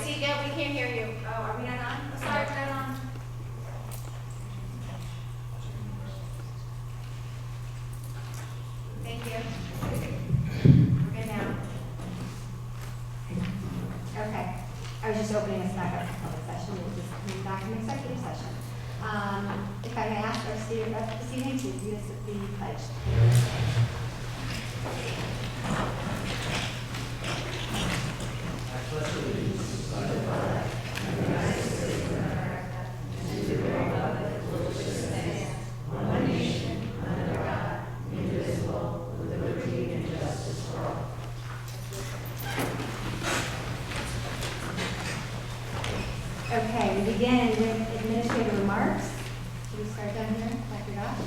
Masika, we can't hear you. Oh, are we not on? Oh, sorry, we're not on. Thank you. We're good now. Okay. I was just opening us back up to public session. We'll just come back in executive session. If I may ask our student rep this evening to lead us with the pledge. Okay, we begin with administrative remarks. Should we start down here, Dr. Goff?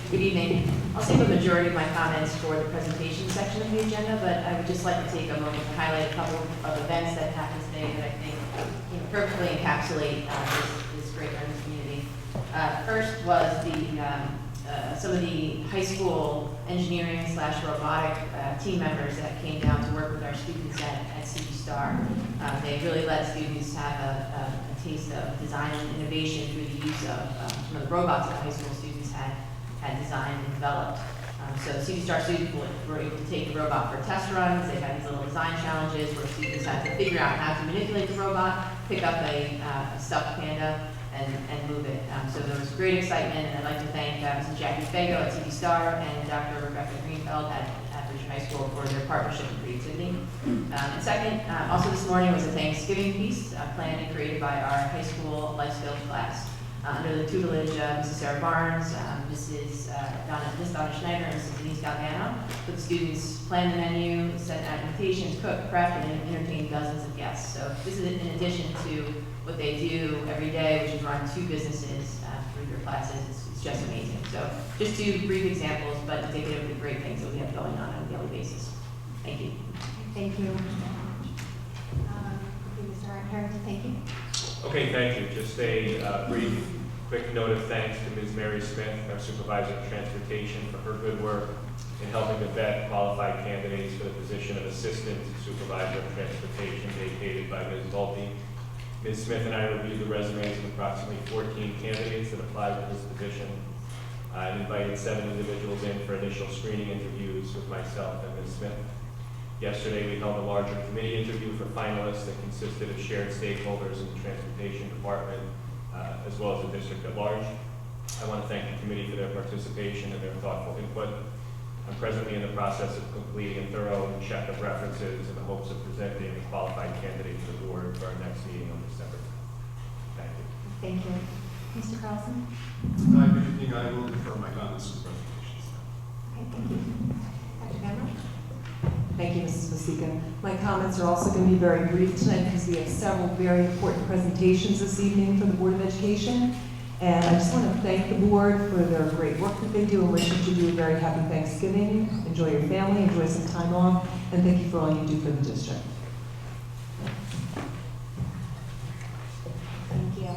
Good evening. I'll save a majority of my comments for the presentation section of the agenda, but I would just like to take a moment to highlight a couple of events that happened today that I think perfectly encapsulate this great learning community. First was some of the high school engineering / robotic team members that came down to work with our students at CD Star. They really let students have a taste of design and innovation through the use of some of the robots that high school students had designed and developed. So CD Star students were able to take the robot for test runs. They had these little design challenges where students had to figure out how to manipulate the robot, pick up a stuffed panda, and move it. So there was great excitement, and I'd like to thank Mrs. Jackie Fago at CD Star and Dr. Rebecca Greenfeld at Bridge High School for their partnership and creativity. And second, also this morning was a Thanksgiving feast planned and created by our high school life skills class. Under the tutelage of Mrs. Sarah Barnes, Miss Donna Schneider, and Mrs. Denise Galvano. So the students planned the menu, sent out invitations, cooked, prepped, and entertained dozens of guests. So this is in addition to what they do every day, which is run 2 businesses through their classes. It's just amazing. So just 2 brief examples, but indicative of the great things that we have going on a daily basis. Thank you. Thank you. Mr. Harrington, thank you. Okay, thank you. Just a brief, quick note of thanks to Ms. Mary Smith, our supervisor of transportation, for her good work in helping to vet qualified candidates for the position of assistant supervisor of transportation vacated by Ms. Volpe. Ms. Smith and I reviewed the resumes of approximately 14 candidates that applied for this position. I've invited 7 individuals in for initial screening interviews with myself and Ms. Smith. Yesterday, we held a larger committee interview for finalists that consisted of shared stakeholders in the transportation department, as well as the district at large. I want to thank the committee for their participation and their thoughtful input. I'm presently in the process of completing a thorough check of references in the hopes of presenting a qualified candidate to the board for our next meeting on December 10th. Thank you. Thank you. Mr. Carlson? Good evening. I will defer my comments to the presentations. Okay, thank you. Dr. Gamble? Thank you, Mrs. Masika. My comments are also going to be very brief tonight because we have several very important presentations this evening for the Board of Education. And I just want to thank the board for their great work that they do and wish you to do a very happy Thanksgiving. Enjoy your family, enjoy some time off, and thank you for all you do for the district. Thank you.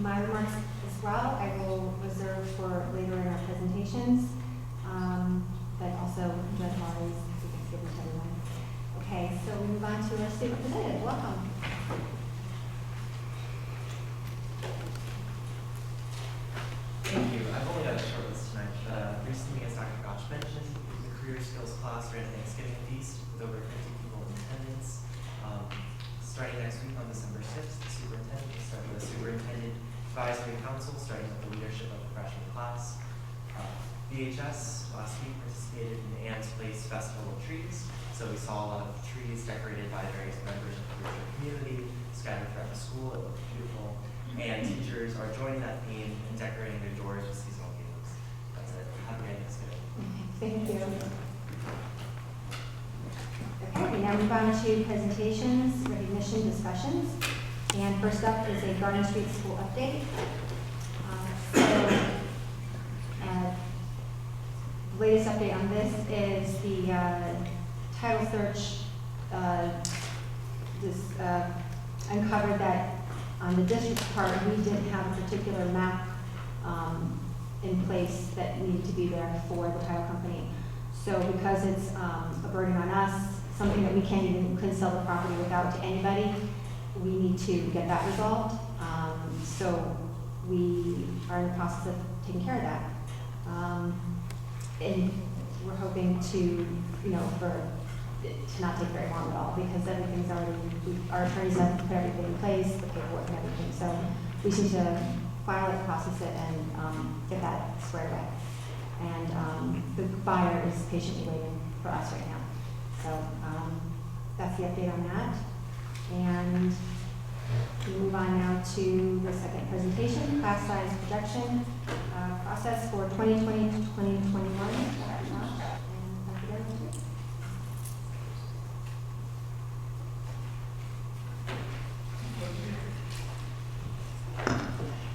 My remarks as well, I will reserve for later in our presentations, but also enjoy the holidays. Happy Thanksgiving to everyone. Okay, so we move on to our student representative. Welcome. Thank you. I've only got a short list tonight. Recently, as Dr. Gosh mentioned, the Career Skills class ran a Thanksgiving feast with over 50 people in attendance. Starting next week on December 6th, the superintendent will start with a superintendent advisory council, starting with the leadership of the freshman class. VHS last week participated in the Ann's Place Festival of Trees. So we saw a lot of trees decorated by various members of the Richmond community, scattered throughout the school. It looked beautiful. And teachers are joining that theme and decorating their doors with seasonal games. That's it. Have a great Thanksgiving. Thank you. Okay, we now move on to presentations, recognition, discussions. And first up is a Garden Street School update. The latest update on this is the title search uncovered that on the district's part, we didn't have a particular map in place that needed to be there for the title company. So because it's a burden on us something that we couldn't sell the property without to anybody. We need to get that resolved. So we are in the process of taking care of that. And we're hoping to, for it to not take very long at all, because everything's already, our attorneys have put everything in place, the paperwork and everything. So we just need to file it, process it, and get that squared away. And the buyer is patiently waiting for us right now. So that's the update on that. And we move on now to the second presentation, class size projection process for 2020 to 2021.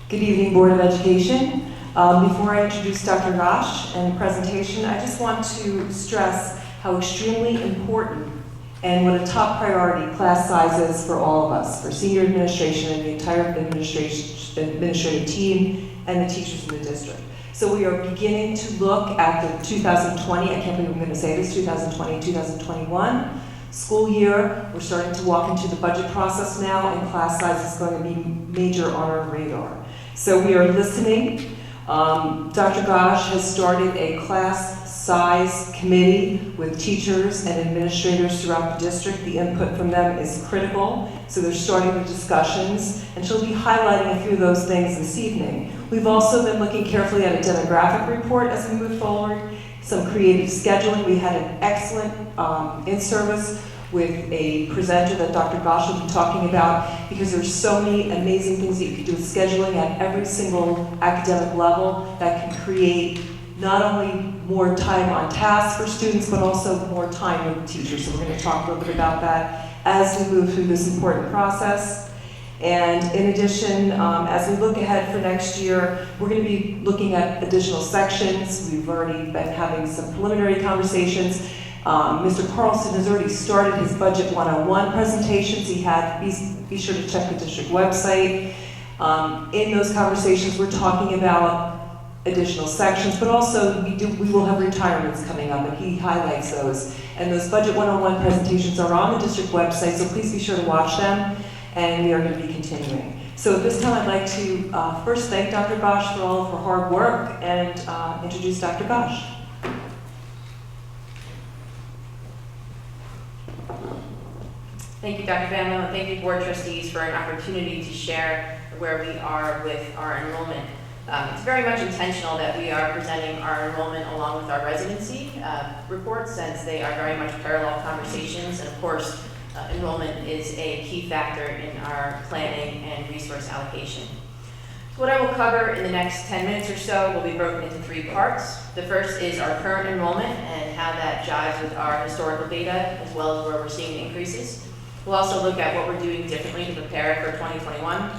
Good evening, Board of Education. Before I introduce Dr. Gosh and the presentation, I just want to stress how extremely important and what a top priority class size is for all of us, for senior administration and the entire administrative team and the teachers in the district. So we are beginning to look at the 2020, I can't believe I'm going to say this, 2020-2021 school year. We're starting to walk into the budget process now, and class size is going to be major on our radar. So we are listening. Dr. Gosh has started a class size committee with teachers and administrators throughout the district. The input from them is critical, so they're starting the discussions, and she'll be highlighting a few of those things this evening. We've also been looking carefully at a demographic report as we move forward, some creative scheduling. We had an excellent in-service with a presenter that Dr. Gosh will be talking about, because there's so many amazing things that you can do with scheduling at every single academic level that can create not only more time on task for students, but also more time with teachers. So we're going to talk a little bit about that as we move through this important process. And in addition, as we look ahead for next year, we're going to be looking at additional sections. We've already been having some preliminary conversations. Mr. Carlson has already started his Budget 101 presentations. Be sure to check the district website. In those conversations, we're talking about additional sections, but also we will have retirements coming up, and he highlights those. And those Budget 101 presentations are on the district website, so please be sure to watch them, and we are going to be continuing. So at this time, I'd like to first thank Dr. Gosh for all of her hard work and introduce Dr. Gosh. Thank you, Dr. Van Loon, and thank you, Board Trustees, for an opportunity to share where we are with our enrollment. It's very much intentional that we are presenting our enrollment along with our residency reports, since they are very much parallel conversations, and of course, enrollment is a key factor in our planning and resource allocation. So what I will cover in the next 10 minutes or so will be broken into 3 parts. The first is our current enrollment and how that jives with our historical data, as well as where we're seeing increases. We'll also look at what we're doing differently to prepare for 2021.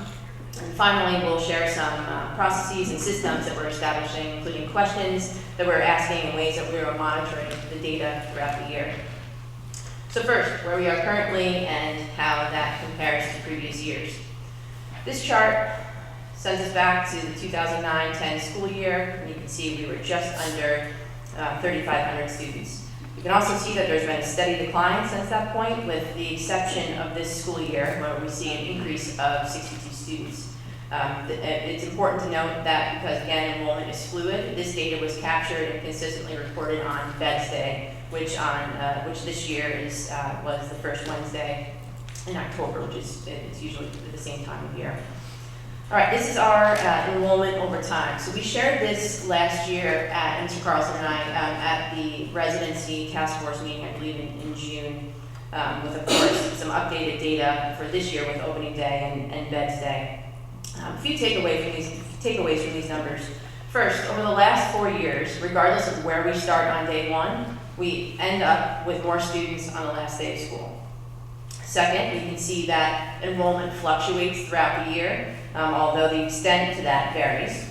And finally, we'll share some processes and systems that we're establishing, including questions that we're asking and ways that we are monitoring the data throughout the year. So first, where we are currently and how that compares to previous years. This chart sends us back to the 2009-10 school year, and you can see we were just under 3,500 students. You can also see that there's been a steady decline since that point, with the exception of this school year, where we see an increase of 62 students. It's important to note that because, again, enrollment is fluid, this data was captured and consistently reported on Vets Day, which this year was the first Wednesday in October, which is it's usually at the same time of year. All right, this is our enrollment over time. So we shared this last year at Mr. Carlson and I at the residency task force meeting, I believe in June, with, of course, some updated data for this year with opening day and Vets Day. A few takeaways from these numbers. First, over the last 4 years, regardless of where we start on day 1, we end up with more students on the last day of school. Second, we can see that enrollment fluctuates throughout the year, although the extent to that varies.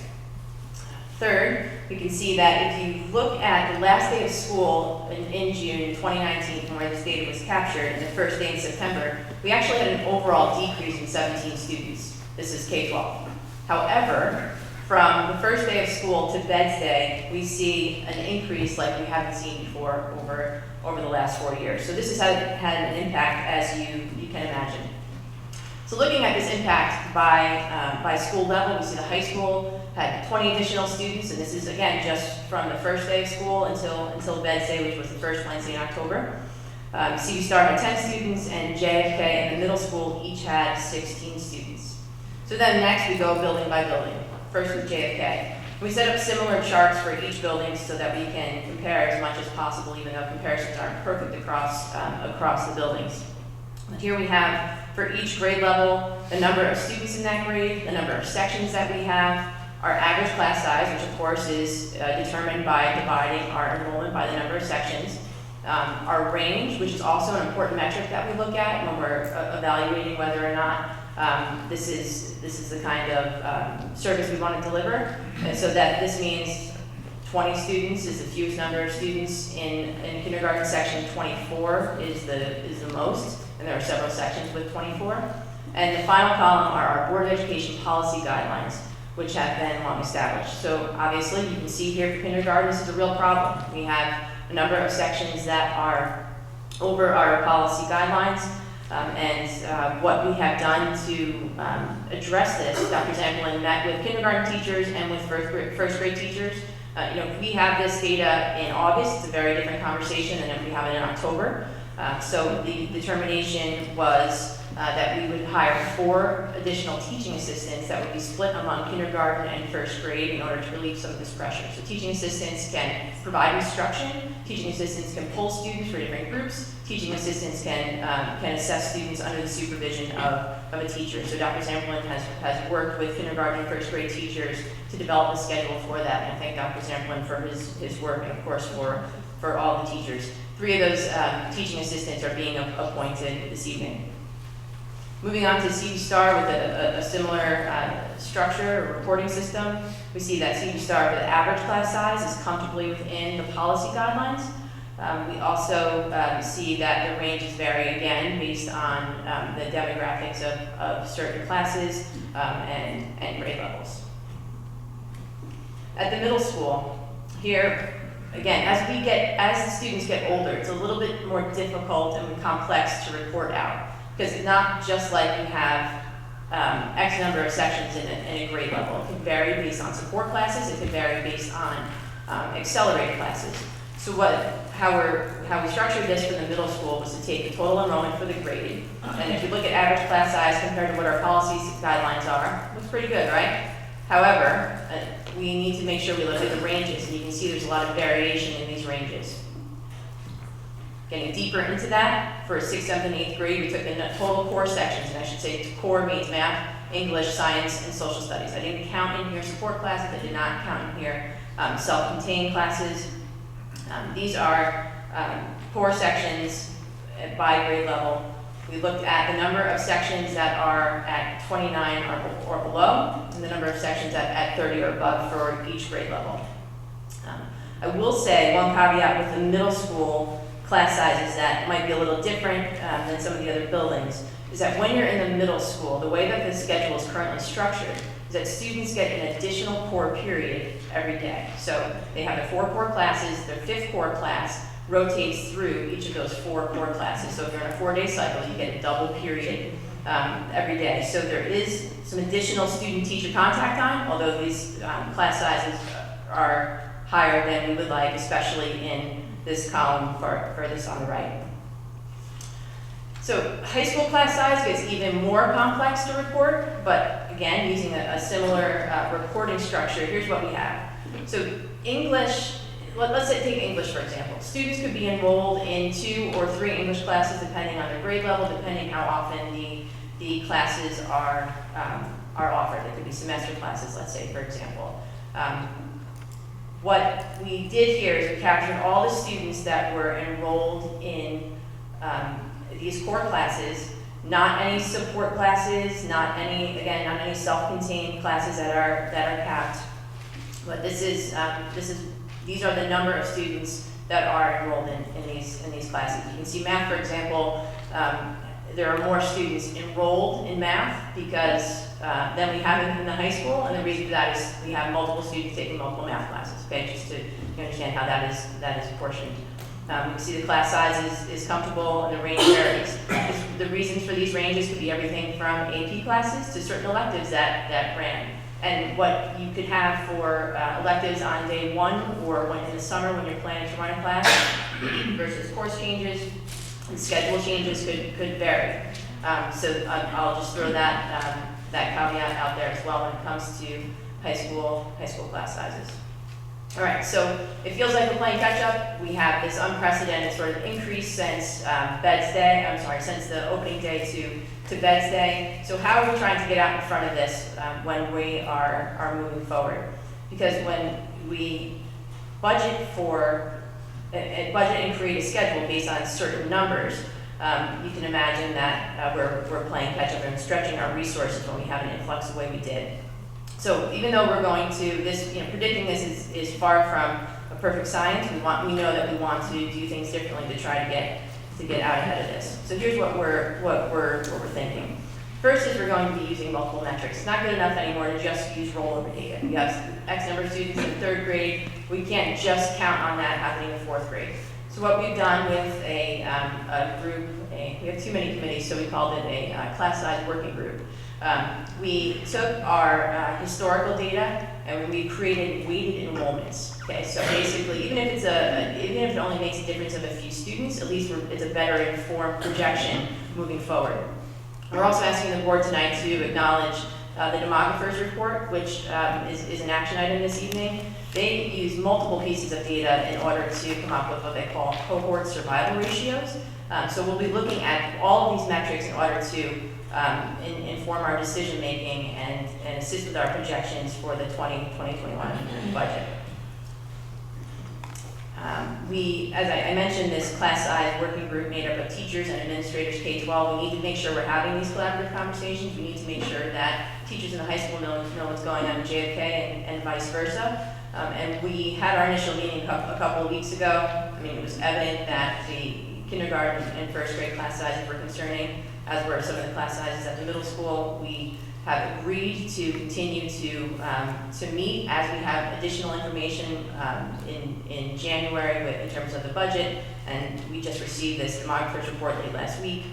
Third, we can see that if you look at the last day of school in June 2019, from where this data was captured, and the first day in September, we actually had an overall decrease in 17 students. This is K-12. However, from the first day of school to Bed's Day, we see an increase like we haven't seen before over the last 4 years. So this has had an impact, as you can imagine. So looking at this impact by school level, we see the high school had 20 additional students, and this is again just from the first day of school until Bed's Day, which was the first Wednesday in October. CB Star had 10 students, and JFK and the middle school each had 16 students. So then next we go building by building. First with JFK. We set up similar charts for each building so that we can compare as much as possible, even though comparisons aren't perfect across the buildings. But here we have for each grade level the number of students in that grade, the number of sections that we have, our average class size, which of course is determined by dividing our enrollment by the number of sections. Our range, which is also an important metric that we look at when we're evaluating whether or not this is the kind of service we want to deliver. And so that this means 20 students is the fewest number of students in kindergarten section. 24 is the most, and there are several sections with 24. And the final column are our Board of Education policy guidelines, which have been long established. So obviously you can see here for kindergarten, this is a real problem. We have a number of sections that are over our policy guidelines, and what we have done to address this, Dr. Zamblin met with kindergarten teachers and with first grade teachers. We have this data in August. It's a very different conversation than if we have it in October. So the determination was that we would hire 4 additional teaching assistants that would be split among kindergarten and first grade in order to relieve some of this pressure. So teaching assistants can provide instruction, teaching assistants can pull students for different groups, teaching assistants can assess students under the supervision of a teacher. So Dr. Zamblin has worked with kindergarten and first grade teachers to develop a schedule for that, and I thank Dr. Zamblin for his work and of course for all the teachers. 3 of those teaching assistants are being appointed this evening. Moving on to CB Star with a similar structure or reporting system, we see that CB Star with average class size is comfortably within the policy guidelines. We also see that the ranges vary again based on the demographics of certain classes and grade levels. At the middle school, here, again, as the students get older, it's a little bit more difficult and complex to report out. Because it's not just like we have X number of sections in a grade level. It can vary based on support classes. It can vary based on accelerated classes. So how we structured this for the middle school was to take the total enrollment for the grade. And if you look at average class size compared to what our policy guidelines are, it looks pretty good, right? However, we need to make sure we look at the ranges. And you can see there's a lot of variation in these ranges. Getting deeper into that, for 6th, 7th, and 8th grade, we took the total core sections, and I should say core means math, English, science, and social studies. I didn't count in here support classes. I did not count in here self-contained classes. These are core sections by grade level. We looked at the number of sections that are at 29 or below, and the number of sections at 30 or above for each grade level. I will say one caveat with the middle school class sizes that might be a little different than some of the other buildings, is that when you're in the middle school, the way that the schedule is currently structured is that students get an additional core period every day. So they have their 4 core classes, their 5th core class rotates through each of those 4 core classes. So if you're in a 4-day cycle, you get a double period every day. So there is some additional student-teacher contact time, although these class sizes are higher than we would like, especially in this column furthest on the right. So high school class size gets even more complex to report, but again, using a similar reporting structure, here's what we have. So English, let's say take English for example. Students could be enrolled in 2 or 3 English classes depending on their grade level, depending how often the classes are offered. They could be semester classes, let's say, for example. What we did here is we captured all the students that were enrolled in these core classes, not any support classes, not any self-contained classes that are capped. But these are the number of students that are enrolled in these classes. You can see math, for example, there are more students enrolled in math because than we have in the high school, and the reason for that is we have multiple students taking multiple math classes, okay, just to understand how that is apportioned. You can see the class size is comfortable and the range varies. The reasons for these ranges could be everything from AP classes to certain electives that ran. And what you could have for electives on day one or when in the summer when you're planning to run a class versus course changes and schedule changes could vary. So I'll just throw that caveat out there as well when it comes to high school class sizes. All right, so it feels like we're playing catch up. We have this unprecedented sort of increase since since the opening day to Beds Day. So how are we trying to get out in front of this when we are moving forward? Because when we budget and create a schedule based on certain numbers, you can imagine that we're playing catch up and stretching our resources when we have an influx the way we did. So even though we're going to predicting this is far from a perfect science, we know that we want to do things differently to try to get out ahead of this. So here's what we're thinking. First is we're going to be using multiple metrics. It's not good enough anymore to just use rollover data. We have X number of students in third grade. We can't just count on that happening in fourth grade. So what we've done with a group, we have too many committees, so we called it a class size working group. We took our historical data and we created weighted enrollments. Okay, so basically, even if it only makes a difference of a few students, at least it's a better informed projection moving forward. We're also asking the board tonight to acknowledge the demographers report, which is an action item this evening. They use multiple pieces of data in order to come up with what they call cohort survival ratios. So we'll be looking at all of these metrics in order to inform our decision making and assist with our projections for the 2021 budget. As I mentioned, this class size working group made up of teachers and administrators K-12. We need to make sure we're having these collaborative conversations. We need to make sure that teachers in the high school know what's going on in JFK and vice versa. And we had our initial meeting a couple of weeks ago. I mean, it was evident that the kindergarten and first grade class sizes were concerning, as were some of the class sizes at the middle school. We have agreed to continue to meet as we have additional information in January in terms of the budget, and we just received this demographers report late last week,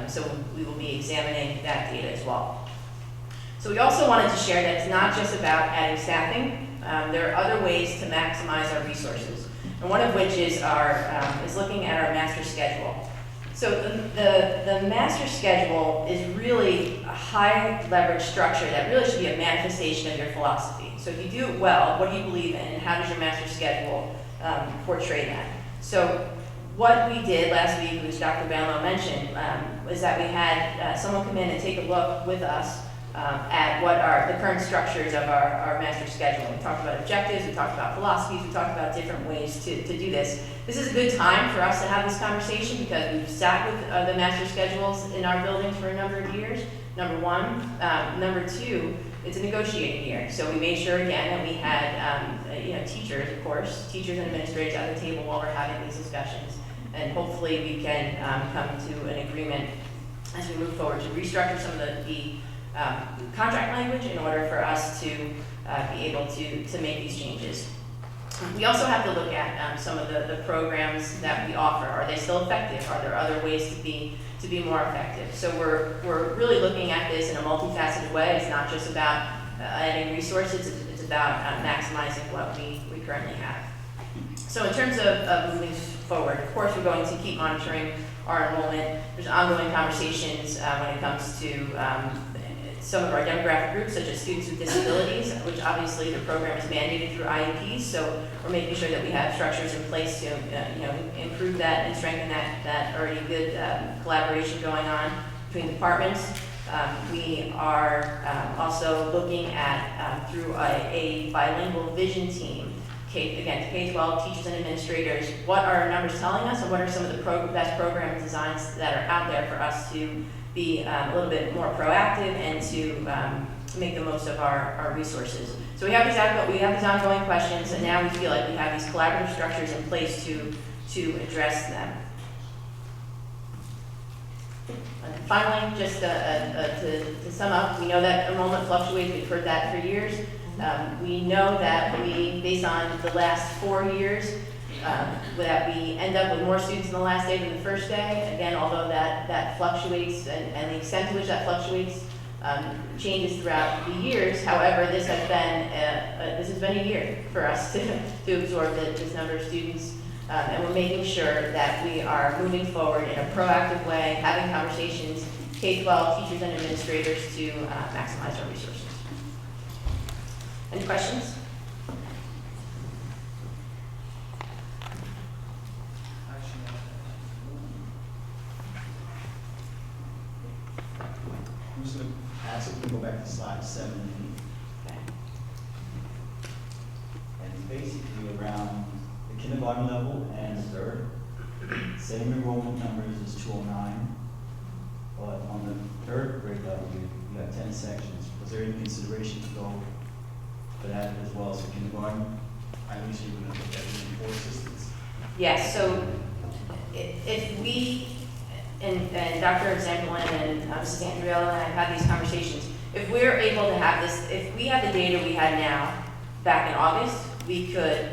so we will be examining that data as well. So we also wanted to share that it's not just about adding staffing. There are other ways to maximize our resources, and one of which is looking at our master schedule. So the master schedule is really a high leverage structure that really should be a manifestation of your philosophy. So if you do it well, what do you believe in, and how does your master schedule portray that? So what we did last week, which Dr. Banlow mentioned, was that we had someone come in and take a look with us at what are the current structures of our master schedule. We talked about objectives, we talked about philosophies, we talked about different ways to do this. This is a good time for us to have this conversation because we've sat with the master schedules in our buildings for a number of years, number one. Number two, it's a negotiating year. So we made sure again that we had teachers, of course, teachers and administrators at the table while we're having these discussions. And hopefully we can come to an agreement as we move forward to restructure some of the contract language in order for us to be able to make these changes. We also have to look at some of the programs that we offer. Are they still effective? Are there other ways to be more effective? So we're really looking at this in a multifaceted way. It's not just about adding resources, it's about maximizing what we currently have. So in terms of moving forward, of course we're going to keep monitoring our enrollment. There's ongoing conversations when it comes to some of our demographic groups, such as students with disabilities, which obviously the program is mandated through IEPs, so we're making sure that we have structures in place to improve that and strengthen that already good collaboration going on between departments. We are also looking at, through a bilingual vision team, K-12 teachers and administrators, what are our numbers telling us and what are some of the best program designs that are out there for us to be a little bit more proactive and to make the most of our resources. So we have these ongoing questions, and now we feel like we have these collaborative structures in place to address them. And finally, just to sum up, we know that enrollment fluctuates, we've heard that for years. We know that based on the last 4 years, that we end up with more students in the last day than the first day. Again, although that fluctuates and the extent to which that fluctuates changes throughout the years. However, this has been a year for us to absorb this number of students. And we're making sure that we are moving forward in a proactive way, having conversations, K-12 teachers and administrators to maximize our resources. Any questions? I'm just going to ask if we go back to slide 7 and 8. Okay. And it's basically around the kindergarten level and the third. Same enrollment numbers as 209. But on the third grade level, we got 10 sections. Was there any consideration to go for that as well as the kindergarten? I usually would have looked at it in 4 assistants. Yes, so if we, and Dr. Zampolin and Mrs. Andriella and I have had these conversations, if we're able to have this, if we have the data we had now, back in August, we could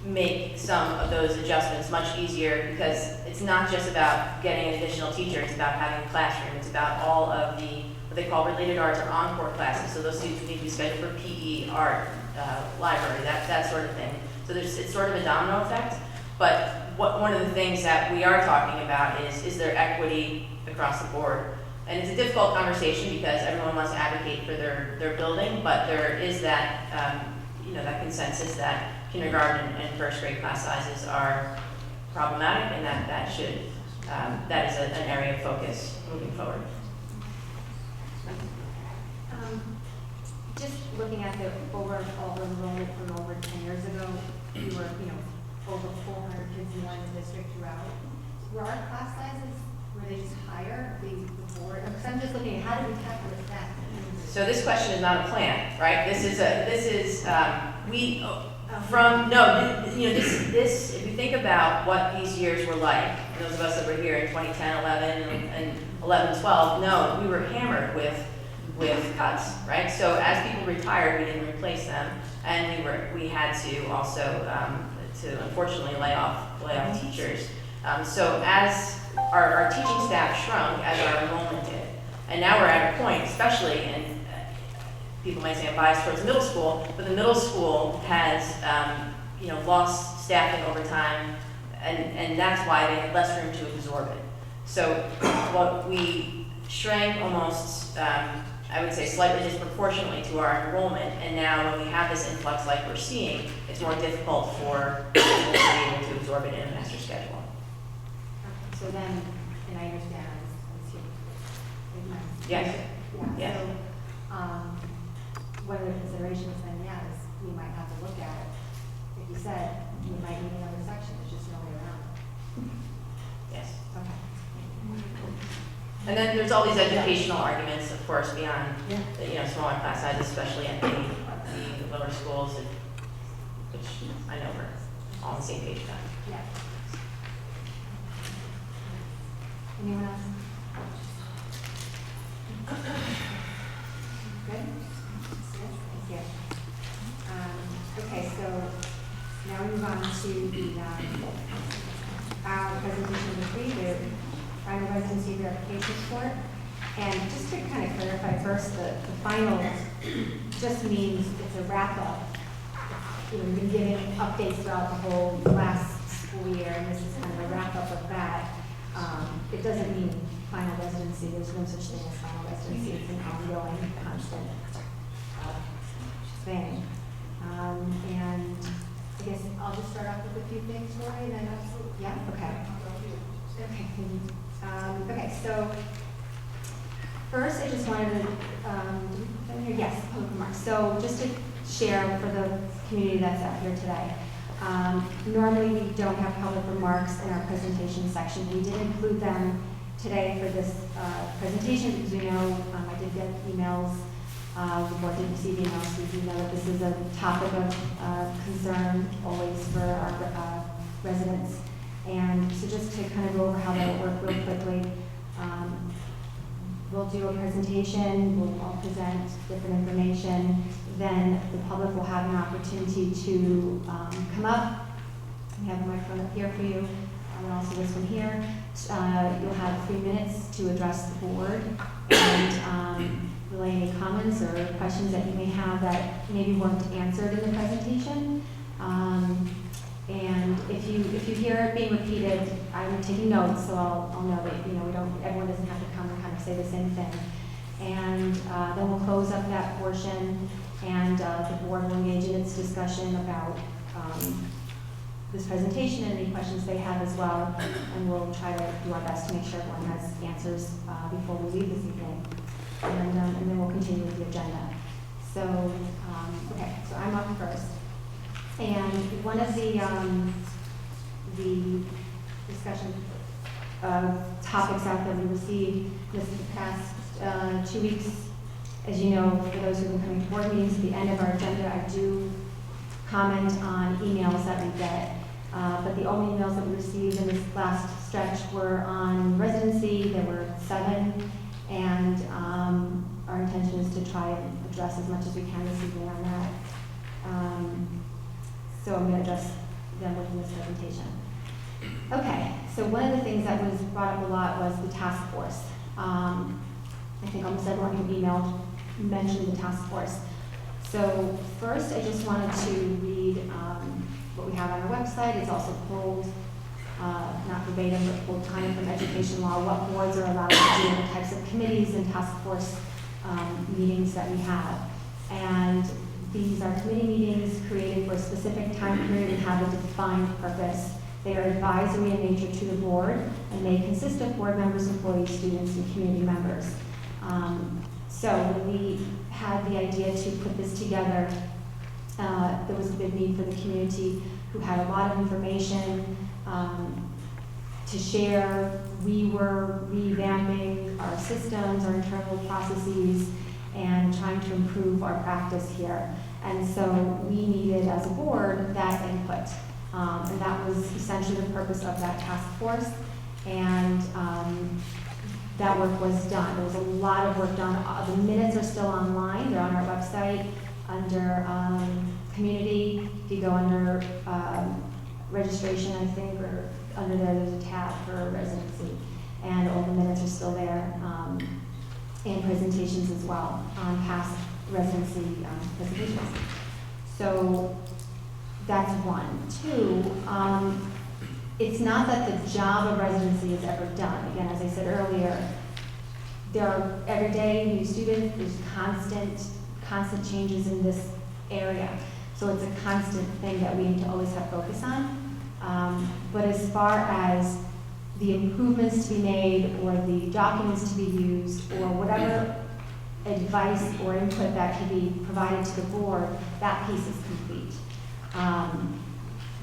make some of those adjustments much easier, because it's not just about getting an additional teacher, it's about having a classroom, it's about all of the, what they call related arts or encore classes, so those students would need to be scheduled for PE, art, library, that sort of thing. So it's sort of a domino effect, but one of the things that we are talking about is there equity across the board? And it's a difficult conversation because everyone wants to advocate for their building, but there is that, that consensus that kindergarten and first grade class sizes are problematic, and that is an area of focus moving forward. Just looking at the overall enrollment from over 10 years ago, we were, over 400 kids in one district throughout. Were our class sizes, were they just higher before? Because I'm just looking at how did we calculate that? So this question is not a plan, right? This is if you think about what these years were like, those of us that were here in 2010, 11, and 11, 12, no, we were hammered with cuts, right? So as people retired, we didn't replace them, and we had to also to unfortunately lay off teachers. So as our teaching staff shrunk, as our enrollment did, and now we're at a point, especially in people might say I'm biased towards middle school, but the middle school has lost staffing over time, and that's why they had less room to absorb it. So what we shrank almost, I would say slightly disproportionately to our enrollment, and now when we have this influx like we're seeing, it's more difficult for people to be able to absorb it in a master schedule. Okay, so then, and I understand, Yes. Yeah, Yes. so, one of the considerations then, is we might have to look at it. If you said we might need another section, there's just no way around it. Yes. Okay. And then there's all these educational arguments, of course, beyond Yeah. the smaller class sizes, especially at the lower schools, which I know we're all on the same page about. Yeah. Anyone else? Good? Yes, thank you. Okay, so now we move on to the, our presentation number 3, the final residency verification report. And just to kind of clarify first, the final just means it's a wrap-up. We've been giving updates throughout the whole last school year, and this is kind of a wrap-up of that. It doesn't mean final residency. There's no such thing as final residency. It's an ongoing, constant thing. And I guess I'll just start off with a few things, Lori, and then yeah, okay. Okay. Okay, so first I just wanted to, yes, public remarks. So just to share for the community that's out here today. Normally we don't have public remarks in our presentation section. We did include them today for this presentation because we know I did get emails, the board did receive emails, we do know that this is a topic of concern always for our residents. And so just to kind of go over how that will work real quickly, We'll do a presentation, we'll all present different information, then the public will have an opportunity to come up. We have a microphone up here for you, and also this one here. You'll have 3 minutes to address the board and relay any comments or questions that you may have that maybe weren't answered in the presentation. And if you hear it being repeated, I'm taking notes, so I'll know that, everyone doesn't have to come and kind of say the same thing. And then we'll close up that portion, and the board will engage in its discussion about this presentation and any questions they have as well. And we'll try to do our best to make sure everyone has answers before we leave this evening. And then we'll continue with the agenda. So, okay, so I'm up first. And one of the discussion topics out that we received this past 2 weeks, as you know, for those who have been coming to board meetings, at the end of our agenda, I do comment on emails that we get. But the only emails that we received in this last stretch were on residency. There were 7, and our intention is to try and address as much as we can this evening on that. So I'm going to address them within this presentation. Okay, so one of the things that was brought up a lot was the task force. I think almost everyone who emailed mentioned the task force. So first, I just wanted to read what we have on our website. It's also pulled, not verbatim, but pulled kind of from education law, what boards are allowed to do, and the types of committees and task force meetings that we have. And these are committee meetings created for a specific time period and have a defined purpose. They are advisory in nature to the board, and they consist of board members, employees, students, and community members. So when we had the idea to put this together, there was a big need for the community who had a lot of information to share. We were revamping our systems, our internal processes, and trying to improve our practice here. And so we needed, as a board, that input. And that was essentially the purpose of that task force. And that work was done. There was a lot of work done. The minutes are still online. They're on our website under community. If you go under registration, I think, or under there's a tab for residency. And all the minutes are still there. And presentations as well on past residency presentations. So that's 1. 2, it's not that the job of residency is ever done. Again, as I said earlier, there are every day new students, there's constant changes in this area. So it's a constant thing that we need to always have focus on. But as far as the improvements to be made, or the documents to be used, or whatever advice or input that can be provided to the board, that piece is complete.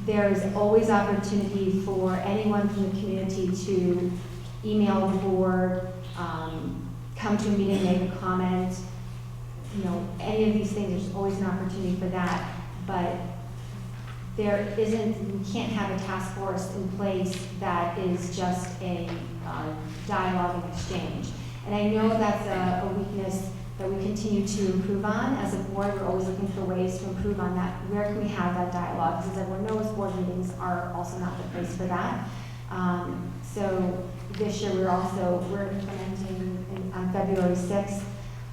There is always opportunity for anyone from the community to email the board, come to a meeting, make a comment, any of these things. There's always an opportunity for that, but we can't have a task force in place that is just a dialogue and exchange. And I know that's a weakness that we continue to improve on. As a board, we're always looking for ways to improve on that. Where can we have that dialogue? Because as everyone knows, board meetings are also not the place for that. So this year we're implementing on February 6th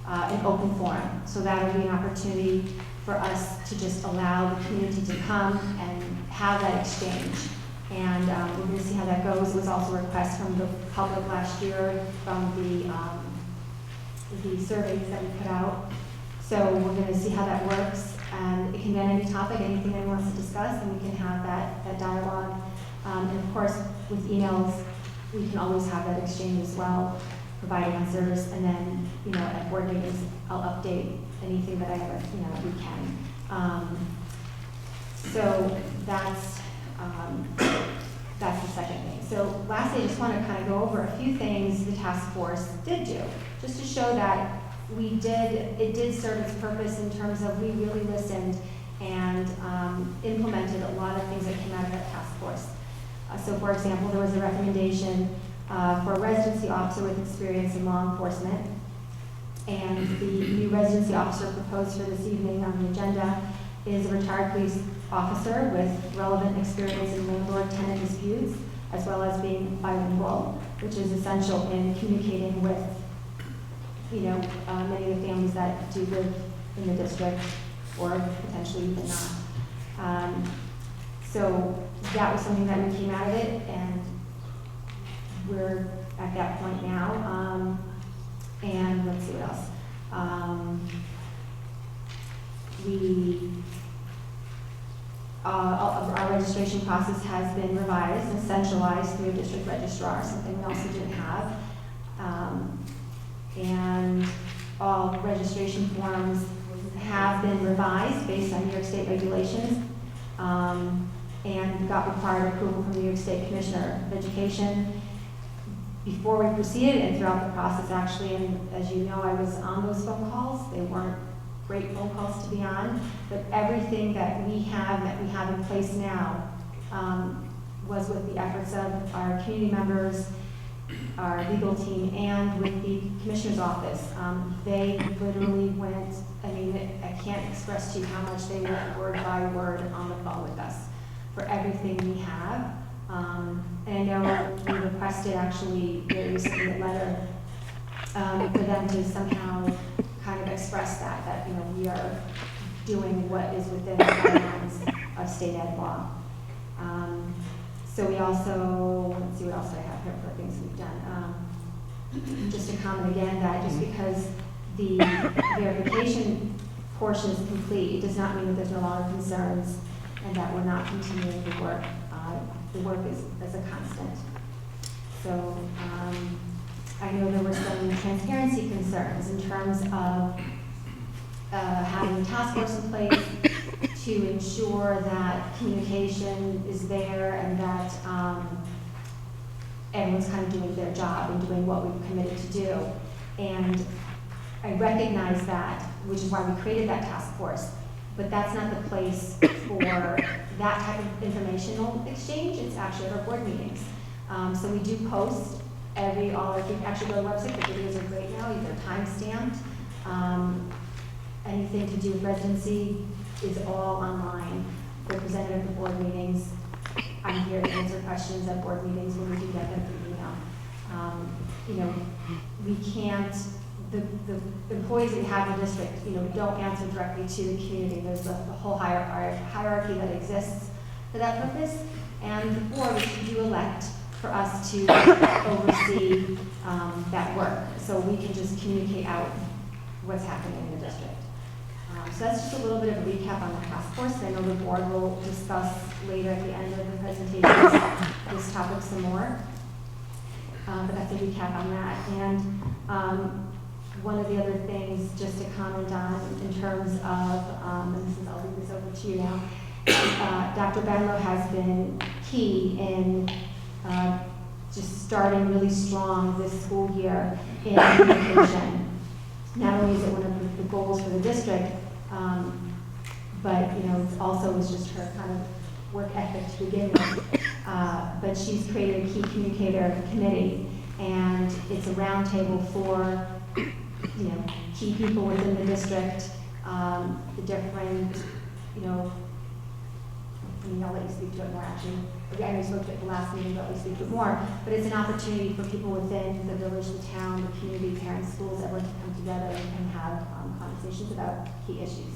an open forum. So that'll be an opportunity for us to just allow the community to come and have that exchange. And we're going to see how that goes. It was also a request from the public last year from the surveys that we put out. So we're going to see how that works. And it can be on any topic, anything anyone wants to discuss, and we can have that dialogue. And of course, with emails, we can always have that exchange as well, provide answers, and then, at board meetings, I'll update anything that I ever, we can. So that's the second thing. So lastly, I just want to kind of go over a few things the task force did do, just to show that it did serve its purpose in terms of we really listened and implemented a lot of things that came out of that task force. So for example, there was a recommendation for a residency officer with experience in law enforcement. And the new residency officer proposed for this evening on the agenda is a retired police officer with relevant experience in landlord-tenant disputes, as well as being bilingual, which is essential in communicating with, many of the families that do live in the district, or potentially even not. So that was something that we came out of it, and we're at that point now. And let's see what else. Our registration process has been revised and centralized through a district registrar, something we also didn't have. And all registration forms have been revised based on New York State regulations, and got required approval from the New York State Commissioner of Education before we proceeded and throughout the process, actually. And as you know, I was on those phone calls. They weren't great phone calls to be on, but everything that we have in place now was with the efforts of our community members, our legal team, and with the Commissioner's office. They literally went, I can't express to you how much they went word by word on the phone with us for everything we have. And I know we requested actually very recently a letter for them to somehow kind of express that we are doing what is within the guidelines of state ed law. So we also, let's see what else I have here for things we've done. Just to comment again that just because the verification portion is complete, it does not mean that there's no longer concerns and that we're not continuing the work. The work is a constant. So I know there were some transparency concerns in terms of having a task force in place to ensure that communication is there and that everyone's kind of doing their job and doing what we've committed to do. And I recognize that, which is why we created that task force. But that's not the place for that type of informational exchange. It's actually at our board meetings. So we do post if you actually go to the website, the videos are great now, they're time-stamped. Anything to do with residency is all online. They're presented at the board meetings. I'm here to answer questions at board meetings when we do get them through email. We can't, the employees that we have in the district, don't answer directly to the community. There's the whole hierarchy that exists for that purpose. And the board, which you do elect for us to oversee that work. So we can just communicate out what's happening in the district. So that's just a little bit of a recap on the task force. I know the board will discuss later at the end of the presentation this topic some more. But that's a recap on that. And one of the other things just to comment on in terms of, and I'll leave this over to you now, Dr. Benlow has been key in just starting really strong this school year in communication. Not only is it one of the goals for the district, but it also was just her kind of work ethic to begin with. But she's created a key communicator committee, and it's a roundtable for key people within the district, the different, I'll let you speak to it more actually. Again, we spoke to it the last meeting, but we speak to it more. But it's an opportunity for people within the village, the town, the community, parents, schools, everyone to come together and have conversations about key issues.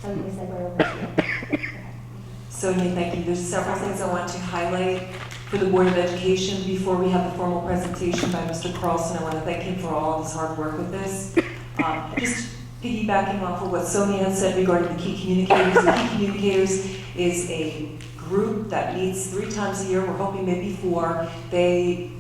So I'm going to segue over to you. Okay. Sonia, thank you. There's several things I want to highlight for the Board of Education before we have the formal presentation by Mr. Carlson. I want to thank him for all of his hard work with this. Just piggybacking off of what Sonia had said regarding the key communicators. The key communicators is a group that meets 3 times a year. We're hoping maybe 4. They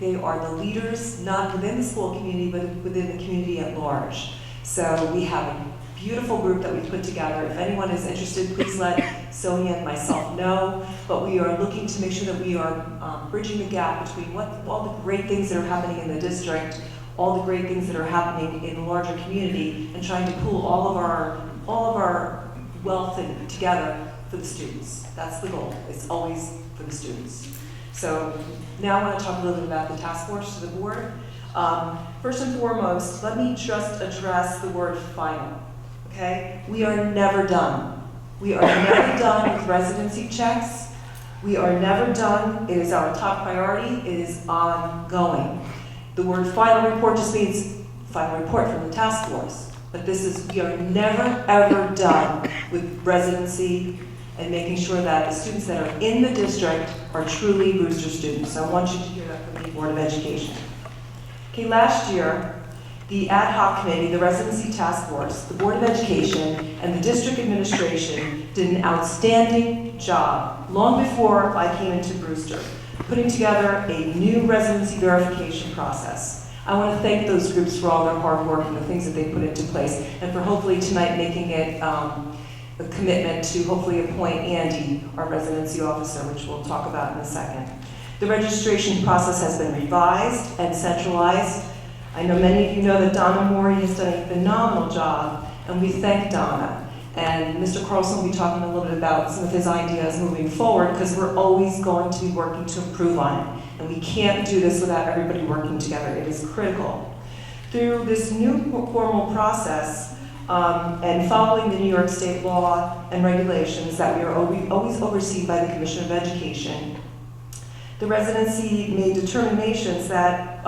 are the leaders, not within the school community, but within the community at large. So we have a beautiful group that we've put together. If anyone is interested, please let Sonia and myself know. But we are looking to make sure that we are bridging the gap between all the great things that are happening in the district, all the great things that are happening in the larger community, and trying to pool all of our wealth together for the students. That's the goal. It's always for the students. So now I want to talk a little bit about the task force to the board. First and foremost, let me just address the word final, okay? We are never done. We are never done with residency checks. We are never done. It is our top priority. It is ongoing. The word final report just means final report from the task force. But we are never, ever done with residency and making sure that the students that are in the district are truly Brewster students. So I want you to hear that from the Board of Education. Okay, last year, the ad hoc committee, the residency task force, the Board of Education, and the district administration did an outstanding job long before I came into Brewster, putting together a new residency verification process. I want to thank those groups for all their hard work and the things that they put into place, and for hopefully tonight making it a commitment to hopefully appoint Andy, our residency officer, which we'll talk about in a second. The registration process has been revised and centralized. I know many of you know that Donna Morey has done a phenomenal job, and we thank Donna. And Mr. Carlson will be talking a little bit about some of his ideas moving forward, because we're always going to be working to improve on it. And we can't do this without everybody working together. It is critical. Through this new formal process, and following the New York State law and regulations that we are always overseen by the Commissioner of Education, the residency made determinations that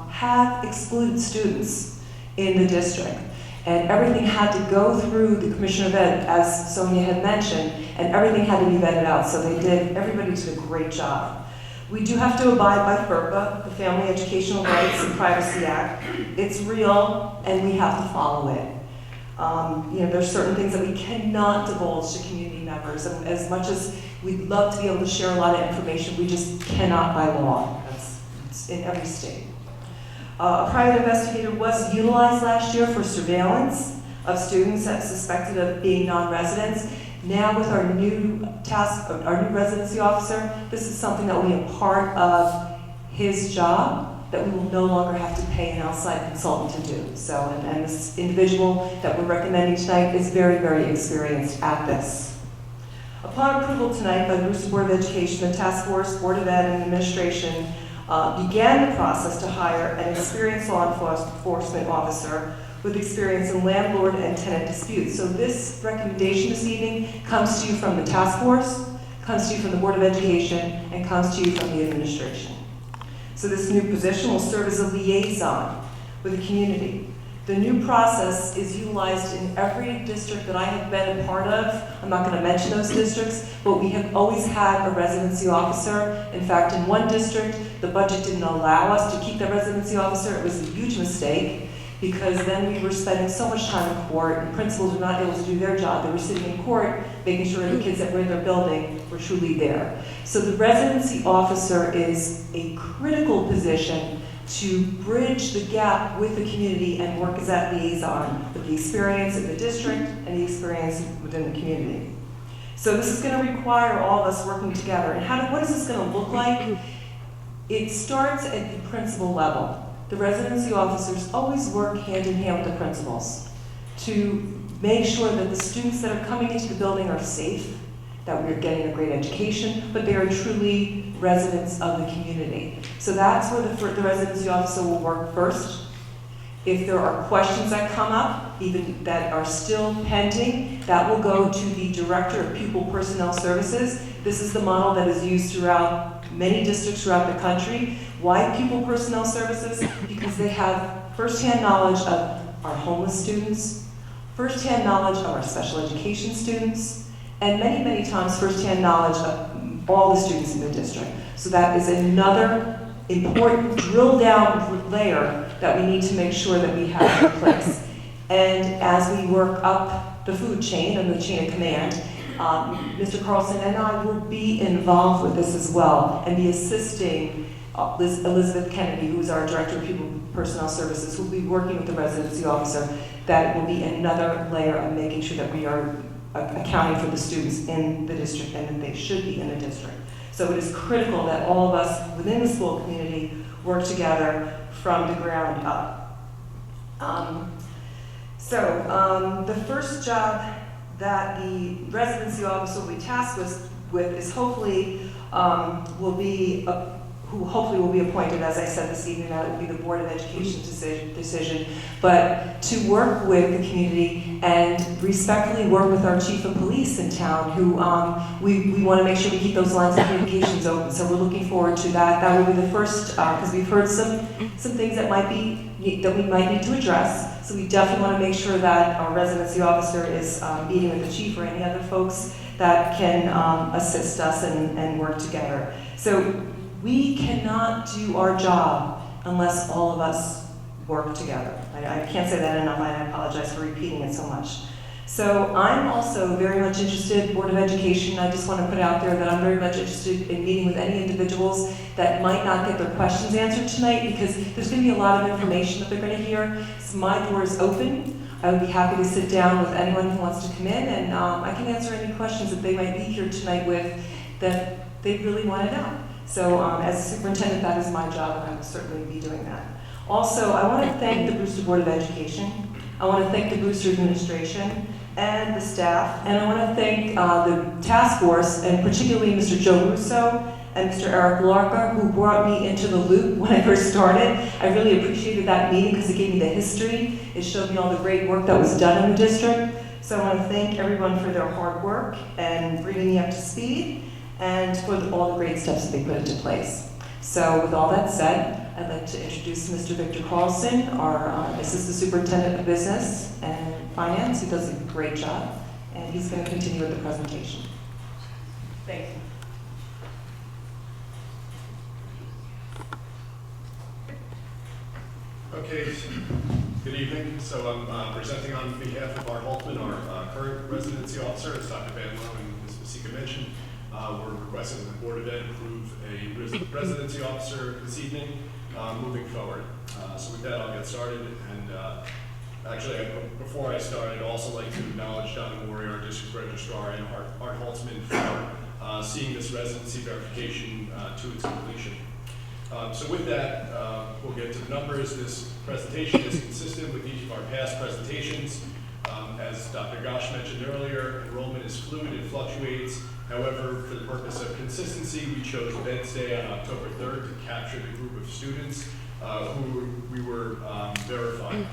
have excluded students in the district. And everything had to go through the Commissioner of Ed, as Sonia had mentioned, and everything had to be vetted out. So everybody did a great job. We do have to abide by FERPA, the Family Educational Rights and Privacy Act. It's real, and we have to follow it. There's certain things that we cannot divulge to community members. And as much as we'd love to be able to share a lot of information, we just cannot by law. It's in every state. A private investigator was utilized last year for surveillance of students that suspected of being non-residents. Now with our new residency officer, this is something that will be a part of his job that we will no longer have to pay an outside consultant to do. So, and this individual that we're recommending tonight is very, very experienced at this. Upon approval tonight by the Brewster Board of Education, the Task Force, Board of Ed, and Administration began the process to hire an experienced law enforcement officer with experience in landlord and tenant disputes. So this recommendation this evening comes to you from the task force, comes to you from the Board of Education, and comes to you from the administration. So this new position will serve as a liaison with the community. The new process is utilized in every district that I have been a part of. I'm not going to mention those districts, but we have always had a residency officer. In fact, in one district, the budget didn't allow us to keep the residency officer. It was a huge mistake, because then we were spending so much time in court, and principals were not able to do their job. They were sitting in court, making sure the kids that were in their building were truly there. So the residency officer is a critical position to bridge the gap with the community and work as that liaison with the experience in the district and the experience within the community. So this is going to require all of us working together. And what is this going to look like? It starts at the principal level. The residency officers always work hand in hand with the principals to make sure that the students that are coming into the building are safe, that we're getting a great education, but they are truly residents of the community. So that's where the residency officer will work first. If there are questions that come up, even that are still pending, that will go to the Director of Pupil Personnel Services. This is the model that is used throughout many districts throughout the country. Why Pupil Personnel Services? Because they have firsthand knowledge of our homeless students, firsthand knowledge of our special education students, and many, many times firsthand knowledge of all the students in the district. So that is another important drill down layer that we need to make sure that we have in place. And as we work up the food chain and the chain of command, Mr. Carlson and I will be involved with this as well and be assisting Elizabeth Kennedy, who's our Director of Pupil Personnel Services, who will be working with the residency officer. That will be another layer of making sure that we are accounting for the students in the district and that they should be in the district. So it is critical that all of us within the school community work together from the ground up. The first job that the residency officer will be tasked with is hopefully will be, who hopefully will be appointed, as I said this evening, that will be the Board of Education decision, but to work with the community and respectfully work with our Chief of Police in town, who we want to make sure we keep those lines of communications open. So we're looking forward to that. That will be the first, because we've heard some things that we might need to address. So we definitely want to make sure that our residency officer is meeting with the chief or any other folks that can assist us and work together. So we cannot do our job unless all of us work together. I can't say that enough, and I apologize for repeating it so much. So I'm also very much interested, Board of Education, I just want to put out there that I'm very much interested in meeting with any individuals that might not get their questions answered tonight, because there's going to be a lot of information that they're going to hear. So my door is open. I would be happy to sit down with anyone who wants to come in, and I can answer any questions that they might be here tonight with that they really want to know. So as a superintendent, that is my job, and I will certainly be doing that. Also, I want to thank the Brewster Board of Education. I want to thank the Brewster administration and the staff, and I want to thank the task force, and particularly Mr. Joe Russo and Mr. Eric Larka, who brought me into the loop when I first started. I really appreciated that meeting because it gave me the history. It showed me all the great work that was done in the district. So I want to thank everyone for their hard work and bringing me up to speed, and for all the great steps that they put into place. So with all that said, I'd like to introduce Mr. Victor Carlson, our Assistant Superintendent of Business and Finance, who does a great job, and he's going to continue with the presentation. Thank you. Okay, good evening. So I'm presenting on behalf of Art Holtzman, our current residency officer, as Dr. Van Lowe and Ms. Masika mentioned. We're requesting that the Board of Ed approve a residency officer this evening, moving forward. So with that, I'll get started. And actually, before I start, I'd also like to acknowledge Donna Morey, our district registrar, and Art Holtzman for seeing this residency verification to its completion. So with that, we'll get to the numbers. This presentation is consistent with each of our past presentations. As Dr. Gosch mentioned earlier, enrollment is fluid and fluctuates. However, for the purpose of consistency, we chose Wednesday on October 3rd to capture the group of students who we were verifying.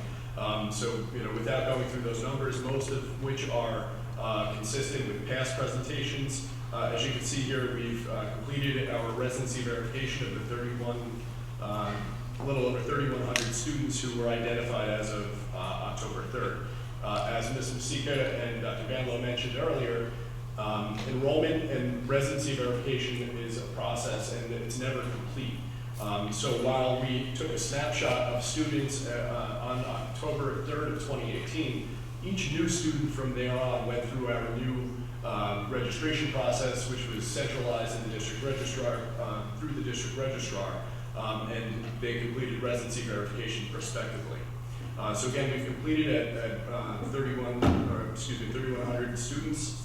So, without going through those numbers, most of which are consistent with past presentations. As you can see here, we've completed our residency verification of the a little over 3,100 students who were identified as of October 3rd. As Ms. Masika and Dr. Van Lowe mentioned earlier, enrollment and residency verification is a process, and it's never complete. So while we took a snapshot of students on October 3rd of 2018, each new student from there on went through our new registration process, which was centralized in the district registrar, through the district registrar, and they completed residency verification prospectively. So again, we've completed at 3,100 students.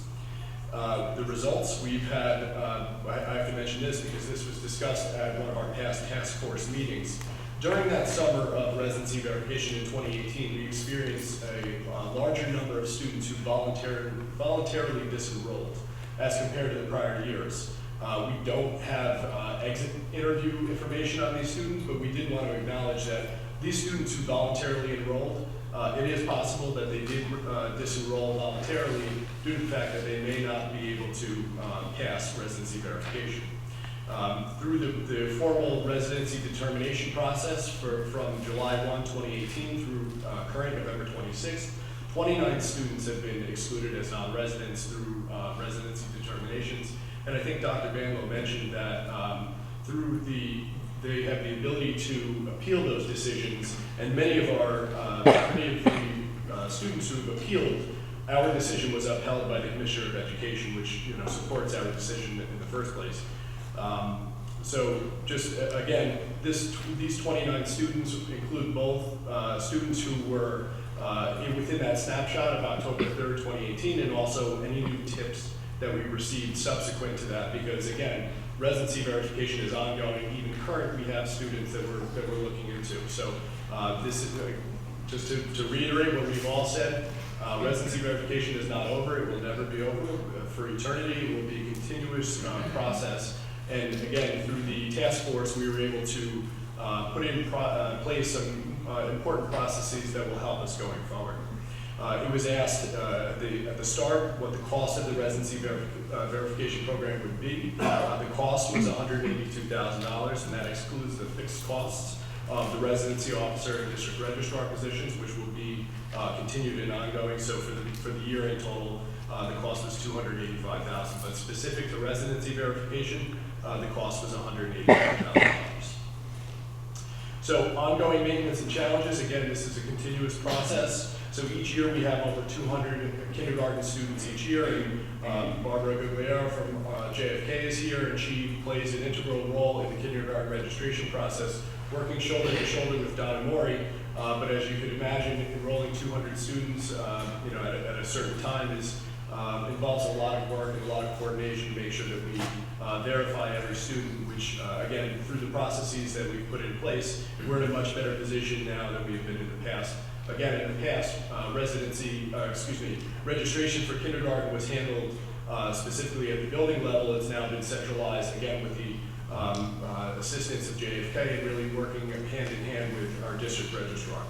The results we've had, I have to mention this because this was discussed at one of our past task force meetings. During that summer of residency verification in 2018, we experienced a larger number of students who voluntarily disenrolled as compared to the prior years. We don't have exit interview information on these students, but we did want to acknowledge that these students who voluntarily enrolled, it is possible that they did disenroll voluntarily due to the fact that they may not be able to pass residency verification. Through the formal residency determination process from July 1, 2018 through current November 26th, 29 students have been excluded as non-residents through residency determinations. And I think Dr. Van Lowe mentioned that they have the ability to appeal those decisions, and many of the students who have appealed, our decision was upheld by the Commissioner of Education, which supports our decision in the first place. So just again, these 29 students include both students who were within that snapshot of October 3rd, 2018, and also any new tips that we received subsequent to that, because again, residency verification is ongoing. Even current, we have students that we're looking into. So this is just to reiterate what we've all said. Residency verification is not over. It will never be over. For eternity, it will be a continuous process And again, through the task force, we were able to put in place some important processes that will help us going forward. It was asked at the start what the cost of the residency verification program would be. The cost was $182,000, and that excludes the fixed costs of the residency officer and district registrar positions, which will be continued and ongoing. So for the year in total, the cost was $285,000. But specific to residency verification, the cost was $185,000. So ongoing maintenance and challenges, again, this is a continuous process. So each year we have over 200 kindergarten students each year, and Barbara Guglielmo from JFK is here, and she plays an integral role in the kindergarten registration process, working shoulder to shoulder with Donna Mori. But as you can imagine, enrolling 200 students at a certain time involves a lot of work and a lot of coordination to make sure that we verify every student, which again, through the processes that we've put in place, we're in a much better position now than we've been in the past. Again, in the past, registration for kindergarten was handled specifically at the building level. It's now been centralized, again, with the assistance of JFK and really working hand in hand with our district registrar.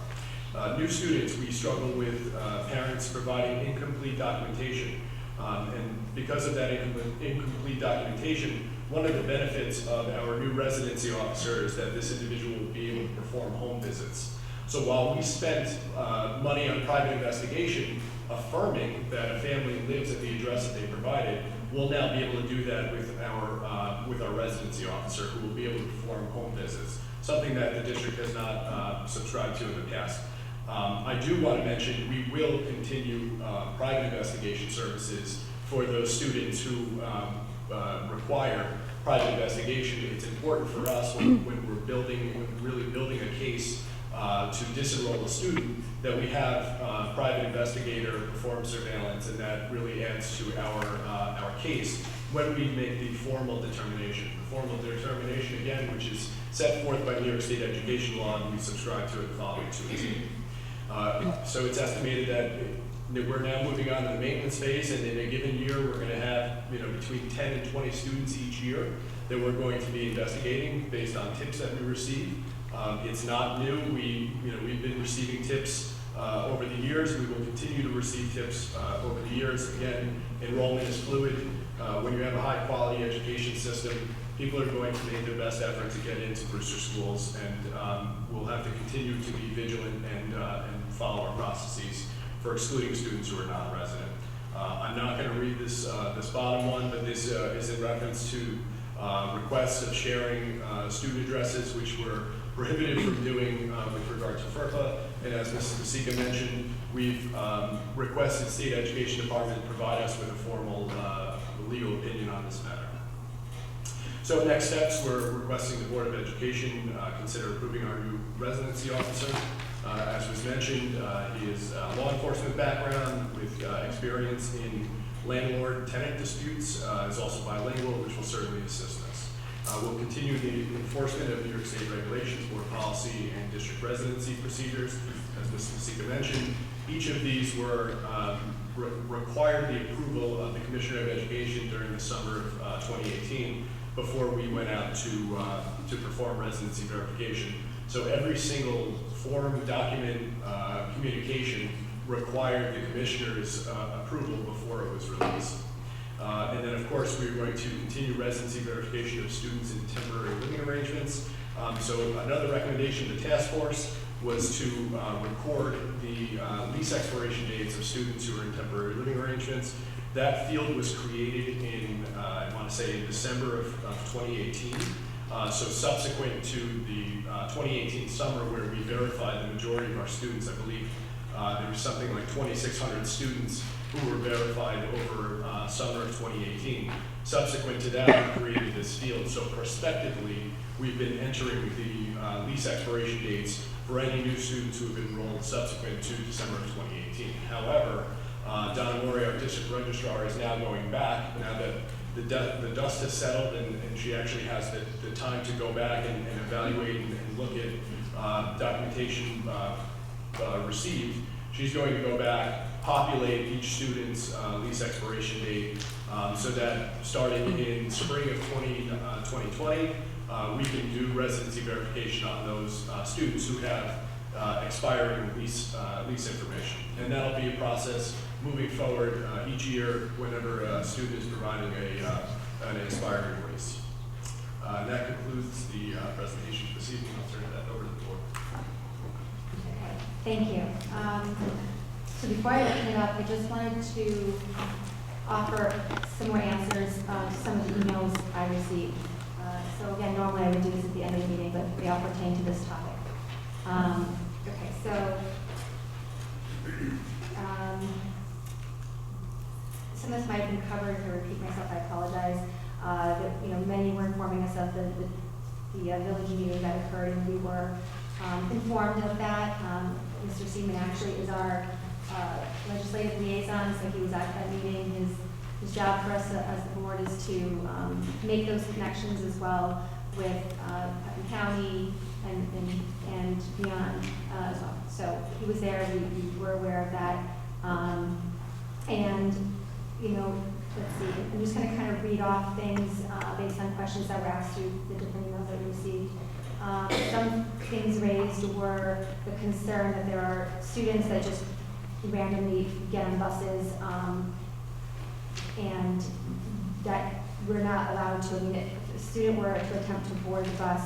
New students, we struggle with parents providing incomplete documentation. And because of that incomplete documentation, one of the benefits of our new residency officer is that this individual will be able to perform home visits. So while we spent money on private investigation affirming that a family lives at the address that they provided, we'll now be able to do that with our residency officer, who will be able to perform home visits, something that the district has not subscribed to in the past. I do want to mention we will continue private investigation services for those students who require private investigation. It's important for us when we're really building a case to disenroll a student, that we have private investigator perform surveillance, and that really adds to our case when we make the formal determination. The formal determination, again, which is set forth by New York State education law, and we subscribe to it the following 2 weeks. So it's estimated that we're now moving on to the maintenance phase, and in a given year, we're going to have between 10 and 20 students each year that we're going to be investigating based on tips that we receive. It's not new. We've been receiving tips over the years. We will continue to receive tips over the years. Again, enrollment is fluid. When you have a high-quality education system, people are going to make their best effort to get into Brewster schools, and we'll have to continue to be vigilant and follow our processes for excluding students who are non-resident. I'm not going to read this bottom one, but this is in reference to requests of sharing student addresses, which were prohibited from doing with regard to FERPA. And as Mrs. Masika mentioned, we've requested State Education Department to provide us with a formal legal opinion on this matter. So next steps, we're requesting the Board of Education consider approving our new residency officer. As was mentioned, he is a law enforcement background with experience in landlord-tenant disputes. Is also bilingual, which will certainly assist us. We'll continue the enforcement of New York State regulations, board policy, and district residency procedures. As Ms. Masika mentioned, each of these were required the approval of the Commissioner of Education during the summer of 2018 before we went out to perform residency verification. So every single form, document, communication required the Commissioner's approval before it was released. And then, of course, we're going to continue residency verification of students in temporary living arrangements. So another recommendation of the task force was to record the lease expiration dates of students who are in temporary living arrangements. That field was created in, I want to say, in December of 2018. So subsequent to the 2018 summer, where we verified the majority of our students, I believe there was something like 2,600 students who were verified over summer of 2018. Subsequent to that, we created this field. So prospectively, we've been entering the lease expiration dates for any new students who have been enrolled subsequent to December of 2018. However, Donna Mori, our district registrar, is now going back, now that the dust has settled, and she actually has the time to go back and evaluate and look at documentation received. She's going to go back, populate each student's lease expiration date, so that starting in spring of 2020, we can do residency verification on those students who have expiring lease information. And that'll be a process moving forward each year whenever a student is providing an expiring lease. And that concludes the presentation for this evening. I'll turn that over to the board. Okay, thank you. So before I open it up, I just wanted to offer some more answers to some of the emails I received. So again, normally I would do this at the end of the meeting, but they all pertain to this topic. Okay, so some of this might have been covered. If I repeat myself, I apologize. That many were informing us of the village meeting that occurred, and we were informed of that. Mr. Seaman actually is our legislative liaison, so he was at that meeting. His job for us as the board is to make those connections as well with Putnam County and beyond as well. So he was there. We were aware of that. Let's see. I'm just going to kind of read off things based on questions that were asked through the different emails that we received. Some things raised were the concern that there are students that just randomly get on buses and that we're not allowed to. I mean, if a student were to attempt to board the bus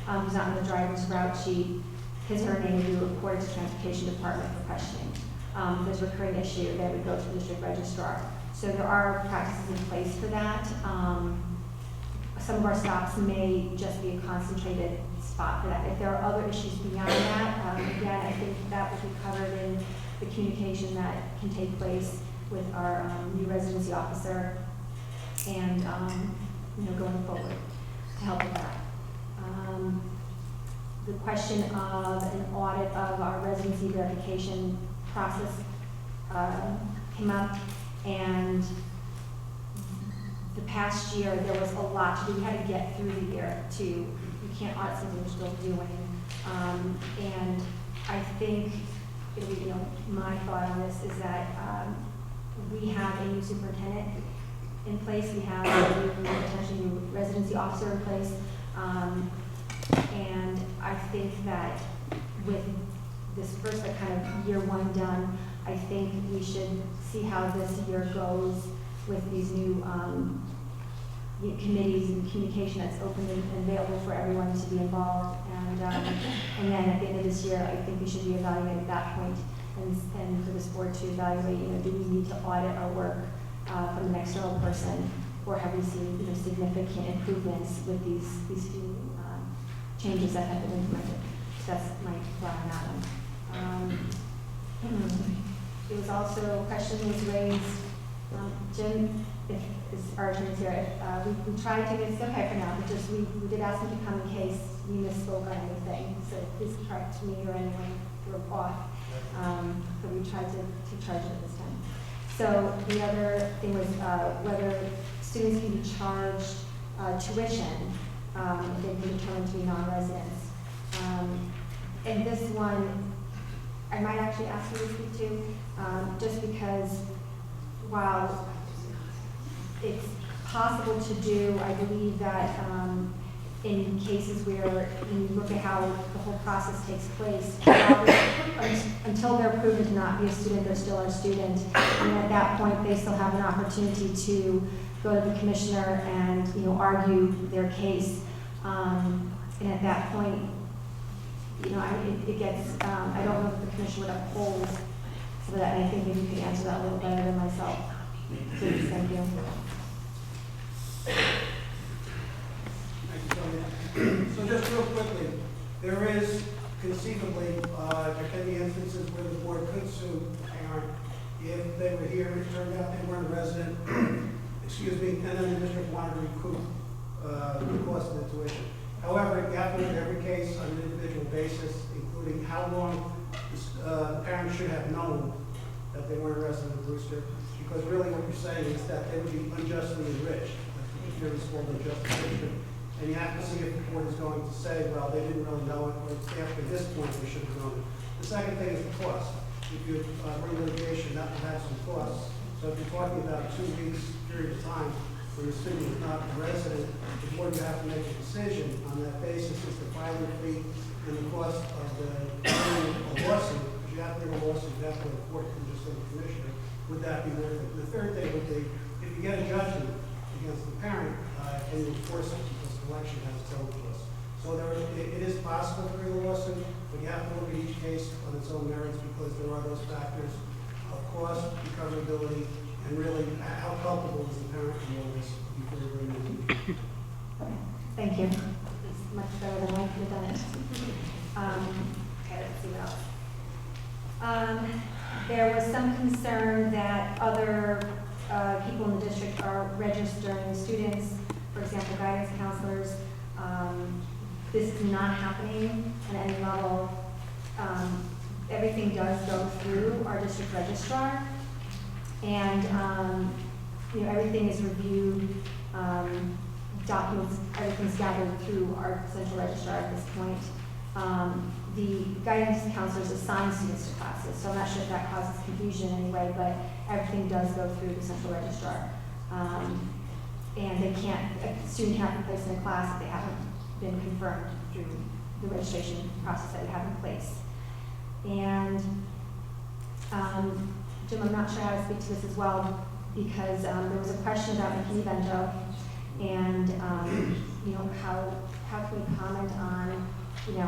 who's not on the driver's route sheet, his or her name would be reported to Transportation Department for questioning. If there's a recurring issue, that would go to the district registrar. So there are practices in place for that. Some of our stops may just be a concentrated spot for that. If there are other issues beyond that, again, I think that will be covered in the communication that can take place with our new residency officer and going forward to help with that. The question of an audit of our residency verification process came up, and the past year there was a lot to do. We had to get through the year to, you can't audit something we're still doing. And I think, my thought on this is that we have a new superintendent in place. We have a potentially new residency officer in place. And I think that with this first kind of year one done, I think we should see how this year goes with these new committees and communication that's open and available for everyone to be involved. And then at the end of this year, I think we should be evaluating at that point, and for this board to evaluate, do we need to audit our work from an external person, or have we seen significant improvements with these few changes that have been implemented? So that's my thought on that one. It was also, a question was raised, Jim, if our attorney's here, we tried to, it's okay for now, but just we did ask him to come in case we misspoke on anything, so please correct me or anyone we're off. But we tried to charge it this time. So the other thing was whether students can be charged tuition if they've been determined to be non-residents. And this one, I might actually ask you to speak to, just because while it's possible to do, I believe that in cases where you look at how the whole process takes place, until they're proven to not be a student, they're still our student. And at that point, they still have an opportunity to go to the commissioner and argue their case. And at that point, it gets, I don't know if the commission would uphold some of that, and I think maybe you could answer that a little better than myself. Please, thank you. So just real quickly, there is conceivably, there can be instances where the board could sue a parent if they were here, it turned out they weren't a resident, excuse me, and then the district wanted to recoup the cost of the tuition. However, you have to look at every case on an individual basis, including how long the parents should have known that they weren't a resident of Brewster, because really what you're saying is that they would be unjustly enriched. Here is called unjust enrichment. And you have to see if the court is going to say, well, they didn't really know it, or after this point they should have known it. The second thing is the cost. if you bring litigation, that will have some costs. So if you're talking about a 2 weeks period of time where your student is not a resident, the board will have to make a decision on that basis as to filing fee and the cost of bringing a lawsuit. Because you have to bring a lawsuit, you have to go to court and just go to the commissioner. Would that be worth it? The third thing would be, if you get a judgment against the parent, can you enforce it because the election has its own costs. So it is possible to bring a lawsuit, but you have to look at each case on its own merits because there are those factors of cost, recoverability, and really how culpable is the parent in all this before you bring it in. Thank you. It's much better than I could have done it. Okay, let's see what else. There was some concern that other people in the district are registering students, for example, guidance counselors. This is not happening at any level. Everything does go through our district registrar, and everything is reviewed. Documents, everything's gathered through our central registrar at this point. The guidance counselors assign students to classes, so I'm not sure if that causes confusion in any way, but everything does go through the central registrar. And they can't, a student can't be placed in a class if they haven't been confirmed through the registration process that we have in place. And Jim, I'm not sure how to speak to this as well, because there was a question about McKinney-Vento, and how can we comment on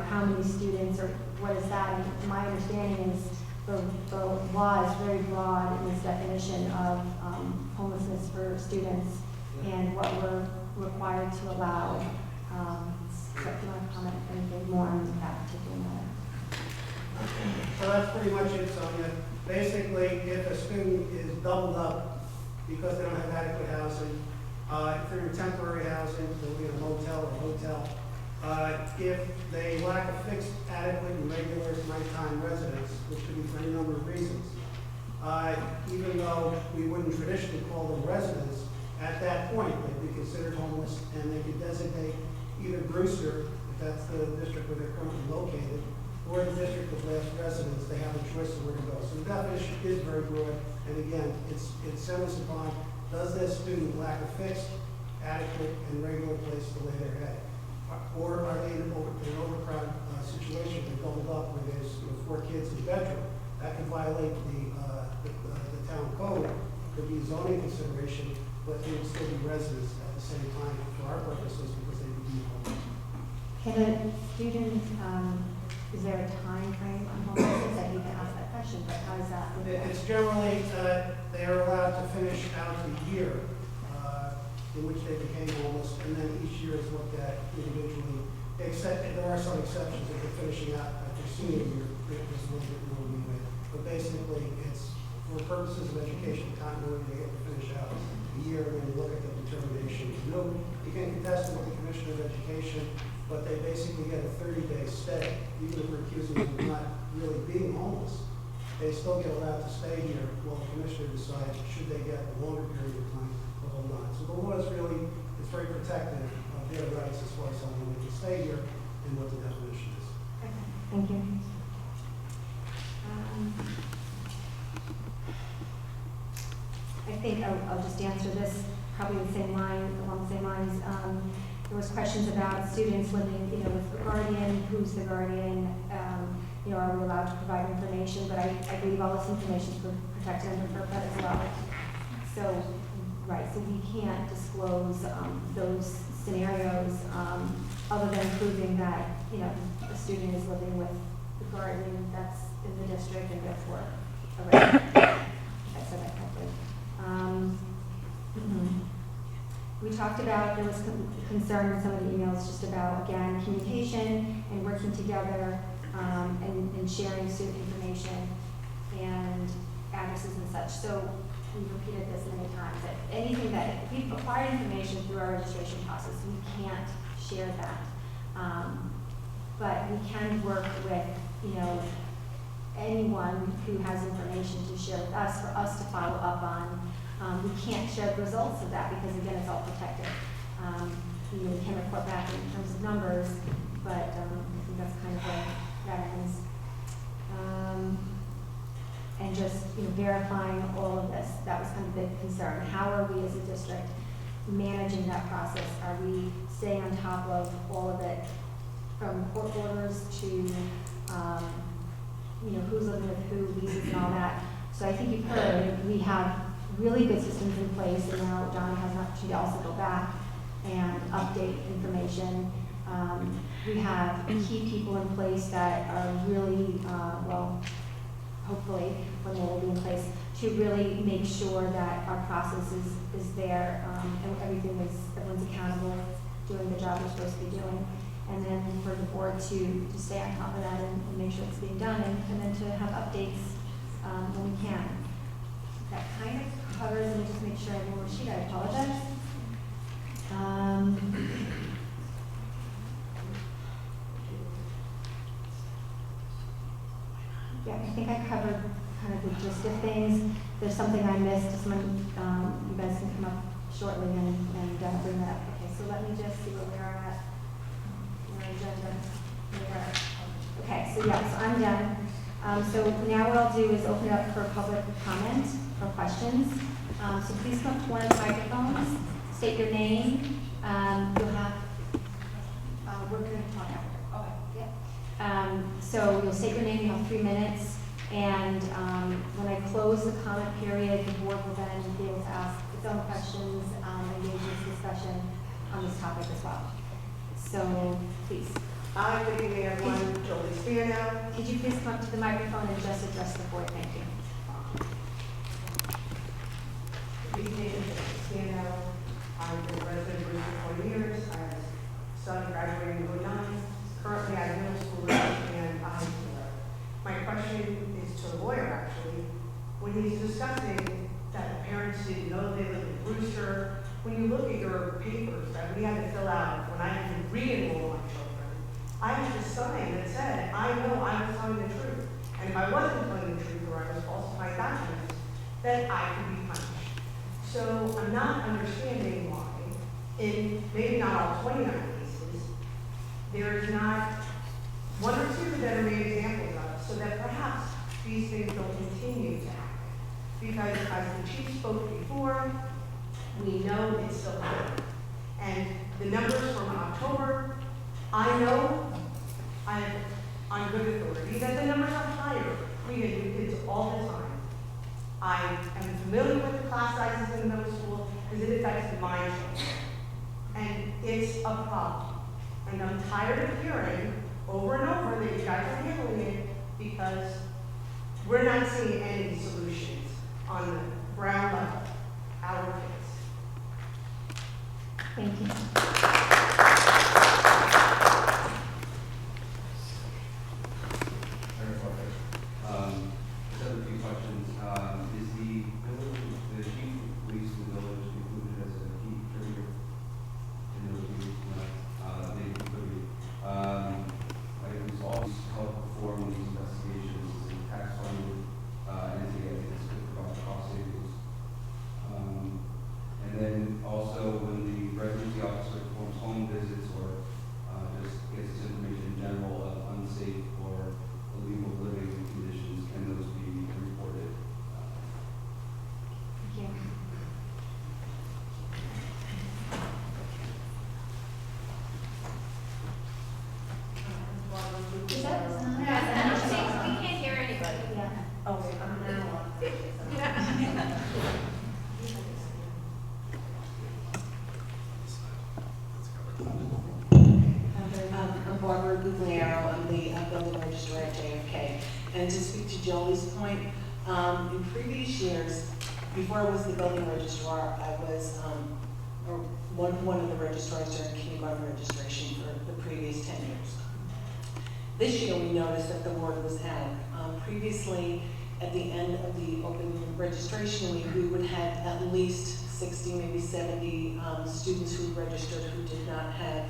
how many students or what is that? And my understanding is the law is very broad in its definition of homelessness for students and what we're required to allow. So if you want to comment anything more on that particular matter. So that's pretty much it, Sonia. Basically, if a student is doubled up because they don't have adequate housing, if they're in temporary housing, they'll be in a motel or hotel. If they lack a fixed, adequate, and regular nighttime residence, which could be for any number of reasons, even though we wouldn't traditionally call them residents, at that point, they'd be considered homeless, and they could designate either Brewster, if that's the district where they're currently located, or the district of last residence. They have a choice of where to go. So the definition is very broad, and again, it centers upon, does this student lack a fixed, adequate, and regular place to lay their head? Or are they in an overcrowded situation, they're doubled up where there's 4 kids in a bedroom? That could violate the town code, could be a zoning consideration, but they would still be residents at the same time for our purposes because they would be homeless. Can a student, is there a time frame on homelessness? I hate to ask that question, but how does that look? It's generally, they are allowed to finish out the year in which they became homeless, and then each year is looked at individually. Except, there are some exceptions if they're finishing out at their senior year, there's a little bit more leeway. But basically, it's for purposes of education continuity, they get to finish out a year, and then you look at the determination. You can contest it with the Commissioner of Education, but they basically get a 30-day stay, even if we're accusing them of not really being homeless. They still get allowed to stay here while the Commissioner decides should they get a longer period of time to hold on. So the law is really, it's very protective of their rights as far as how long they can stay here and what the definition is. Okay, thank you. I think I'll just answer this probably along the same lines. There was questions about students living, with a guardian, who's the guardian, are we allowed to provide information? But I believe all this information is protected under FERPA as well. So, right, so we can't disclose those scenarios other than proving that, a student is living with the guardian that's in the district and therefore a resident. I said that correctly. We talked about, there was concern in some of the emails just about, again, communication and working together and sharing student information and addresses and such. So we've repeated this many times, that anything that, if we've acquired information through our registration process, we can't share that. But we can work with, anyone who has information to share with us, for us to follow up on. We can't share the results of that because, again, it's all protected. We can report back in terms of numbers, but I think that's kind of where that ends. and just, verifying all of this. That was kind of the concern. How are we as a district managing that process? Are we staying on top of all of it, from court orders to, who's living with who, leases and all that? So I think you've heard, we have really good systems in place, and now Donna has an opportunity to also go back and update information. We have key people in place that are really, hopefully, when they will be in place, to really make sure that our process is there, and everyone's accountable, doing the job they're supposed to be doing. And then for the board to stay on top of that and make sure it's being done, and then to have updates when we can. That kind of covers, let me just make sure I have one more sheet, I apologize. Yeah, I think I covered kind of the gist of things. If there's something I missed, someone, you guys can come up shortly and bring that up. Okay, so let me just see where we are at. Okay, so I'm done. So now what I'll do is open it up for public comment or questions. So please come up to one of the microphones, state your name. You'll have, we're going to talk after. Okay. Yep. So you'll state your name, you have 3 minutes, and when I close the comment period, the board will then be able to ask its own questions, engage in this discussion on this topic as well. So please. Hi, good evening, everyone. Jolie Spano. Could you please come up to the microphone and just address the board? Thank you. Good evening, Jolie Spano. I've been a resident of Bristol for 20 years. I have a son graduating in 2009. Currently, I'm a middle schooler and a high schooler. My question is to the lawyer, actually. When he's discussing that parents didn't know they live in Brewster, when you look at your papers that we had to fill out when I had to re-enroll my children, I had to sign that said, I know I was telling the truth. And if I wasn't telling the truth or I was falsifying documents, then I could be punished. So I'm not understanding why, in maybe not all 29 cases, there's not one or two that are made examples of, so that perhaps these things don't continue to happen. Because as the chief spoke before, we know it's still happening. And the numbers from October, I know, on good authority, that the numbers are higher. We get new kids all the time. I am familiar with the class sizes in the middle school because it affects my children. And it's a problem. And I'm tired of hearing over and over that you guys are handling it because we're not seeing any solutions on the ground level, our kids. Thank you. Just have a few questions. Is the chief of police in the village included as a key contributor in those meetings? Maybe could be. I was always help perform these investigations in tax funded entities that provide cost savings. And then also when the residency officer performs home visits or just gets information in general of unsafe or illegal living conditions, can those be reported? Thank you. Is that, We can't hear anybody. yeah. Oh, wait, I'm now. I'm Barbara Guglielmo. I'm the building registrar at JFK. And to speak to Jolie's point, in previous years, before I was the building registrar, I was one of the registrars during kindergarten registration for the previous 10 years. This year, we noticed that the word was out. Previously, at the end of the open registration week, we would have at least 60, maybe 70 students who registered who did not have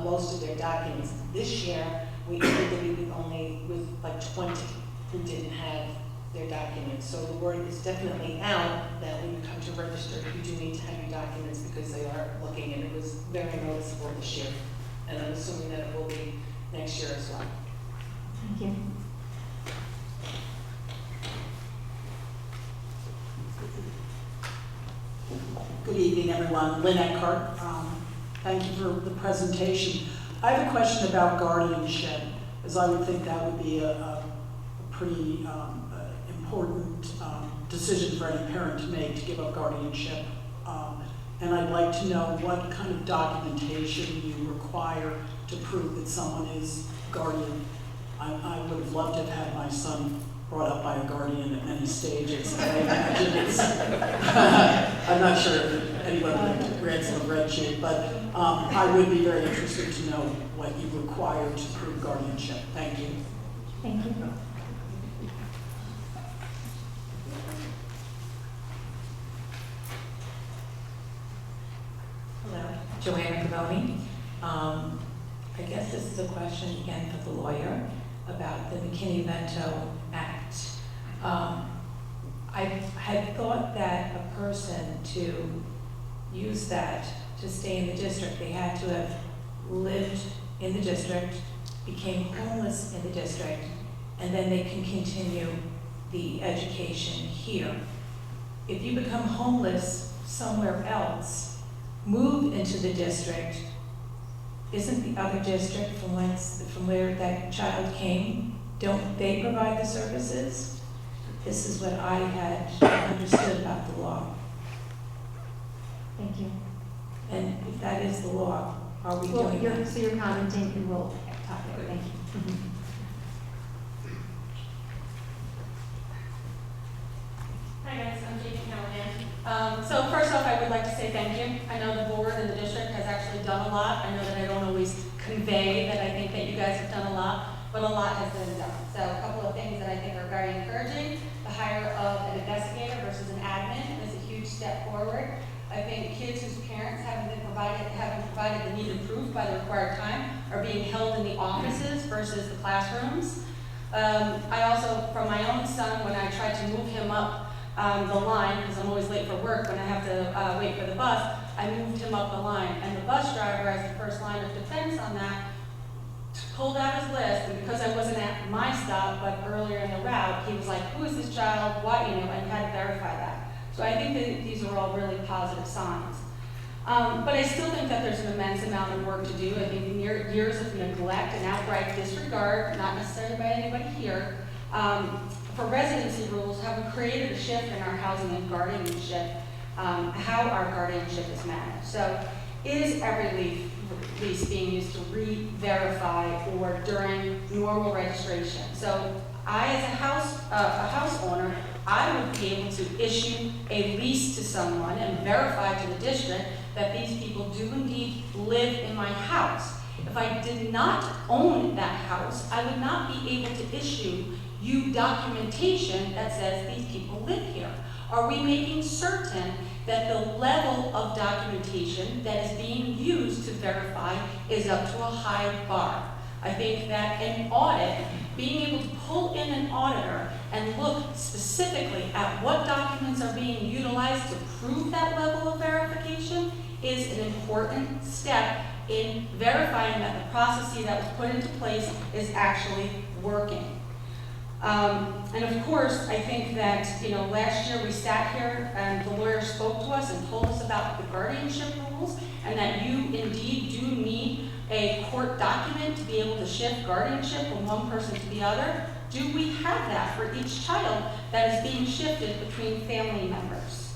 most of their documents. This year, we ended with only with like 20 who didn't have their documents. So the word is definitely out that when you come to register, you do need to have your documents because they are looking, and it was very noticeable this year. And I'm assuming that it will be next year as well. Thank you. Good evening, everyone. Lynn Eckhart. Thank you for the presentation. I have a question about guardianship, as I would think that would be a pretty important decision for any parent to make, to give up guardianship. And I'd like to know what kind of documentation you require to prove that someone is guardian. I would have loved to have had my son brought up by a guardian at many stages. I imagine it's, I'm not sure if anyone would ransom a red sheet, but I would be very interested to know what you require to prove guardianship. Thank you. Thank you. Hello, Joanna Cavoni. I guess this is a question again for the lawyer about the McKinney-Vento Act. I had thought that a person to use that to stay in the district, they had to have lived in the district, became homeless in the district, and then they can continue the education here. If you become homeless somewhere else, move into the district, isn't the other district from where that child came, don't they provide the services? This is what I had understood about the law. Thank you. And if that is the law, are we Well, doing that? so you're commenting and we'll talk about it. Thank you. Hi guys, I'm Jamie Callahan. So first off, I would like to say thank you. I know the board and the district has actually done a lot. I know that I don't always convey that I think that you guys have done a lot, but a lot has been done. So a couple of things that I think are very encouraging. The hire of an investigator versus an admin is a huge step forward. I think kids whose parents haven't provided the needed proof by the required time are being held in the offices versus the classrooms. I also, from my own son, when I tried to move him up the line, because I'm always late for work when I have to wait for the bus, I moved him up the line. And the bus driver, as the first line of defense on that, pulled out his list, and because I wasn't at my stop, but earlier in the route, he was like, who is this child, what, and he had to verify that. So I think that these are all really positive signs. But I still think that there's an immense amount of work to do. I think years of neglect and outright disregard, not necessarily by anybody here, for residency rules have created a shift in our housing and guardianship, how our guardianship is managed. So is every lease being used to re-verify or during normal registration? So I, as a house owner, I would be able to issue a lease to someone and verify to the district that these people do indeed live in my house. If I did not own that house, I would not be able to issue you documentation that says these people live here. Are we making certain that the level of documentation that is being used to verify is up to a high bar? I think that an audit, being able to pull in an auditor and look specifically at what documents are being utilized to prove that level of verification is an important step in verifying that the process that was put into place is actually working. And of course, I think that, last year we sat here and the lawyer spoke to us and told us about the guardianship rules and that you indeed do need a court document to be able to shift guardianship from one person to the other. Do we have that for each child that is being shifted between family members?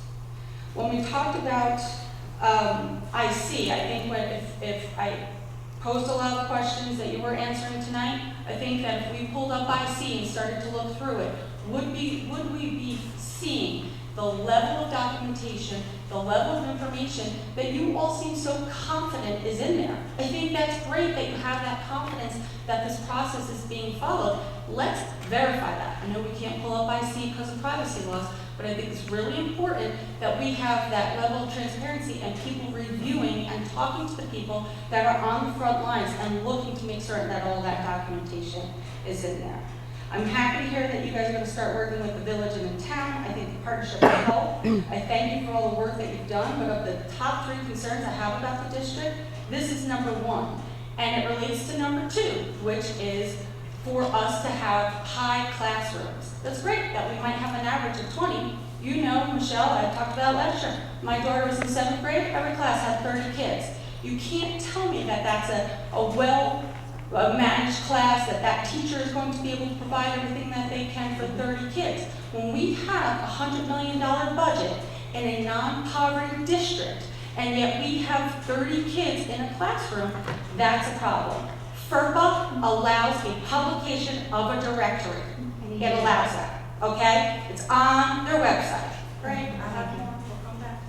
When we talked about IC, I think if I posed a lot of questions that you were answering tonight, I think that if we pulled up IC and started to look through it, would we be seeing the level of documentation, the level of information that you all seem so confident is in there? I think that's great that you have that confidence that this process is being followed. Let's verify that. I know we can't pull up IC because of privacy laws, but I think it's really important that we have that level of transparency and people reviewing and talking to the people that are on the front lines and looking to make certain that all that documentation is in there. I'm happy to hear that you guys are going to start working with the village and the town. I think the partnership will help. I thank you for all the work that you've done, but of the top 3 concerns I have about the district, this is number 1. And it relates to number 2, which is for us to have high classrooms. That's great that we might have an average of 20, You know, Michelle, I talked about last year. My daughter was in 7th grade, every class had 30 kids. You can't tell me that that's a well-managed class, that teacher is going to be able to provide everything that they can for 30 kids. When we have a $100 million budget in a non-poverty district, and yet we have 30 kids in a classroom, that's a problem. FERPA allows a publication of a directory. It allows that, okay? It's on their website. Great, I have more, we'll come back.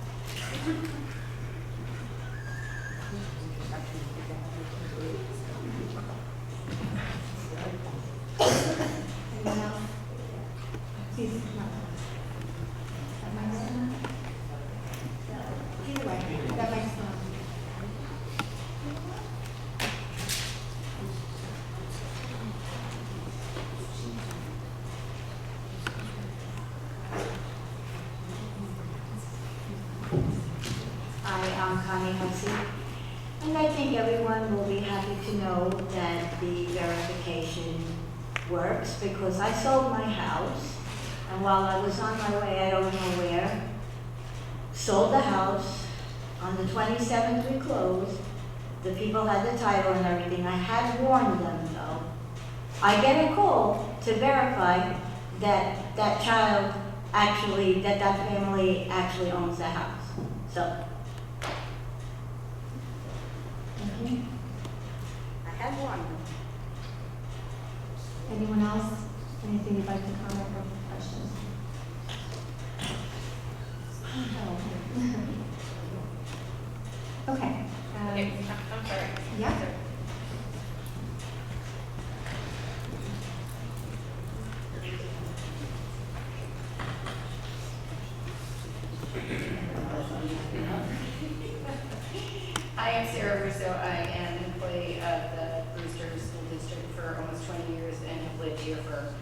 Anyone else? Please, no. Am I right now? Either way, that makes sense. I'm Connie Hussey, and I think everyone will be happy to know that the verification works, because I sold my house, and while I was on my way, I don't know where, sold the house. On the 27th we closed. The people had the title and everything. I had warned them though. I get a call to verify that that child actually, that family actually owns the house. So, I had warned them. Anyone else? Anything you'd like to comment or questions? Okay. I'm sorry. Yeah. I am Sarah Russo. I am an employee of the Brewster School District for almost 20 years and have lived here for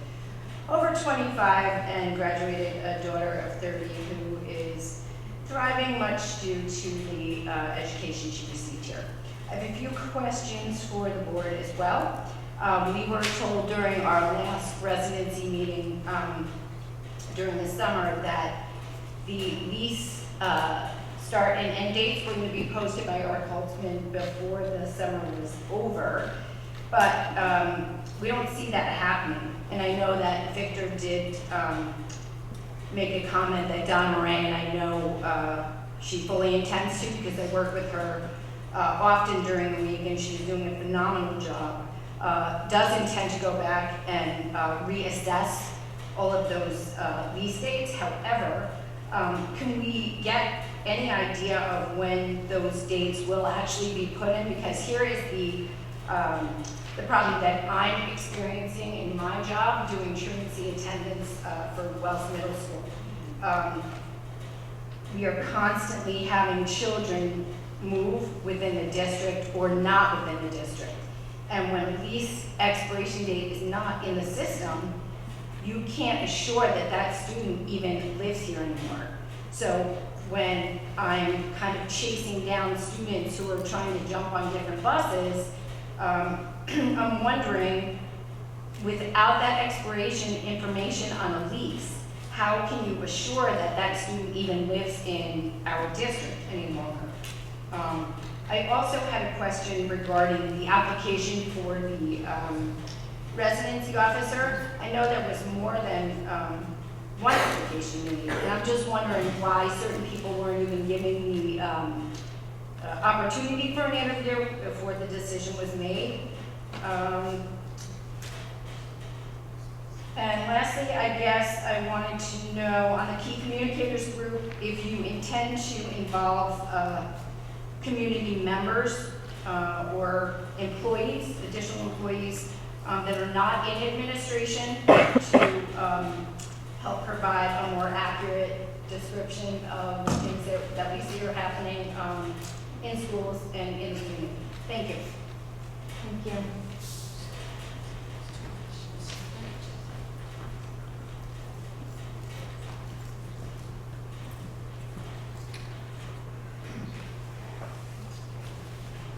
over 25 and graduated a daughter of 30 who is thriving much due to the education she received here. I have a few questions for the board as well. We were told during our last residency meeting during the summer that the lease start and end dates were going to be posted by Art Holtzman before the summer was over, but we don't see that happening. And I know that Victor did make a comment that Don Moran, and I know she fully intends to because I work with her often during the week and she's doing a phenomenal job, does intend to go back and reassess all of those lease dates. However, can we get any idea of when those dates will actually be put in? Because here is the problem that I'm experiencing in my job doing truancy attendance for Wells Middle School. We are constantly having children move within the district or not within the district. And when a lease expiration date is not in the system, you can't assure that that student even lives here anymore. So when I'm kind of chasing down students who are trying to jump on different buses, I'm wondering, without that expiration information on a lease, how can you assure that that student even lives in our district any longer? I also had a question regarding the application for the residency officer. I know there was more than one application made, and I'm just wondering why certain people weren't even given the opportunity for an interview before the decision was made. And lastly, I guess I wanted to know on the Key Communicators group if you intend to involve community members or employees, additional employees that are not in administration to help provide a more accurate description of the things that we see are happening in schools and in the community. Thank you. Thank you.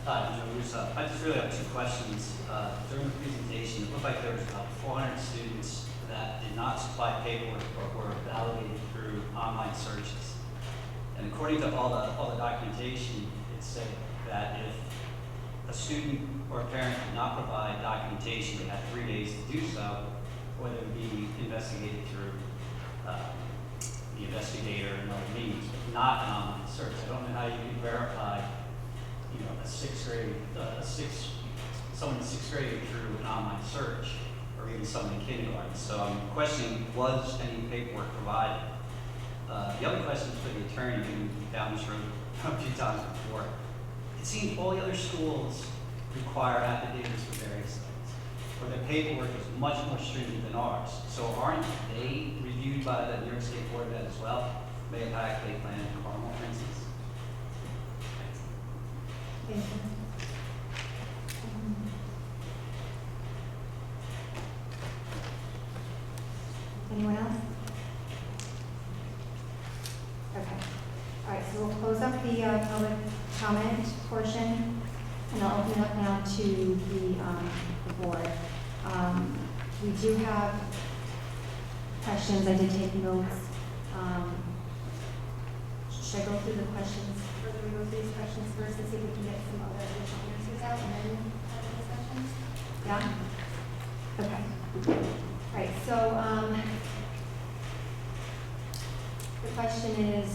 Hi, I'm Joe Russo. I just really have two questions. During the presentation, it looked like there was about 400 students that did not supply paperwork but were validated through online searches. And according to all the documentation, it said that if a student or a parent did not provide documentation, they had 3 days to do so, or they would be investigated through the investigator and other means, but not an online search. I don't know how you can verify, a sixth grade, someone in sixth grade through an online search, or even someone in kindergarten. So I'm questioning, was any paperwork provided? The other question is for the attorney, who down this road a few times before. It seems all the other schools require affidavits for various things, where their paperwork is much more stringent than ours. So aren't they reviewed by the New York State Board of Ed as well? Mahopac, Lakeland, and Carmel, for instance? Thank you. Anyone else? Okay. All right, so we'll close up the public comment portion, and I'll open it up now to the board. We do have questions. I did take notes. Should I go through the questions, further go through these questions first and see if we can get some other additional answers out and then have the discussions? Yeah? Okay. All right, so the question is,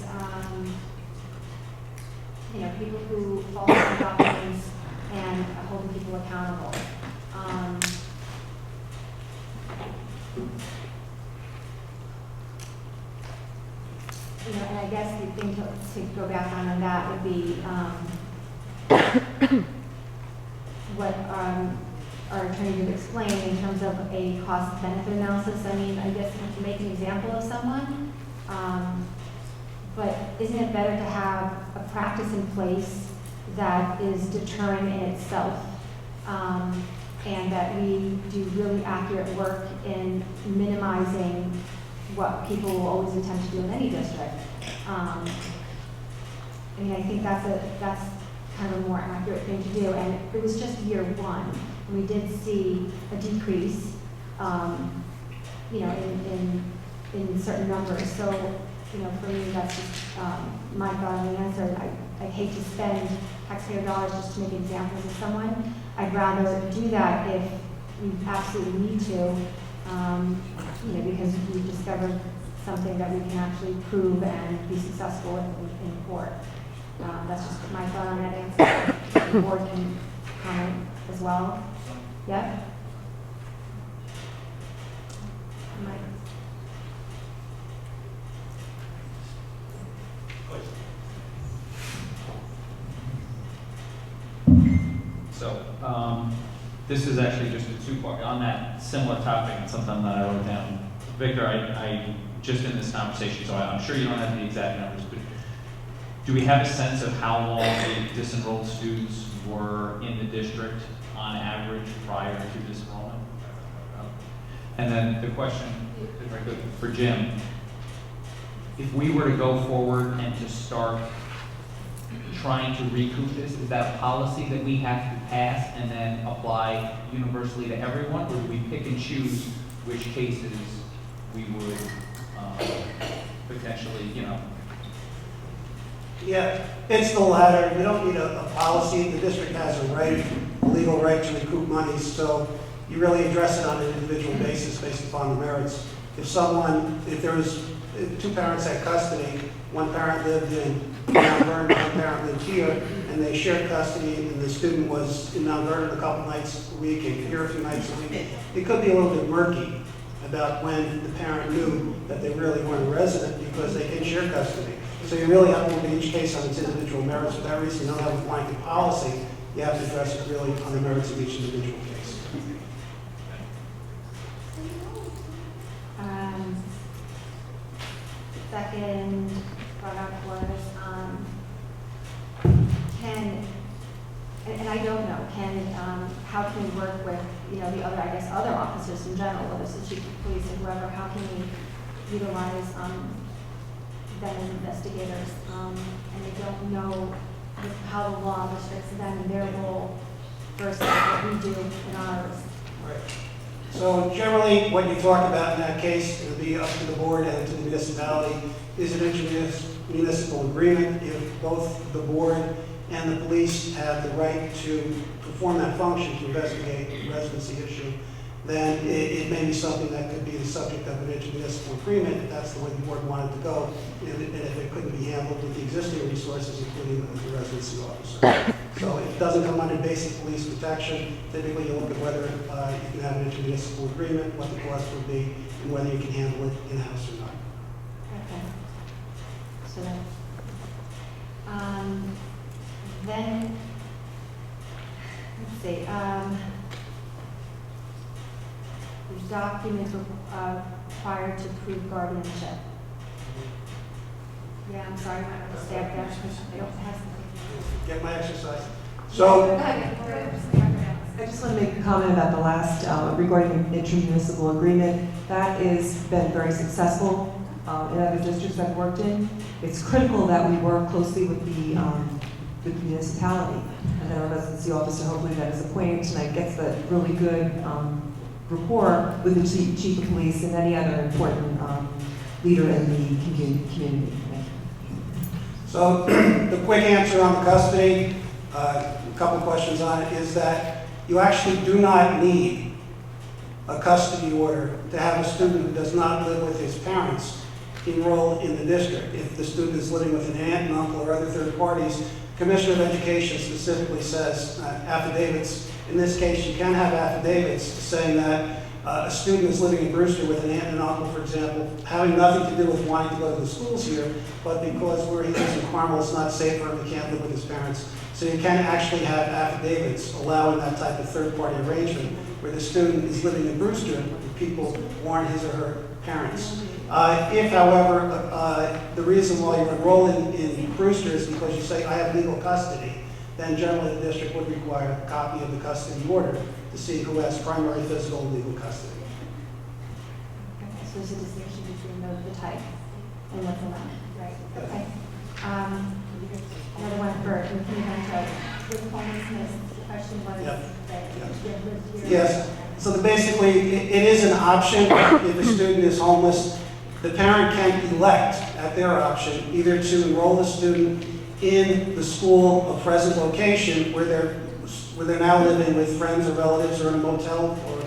people who follow the documents and holding people accountable. And I guess the thing to go back on that would be what our attorney did explain in terms of a cost-benefit analysis. I mean, I guess we can make an example of someone, but isn't it better to have a practice in place that is deterring in itself, and that we do really accurate work in minimizing what people will always attempt to do in any district? I mean, I think that's kind of a more accurate thing to do. And it was just year one. And we did see a decrease, in certain numbers. So, for me, that's just my thought on the answer. I hate to spend taxpayer dollars just to make examples of someone. I'd rather do that if we absolutely need to, because we've discovered something that we can actually prove and be successful with in court. That's just my thought on that answer. The board can comment as well. Yeah? Mike? So, this is actually just a two-part, on that similar topic, and something that I wrote down. Victor, I just in this conversation, so I'm sure you don't have the exact numbers, but do we have a sense of how long the disenrolled students were in the district on average prior to this enrollment? And then the question for Jim, if we were to go forward and to start trying to recoup this, is that a policy that we have to pass and then apply universally to everyone, or do we pick and choose which cases we would potentially, Yeah, it's the latter. We don't need a policy. The district has a legal right to recoup money, so you really address it on an individual basis based upon the merits. If there was two parents had custody, one parent lived in Mount Vernon, one parent lived here, and they shared custody, and the student was in Mount Vernon a couple nights a week and here a few nights a week, it could be a little bit murky about when the parent knew that they really weren't a resident because they can share custody. So you really have to look at each case on its individual merits. For that reason, you don't have a blanket policy. You have to address it really on the merits of each individual case. Second product was and I don't know, how can we work with, the other officers in general, whether it's the chief of police and whoever, how can we utilize them as investigators? And they don't know how the law restricts them in their role versus what we do in ours. Right. So generally, what you talked about in that case, it would be up to the board and to the municipality, is an intermunicipal agreement. If both the board and the police have the right to perform that function to investigate the residency issue, then it may be something that could be the subject of an intermunicipal agreement, if that's the way the board wanted to go, and if it couldn't be handled with the existing resources, including the residency officer. So if it doesn't come under basic police protection, typically you look at whether you can have an intermunicipal agreement, what the cost would be, and whether you can handle it in-house or not. Okay. So that, then, let's see, there's documents required to prove guardianship. Yeah, I'm sorry, I don't understand that, because I don't have something. Get my exercise. So, I just want to make a comment about the last, regarding the intermunicipal agreement. That has been very successful in other districts I've worked in. It's critical that we work closely with the municipality, and then our residency officer, hopefully that is appointed tonight, gets the really good rapport with the chief of police and any other important leader in the community. So the quick answer on the custody, a couple questions on it, is that you actually do not need a custody order to have a student who does not live with his parents enroll in the district. If the student is living with an aunt and uncle or other third parties, Commissioner of Education specifically says affidavits. In this case, you can have affidavits saying that a student is living in Brewster with an aunt and uncle, for example, having nothing to do with wanting to go to the schools here, but because where he lives in Carmel, it's not safe for him, he can't live with his parents. So you can actually have affidavits allowing that type of third-party arrangement where the student is living in Brewster, but people warn his or her parents. If, however, the reason why you're enrolling in Brewster is because you say, I have legal custody, then generally the district would require a copy of the custody order to see who has primary, physical, and legal custody. Okay, so there's a distinction between the type and what's allowed, right? Okay. Another one for McKinney-Vento. With homelessness, the question was that Yes. So basically, it is an option if a student is homeless. The parent can elect at their option either to enroll the student in the school of present location where they're now living with friends or relatives or in a motel or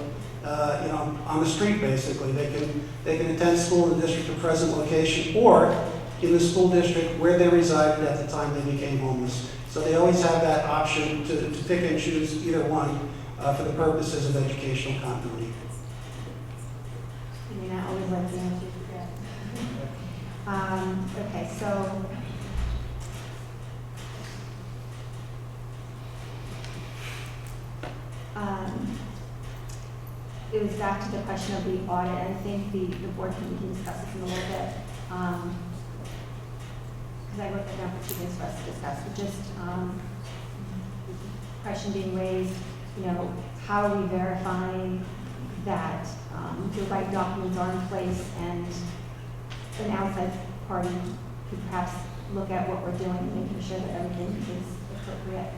on the street basically. They can attend school in the district of present location or in the school district where they resided at the time they became homeless. So they always have that option to pick and choose either one for the purposes of educational continuity. You may not always like the answer. Okay, so it was back to the question of the audit. I think the board can discuss this in a little bit. Because I wrote that down for 2 minutes for us to discuss, but just the question being raised, how are we verifying that the right documents are in place and an outside party could perhaps look at what we're doing and making sure that everything is appropriate.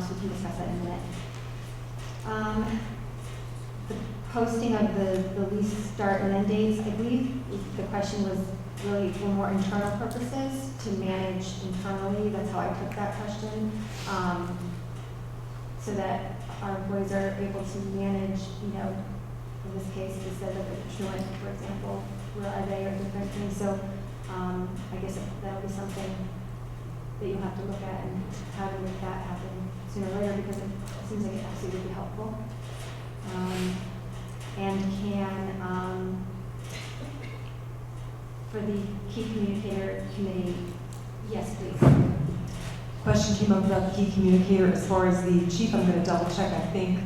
So we can discuss that in a minute. The posting of the lease start and end dates, I believe the question was really for more internal purposes, to manage internally. That's how I took that question. So that our employees are able to manage, in this case, they said that the truant, for example, where are they or different things. So I guess that'll be something that you'll have to look at and how to make that happen sooner or later, because it seems like it actually would be helpful. And can, for the key communicator committee, yes, please. Question came up about the key communicator. As far as the chief, I'm going to double check. I think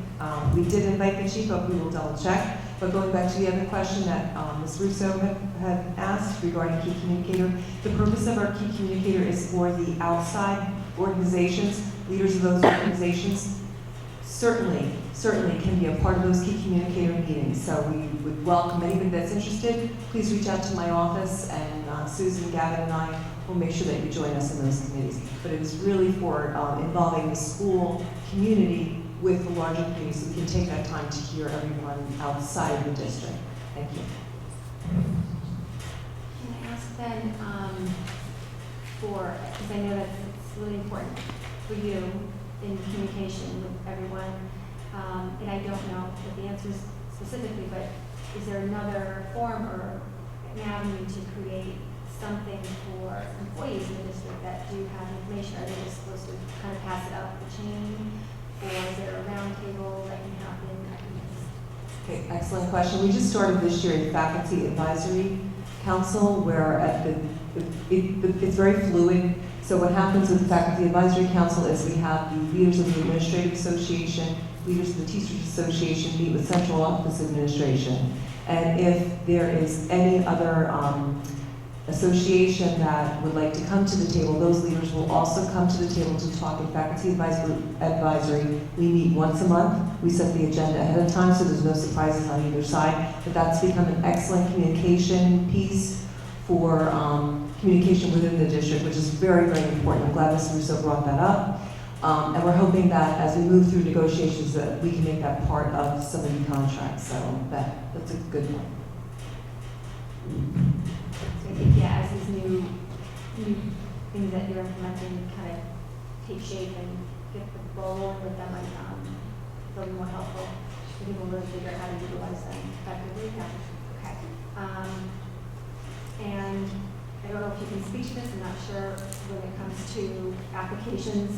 we did invite the chief, but we will double check. But going back to the other question that Ms. Russo had asked regarding key communicator, the purpose of our key communicator is for the outside organizations, leaders of those organizations. Certainly can be a part of those key communicator meetings. So we would welcome anybody that's interested. Please reach out to my office, and Susan, Gavin, and I will make sure that you join us in those committees. But it is really for involving the school community with the larger community so we can take that time to hear everyone outside of the district. Thank you. Can I ask then, because I know that it's really important for you in communication with everyone, and I don't know what the answer is specifically, but is there another form or an avenue to create something for employees in the district that do have information? Are they just supposed to kind of pass it up the chain? Or is there a round table that can happen? Okay, excellent question. We just started this year a faculty advisory council where it's very fluid. So what happens with the faculty advisory council is we have the leaders of the administrative association, leaders of the teachers association meet with central office administration. And if there is any other association that would like to come to the table, those leaders will also come to the table to talk in faculty advisory. We meet once a month. We set the agenda ahead of time so there's no surprises on either side. But that's become an excellent communication piece for communication within the district, which is very, very important. I'm glad Ms. Russo brought that up. And we're hoping that as we move through negotiations that we can make that part of some of the contracts. So that's a good one. So I think, yeah, as these new things that you're implementing kind of take shape and get the ball rolling with them, like, they'll be more helpful. People really figure out how to utilize them effectively. Yeah. Okay. And I don't know if you can speak to this. I'm not sure when it comes to applications,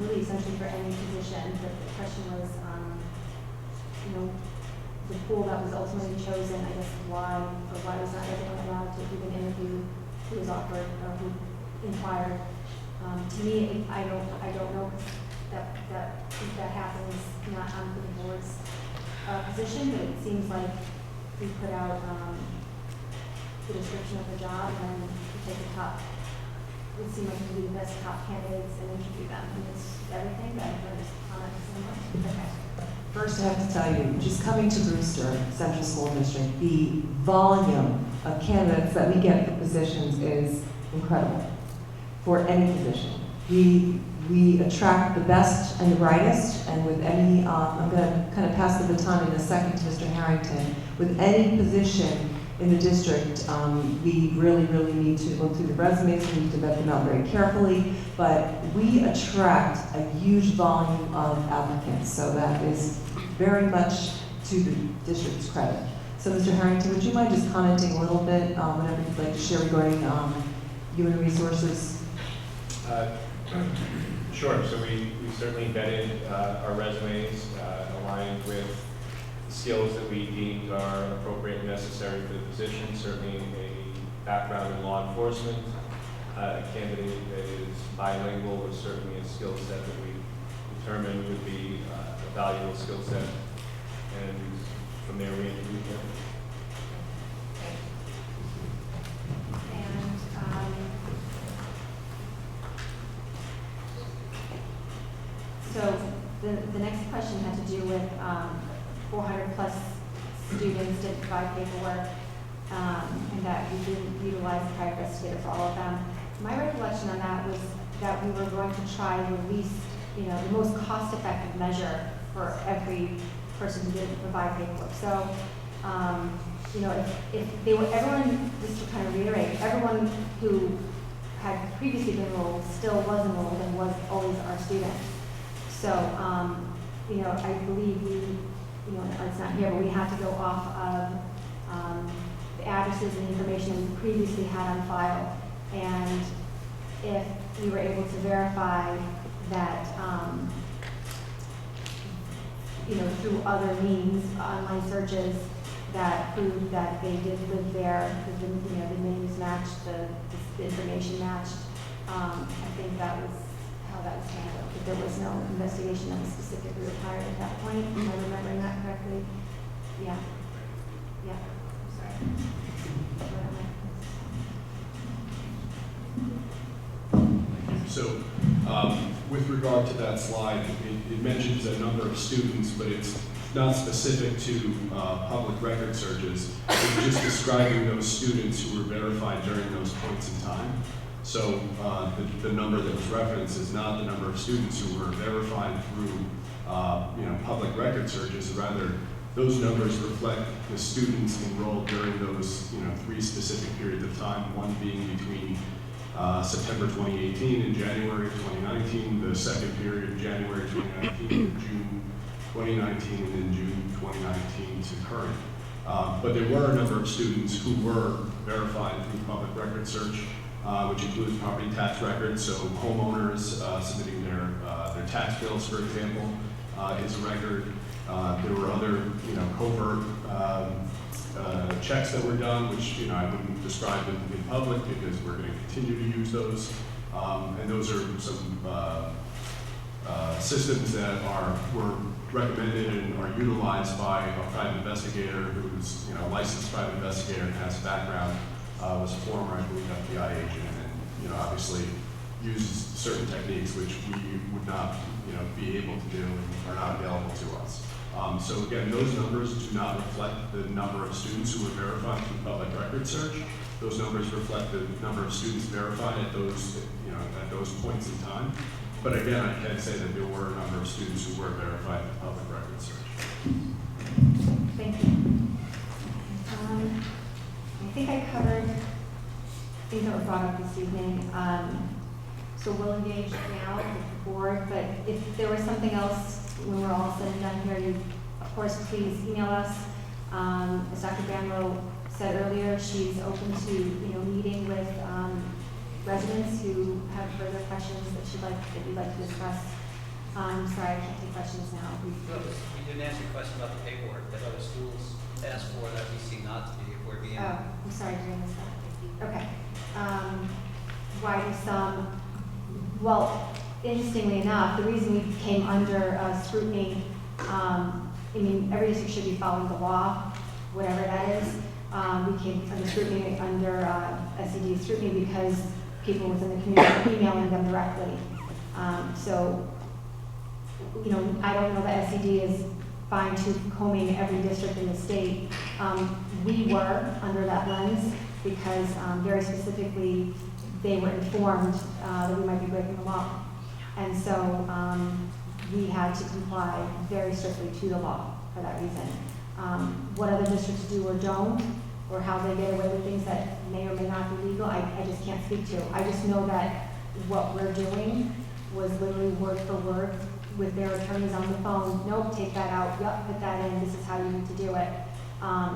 really essentially for any position. But the question was, the pool that was ultimately chosen, I guess, why was not everyone allowed to even interview who was offered or who inquired? To me, I don't know if that happens not on the board's position, but it seems like we put out the description of the job and then we take the top. It would seem like we do the best top candidates and interview them. And it's everything that I've heard is comment. Okay. First, I have to tell you, just coming to Brewster Central School District, the volume of candidates that we get for positions is incredible for any position. We attract the best and the brightest, and with any, I'm going to kind of pass the baton in a second to Mr. Harrington. With any position in the district, we really, really need to look through the resumes, we need to vet them out very carefully, but we attract a huge volume of applicants, so that is very much to the district's credit. So Mr. Harrington, would you mind just commenting a little bit, whatever you'd like to share regarding human resources? Sure, so we certainly vetted our resumes, aligned with skills that we deemed are appropriate and necessary for the position. Certainly a background in law enforcement, a candidate that is bilingual was certainly a skill set that we determined would be a valuable skill set. And from there we interviewed him. So the next question had to do with 400 plus students did provide paperwork, and that we didn't utilize the private investigator for all of them. My recollection on that was that we were going to try the least, the most cost-effective measure for every person who didn't provide paperwork. So, if they were everyone, just to kind of reiterate, everyone who had previously been enrolled still was enrolled and was always our student. So, I believe it's not here, but we had to go off of the addresses and information that we previously had on file. And if we were able to verify that, through other means, online searches that proved that they did live there, because the names matched, the information matched, I think that was how that was handled. But there was no investigation that was specifically required at that point. Am I remembering that correctly? Yeah. Yeah. I'm sorry. So, with regard to that slide, it mentions a number of students, but it's not specific to public record searches. It's just describing those students who were verified during those points in time. So the number that was referenced is not the number of students who were verified through public record searches. Rather, those numbers reflect the students enrolled during those 3 specific periods of time, one being between September 2018 and January 2019, the second period, January 2019 to June 2019, and then June 2019 to current. But there were a number of students who were verified through public record search, which includes property tax records, so homeowners submitting their tax bills, for example, is a record. There were other, covert checks that were done, which I wouldn't describe in public because we're going to continue to use those. And those are some systems that were recommended and are utilized by a private investigator who's a licensed private investigator and has a background, was a former, I believe, FBI agent, and obviously uses certain techniques which we would not be able to do and are not available to us. So again, those numbers do not reflect the number of students who were verified through public record search. Those numbers reflect the number of students verified at those points in time. But again, I can say that there were a number of students who were verified through public record search. Thank you. I think I covered things that were brought up this evening. So we'll engage now with the board, but if there was something else when we're all said and done here, you, of course, please email us. As Dr. Banlow said earlier, she's open to meeting with residents who have further questions that you'd like to discuss. Sorry, I can't take questions now. You didn't answer your question about the paperwork that other schools asked for that we seem not to be. If we're being. Oh, I'm sorry, did I miss that? Okay. Why do some? Well, interestingly enough, the reason we came under scrutiny, every district should be following the law, whatever that is. We came under scrutiny under SED scrutiny because people within the community were emailing them directly. So, I don't know that SED is fine-tooth combing every district in the state. We were under that lens because very specifically they were informed that we might be breaking the law. And so we had to comply very strictly to the law for that reason. What other districts do or don't, or how they get away with things that may or may not be legal, I just can't speak to. I just know that what we're doing was literally word for word with their attorneys on the phone. Nope, take that out. Yep, put that in. This is how you need to do it. A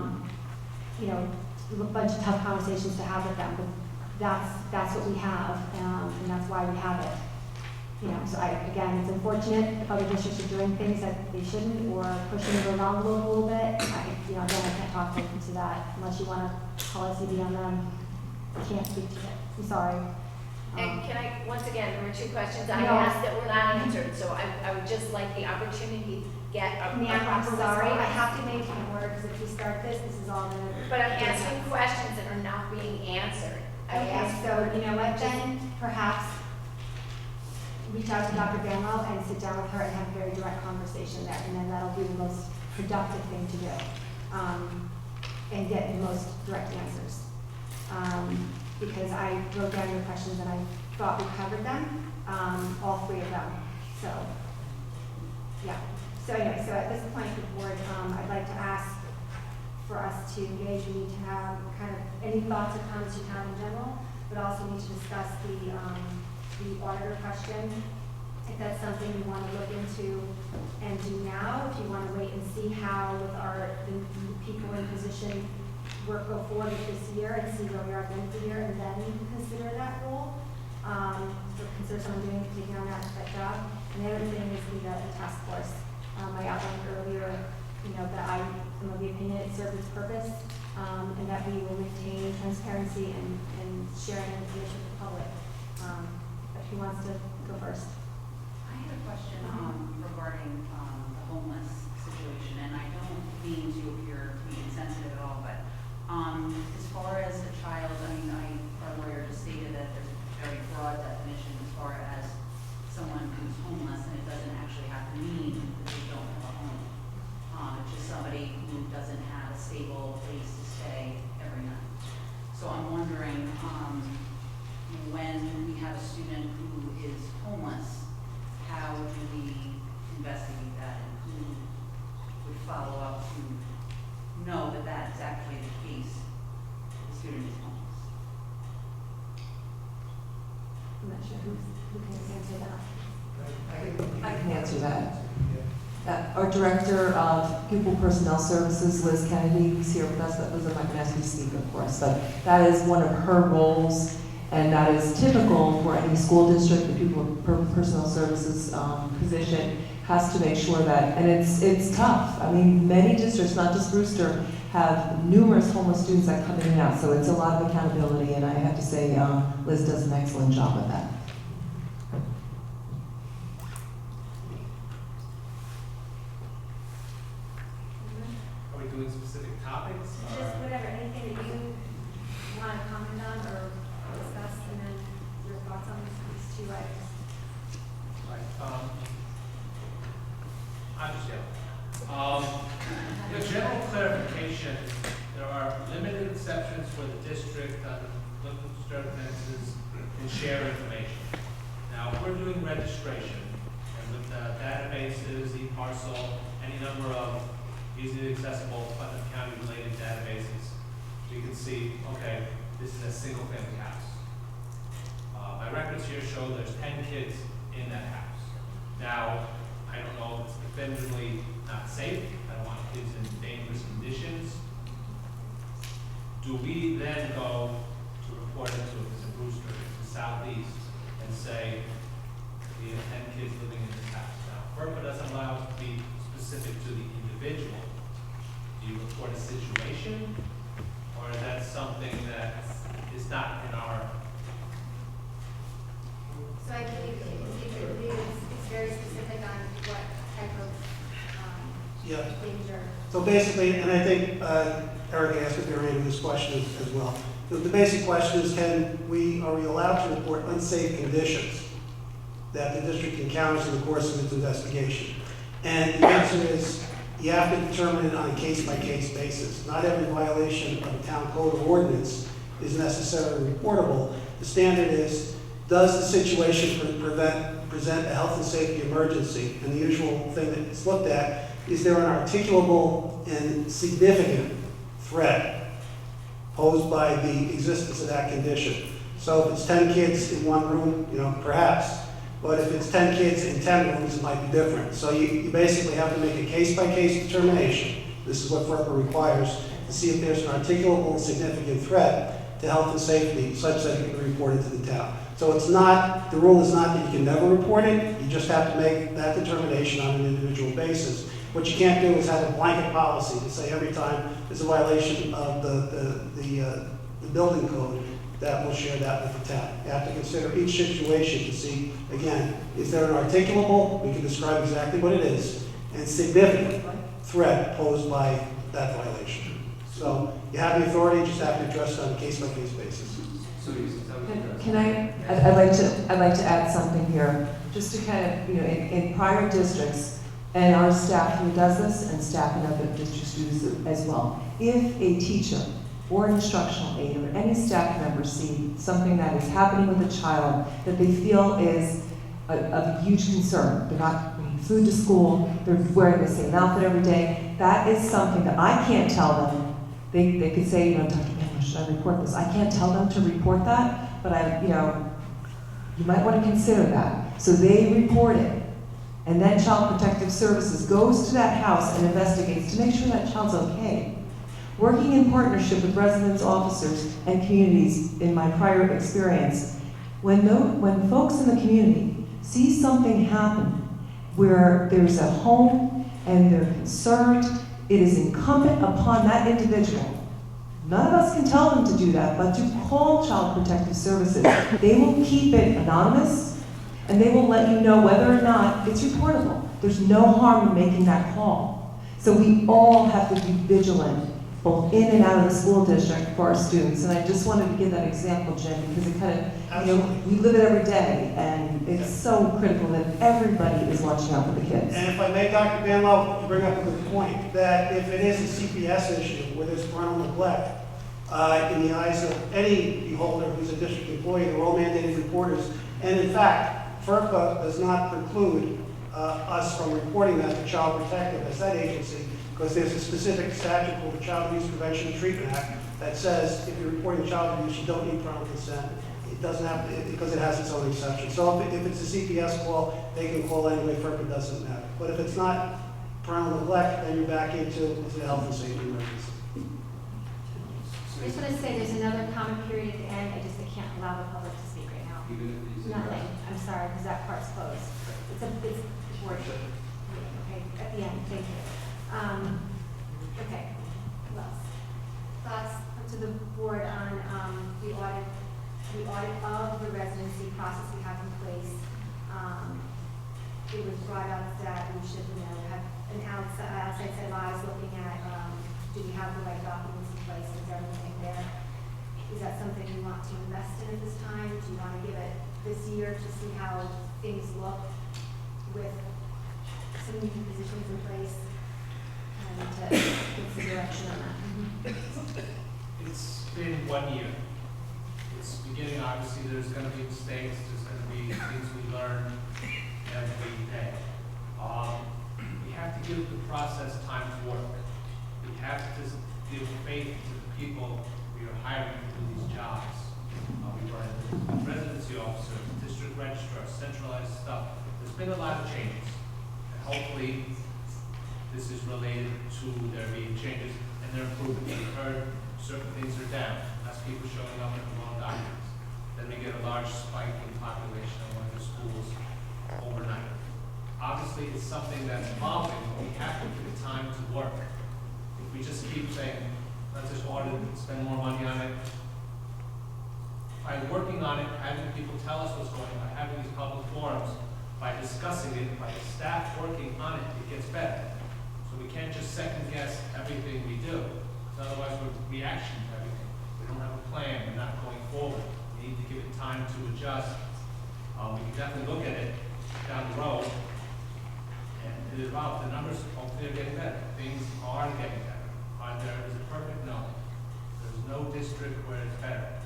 bunch of tough conversations to have with them, but that's what we have, and that's why we have it. So again, it's unfortunate if other districts are doing things that they shouldn't or pushing the envelope a little bit. Again, I can't talk to that unless you want to call SED on them. I can't speak to it. I'm sorry. And can I, once again, there were 2 questions I No. asked that were not answered, so I would just like the opportunity to get a Ma'am, I'm proper sorry. I response. have to make an order because if we start this is all going to. But I'm answering questions that are not being answered. I Okay, asked so you know what, then perhaps reach out to Dr. Banlow and sit down with her and have a very direct conversation there, and then that'll be the most productive thing to do, and get the most direct answers. Because I wrote down your questions and I thought we covered them, all 3 of them. So, yeah. So anyway, so at this point, the board, I'd like to ask for us to engage. We need to have kind of any thoughts or comments you have in general, but also need to discuss the auditor question. If that's something you want to look into and do now, if you want to wait and see how with the people in position go forward with this year and see where we are at the end of the year, and then consider that role, or consider someone taking on that job. And the other thing is the task force. I outlined earlier, that I am of the opinion it served its purpose, and that we will maintain transparency and sharing information with the public. But who wants to go first? I had a question regarding the homeless situation, and I don't mean to appear to be insensitive at all, but as far as a child, our lawyer just stated that there's a very broad definition as far as someone who's homeless, and it doesn't actually have to mean that they don't have a home. It's just somebody who doesn't have a stable place to stay every night. So I'm wondering, when we have a student who is homeless, how do we investigate that? sure who can answer that. I can answer that. Our Director of Pupil Personnel Services, Liz Kennedy, who's here with us. Liz, I'm not going to ask you to speak, of course, but that is one of her roles, and that is typical for any school district. The Pupil Personnel Services position has to make sure that, and it's tough. I mean, many districts, not just Brewster, have numerous homeless students that come in and out, so it's a lot of accountability, and I have to say Liz does an excellent job of that. Are we doing specific topics? Just whatever, anything that you want to comment on or discuss, and then your thoughts on these two items. Right. The general clarification, there are limited exceptions for the district on local disturbances and share information. Now, if we're doing registration, and with databases, eParcel, any number of easily accessible Putnam County related databases, we can see, okay, this is a single family house. My records here show there's 10 kids in that house. Now, I don't know if it's definitively not safe. I don't want kids in dangerous conditions. Do we then go to report it to Brewster, to Southeast, and say, we have 10 kids living in this house? Now, FERPA doesn't allow us to be specific to the individual. Do you report a situation, or is that something that is not in our? So I believe it's very specific on what type of Yeah. danger. So basically, and I think Eric asked if they were answering this question as well. The basic question is, are we allowed to report unsafe conditions that the district encounters in the course of its investigation? And the answer is, you have to determine it on a case-by-case basis. Not every violation of a town code or ordinance is necessarily reportable. The standard is, does the situation present a health and safety emergency? And the usual thing that is looked at, is there an articulable and significant threat posed by the existence of that condition? So if it's 10 kids in one room, perhaps. But if it's 10 kids in 10 rooms, it might be different. So you basically have to make a case-by-case determination. This is what FERPA requires, to see if there's an articulable and significant threat to health and safety such that it can be reported to the town. So the rule is not that you can never report it, you just have to make that determination on an individual basis. What you can't do is have a blanket policy to say every time there's a violation of the building code, that will share that with the town. You have to consider each situation to see, again, is there an articulable, we can describe exactly what it is, and significant threat posed by that violation. So you have the authority, you just have to address it on a case-by-case basis. I'd like to add something here, just to kind of, in prior districts, and our staff who does this, and staff in other districts do this as well. If a teacher or an instructional aide or any staff member see something that is happening with a child that they feel is of huge concern, they're not bringing food to school, they're wearing the same outfit every day, that is something that I can't tell them. They could say, Dr. Bandler, should I report this? I can't tell them to report that, but you might want to consider that. So they report it. And then Child Protective Services goes to that house and investigates to make sure that child's okay. Working in partnership with residents, officers, and communities in my prior experience, when folks in the community see something happen where there's a home and they're concerned, it is incumbent upon that individual. None of us can tell them to do that, but to call Child Protective Services. They will keep it anonymous, and they will let you know whether or not it's reportable. There's no harm in making that call. So we all have to be vigilant, both in and out of the school district for our students. And I just wanted to give that example, Jim, because it kind of, we live it every day, and it's so critical that everybody is watching out for the kids. And if I may, Dr. Banlow, you bring up a good point, that if it is a CPS issue where there's parental neglect, in the eyes of any beholder who's a district employee, they're all mandated reporters. And in fact, FERPA does not preclude us from reporting that to Child Protective as that agency, because there's a specific statute called the Child Abuse Prevention and Treatment Act that says if you're reporting child abuse, you don't need parental consent. it doesn't have, because it has its own exception. So if it's a CPS call, they can call anyway, FERPA doesn't matter. But if it's not parental neglect, then you're back into, is it a health and safety emergency? I just want to say there's another comment period at the end. I can't allow the public to speak right now. Nothing. I'm sorry, because that part's closed. It's short. Okay, at the end. Thank you. Okay. What else? Thoughts to the board on the audit of the residency process we have in place. It was brought up that we should, have an outside set of eyes looking at, do we have the right documents in place? Is everything there? Is that something you want to invest in at this time? Do you want to give it this year to see how things look with some new positions in place? And to get some direction on that. It's been 1 year. It's beginning, obviously, there's gonna be mistakes, there's gonna be things we learn every day. We have to give the process time to work. We have to give faith to the people we are hiring to do these jobs. We brought in residency officers, district registrar, centralized stuff. There's been a lot of changes. And hopefully, this is related to there being changes and their improvement. We've heard certain things are down. That's people showing up in the wrong documents. Then we get a large spike in population in one of the schools overnight. Obviously, it's something that's evolving, but we have to give it time to work. If we just keep saying, let's just audit it, spend more money on it, by working on it, having people tell us what's going on, having these public forums, by discussing it, by the staff working on it, it gets better. So we can't just second guess everything we do. Otherwise, we're reaction to everything. We don't have a plan. We're not going forward. We need to give it time to adjust. We can definitely look at it down the road. And it evolves. The numbers, hopefully, are getting better. Things are getting better. Is it perfect? No. There's no district where it's better.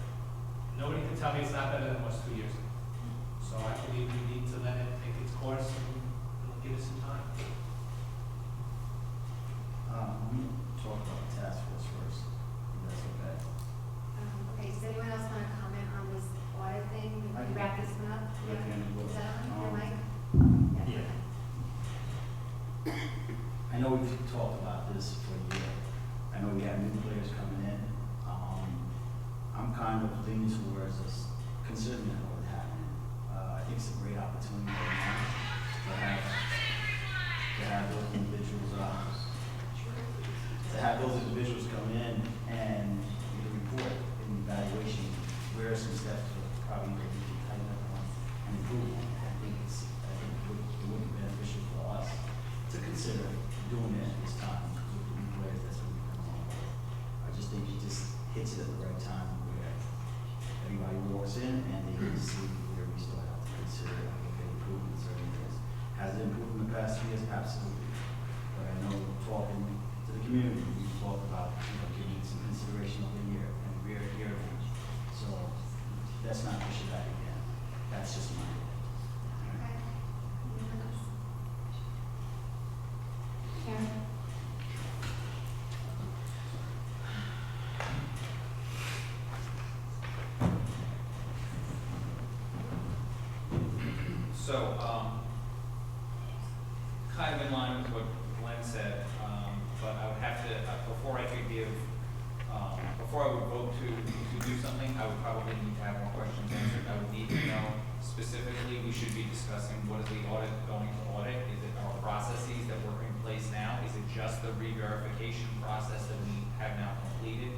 Nobody can tell me it's not better than it was 2 years ago. So I believe we need to let it take its course and give it some time. Let me talk about the task force first, if that's okay. Okay, does anyone else want to comment on this audit thing? We can wrap this one up. I can. Is that on your mic? Yeah. I know we've talked about this for a year. I know we have new players coming in. I'm kind of leaning towards us considering that what happening. I think it's a great opportunity right now to have those individuals come in and get a report and evaluation. Where are some steps to probably we can tighten up on and improve on? I think it would be beneficial for us to consider doing it at this time with the new players that's going to be coming on board. I just think it just hits it at the right time where everybody walks in and they get to see where we still have to consider improvement in certain areas. Has it improved in the past 2 years? Absolutely. But I know talking to the community, we've talked about giving it some consideration over the year and we're here. So let's not push it back again. That's just my opinion. Okay. Anyone else? Karen? So, kind of in line with what Glenn said, but I would have to, before I could give, before I would vote to do something, I would probably need to have more questions answered. I would need to know specifically, we should be discussing what is the audit going to audit? Is it our processes that we're in place now? Is it just the re-verification process that we have now completed?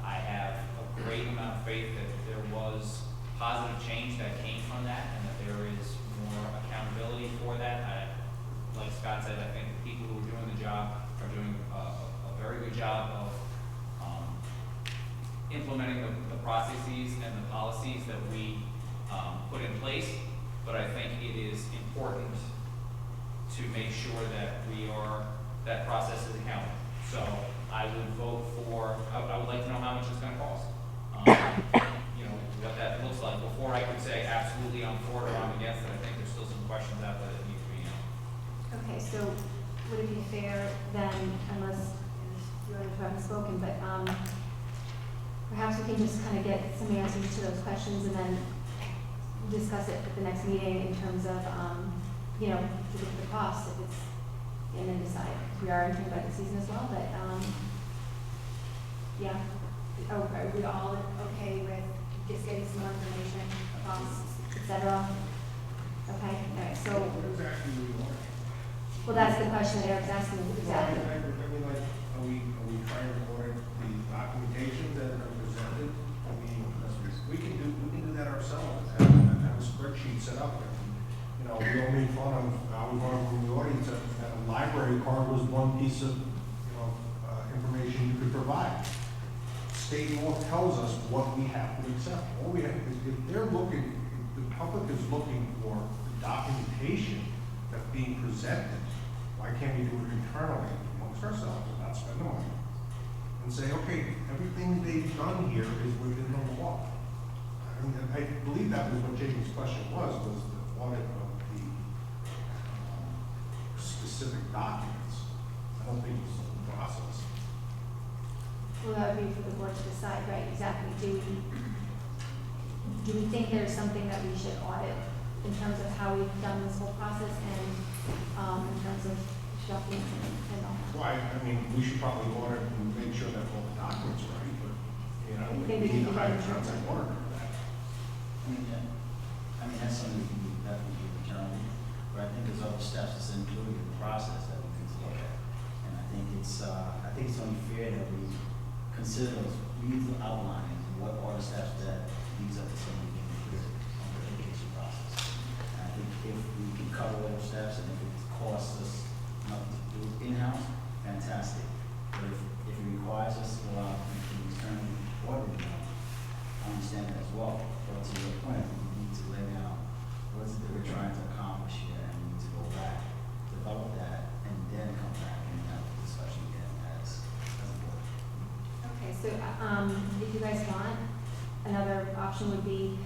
I have a great amount of faith that there was positive change that came from that and that there is more accountability for that. Like Scott said, I think the people who are doing the job are doing a very good job of implementing the processes and the policies that we put in place, but I think it is important to make sure that that process is accountable. So I would vote for, I would like to know how much it's going to cost. What that looks like before I could say absolutely I'm for it or I'm against it. I think there's still some questions out there that need to be answered. Okay, so would it be fair then, unless you haven't spoken, but perhaps we can just kind of get some answers to those questions and then discuss it at the next meeting in terms of, you know, the cost, if it's, and then decide. We are entering budget season as well, but, yeah. Oh, are we all okay with just getting some more information, costs, et cetera? Okay, all right, so. Well, that's the question that Eric's asking, exactly. I mean, like, are we trying to order the documentation that are presented? I mean, we can do that ourselves, have a spreadsheet set up. You know, we all made fun of, we wanted from the audience that a library card was one piece of, you know, information you could provide. State law tells us what we have to accept. All we have is, if they're looking, if the public is looking for the documentation that's being presented, why can't we do it internally amongst ourselves and not spend the money? And say, okay, everything they've done here is within the law. I mean, I believe that was what Jason's question was the audit of the specific documents. I don't think it's the process. Well, that would be for the board to decide, right, exactly. Do we think there's something that we should audit in terms of how we've done this whole process and, in terms of documents and all? Well, I mean, we should probably audit and make sure that all the documents are right, but, you know, You we think we need can to do hire that a in terms outside of- auditor for that. I mean, that's something we can definitely do internally, but I think there's other steps that's included in the process that we need to look at. And I think it's only fair that we consider those, we need to outline what are the steps that leads up to something being included on the education process. And I think if we can cover those steps and if it costs us nothing to do it in-house, fantastic. But if it requires us to go out and externally audit it, I understand that as well. But to your point, we need to lay down what is it that we're trying to accomplish here, and we need to go back, develop that, and then come back and have a discussion again as a board. Okay, so, if you guys want, another option would be,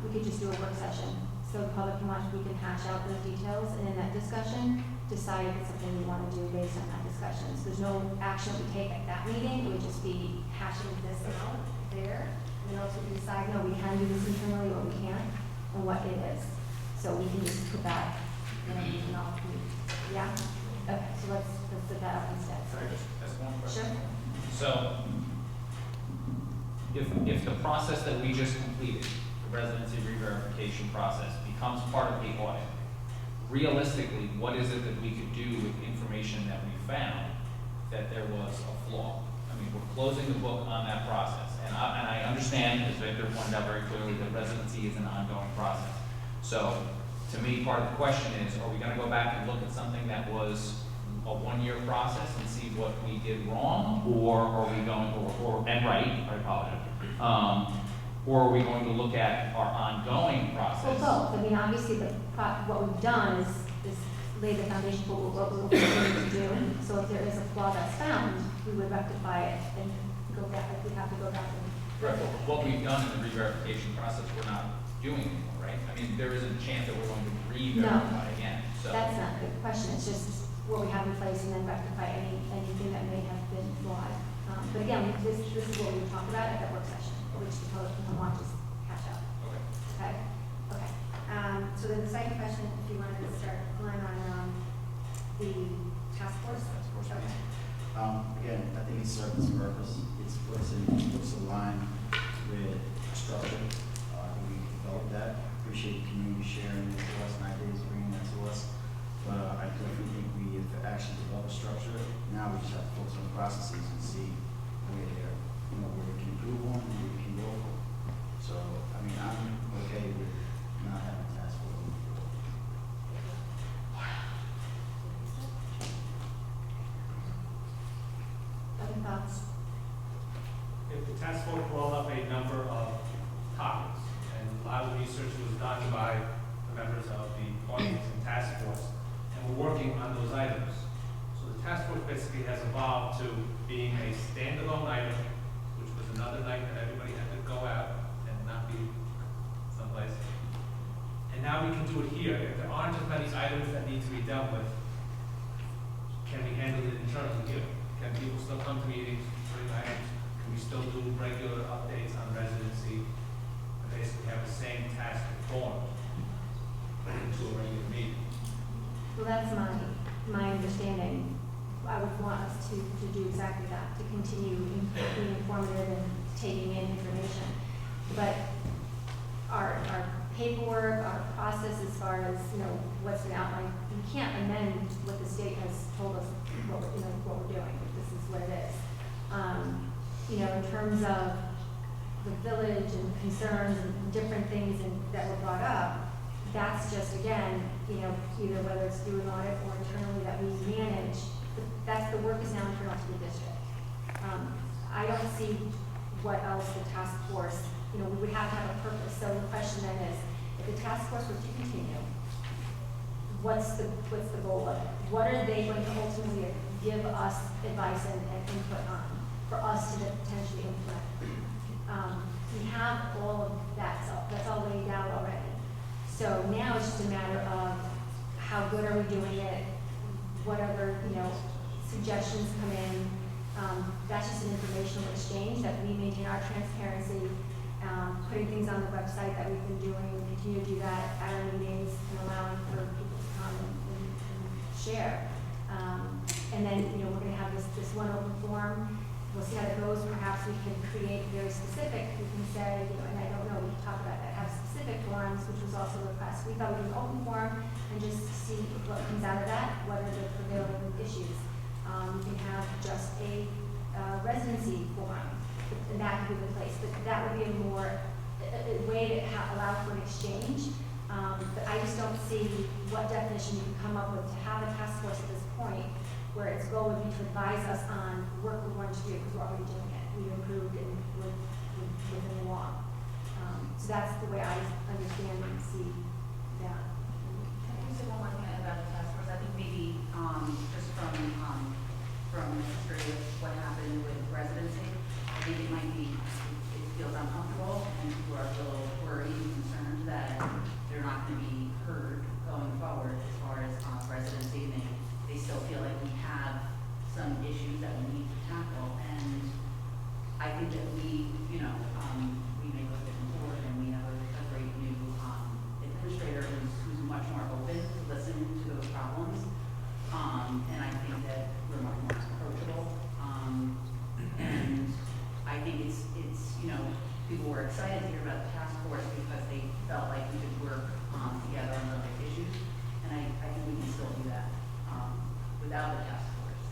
we could just do a work session. So the public can watch, we can hash out those details, and in that discussion, decide if it's something we want to do based on that discussion. So there's no action we take at that meeting, it would just be hashing this out there. And then also we decide, no, we can do this internally, or we can't, and what it is. So we can just put that, you know, we can all, yeah? Okay, so let's put that up instead. Can I just ask one question? Sure. So, if the process that we just completed, the residency re-verification process, becomes part of the audit, realistically, what is it that we could do with information that we found that there was a flaw? I mean, we're closing the book on that process, and I understand, as Victor pointed out very clearly, that residency is an ongoing process. So, to me, part of the question is, are we gonna go back and look at something that was a one-year process and see what we did wrong, or are we going, and right, I apologize, or are we going to look at our ongoing process? Well, both. I mean, obviously, what we've done is lay the foundation for what we're going to do. So if there is a flaw that's found, we would rectify it and go back, if we have to go back and. Right, well, what we've done in the re-verification process, we're not doing anymore, right? I mean, there is a chance that we're going to re-verify again, so. That's not the question, it's just what we have in place and then rectify anything that may have been flawed. But again, this is what we talked about at that work session, which the public can watch us hash out. Okay. Okay? Okay. So then the second question, if you wanted to start going on, the task force? Okay. Again, I think it serves its purpose. It's what's aligned with structure. I think we developed that. Appreciate the community sharing it to us, and ideas bringing that to us. But I definitely think we have actually developed a structure. Now we just have to focus on the processes and see where they're, where we can improve on and where we can go for. So, I mean, I'm okay with not having a task force moving forward. Other thoughts? If the task force brought up a number of topics, and a lot of research was done by the members of the audience and task force, and we're working on those items. So the task force basically has evolved to being a standalone item, which was another night that everybody had to go out and not be someplace. And now we can do it here. If there aren't as many items that need to be dealt with, can we handle it internally here? Can people still come to meetings, bring items? Can we still do regular updates? same task and form into a regular meeting. Well, that's my understanding. I would want us to do exactly that, to continue being informative and taking in information. But our paperwork, our process as far as, what's been outlined, we can't amend what the state has told us, what we're doing. This is what it is. In terms of the village and concerns and different things that were brought up, that's just, again, either whether it's through an audit or internally that we manage, that's the work is now internal to the district. I don't see what else the task force, we would have to have a purpose. So the question then is, if the task force were to continue, what's the goal of it? What are they going to ultimately give us advice and input on for us to potentially implement? We have all of that, so that's all laid out already. So now it's just a matter of how good are we doing it? What other, suggestions come in? That's just an informational exchange that we maintain our transparency, putting things on the website that we've been doing, we continue to do that at our meetings and allowing for people to come and share. And then, we're going to have this one open forum. We'll see how it goes. Perhaps we can create very specific. We can say, and I don't know, we can talk about that, have specific forums, which was also a request. We thought we'd do an open forum and just see what comes out of that, what are the prevailing issues. We can have just a residency forum, and that could be the place. But that would be a way to allow for an exchange. But I just don't see what definition you can come up with to have a task force at this point, where its goal would be to advise us on work we're going to do, because we're already doing it. We've improved and we're within the law. So that's the way I understand and see that. Can I say one more thing about the task force? I think maybe just from the history of what happened with residency, I think it might be, it feels uncomfortable and people are a little worried and concerned that they're not going to be heard going forward as far as residency. And they still feel like we have some issues that we need to tackle. And I think that we make a different board and we have a great new administrator who's much more open to listen to those problems. And I think that we're much more approachable. And I think it's people were excited to hear about the task force because they felt like we could work together on other issues. And I think we can still do that without the task force,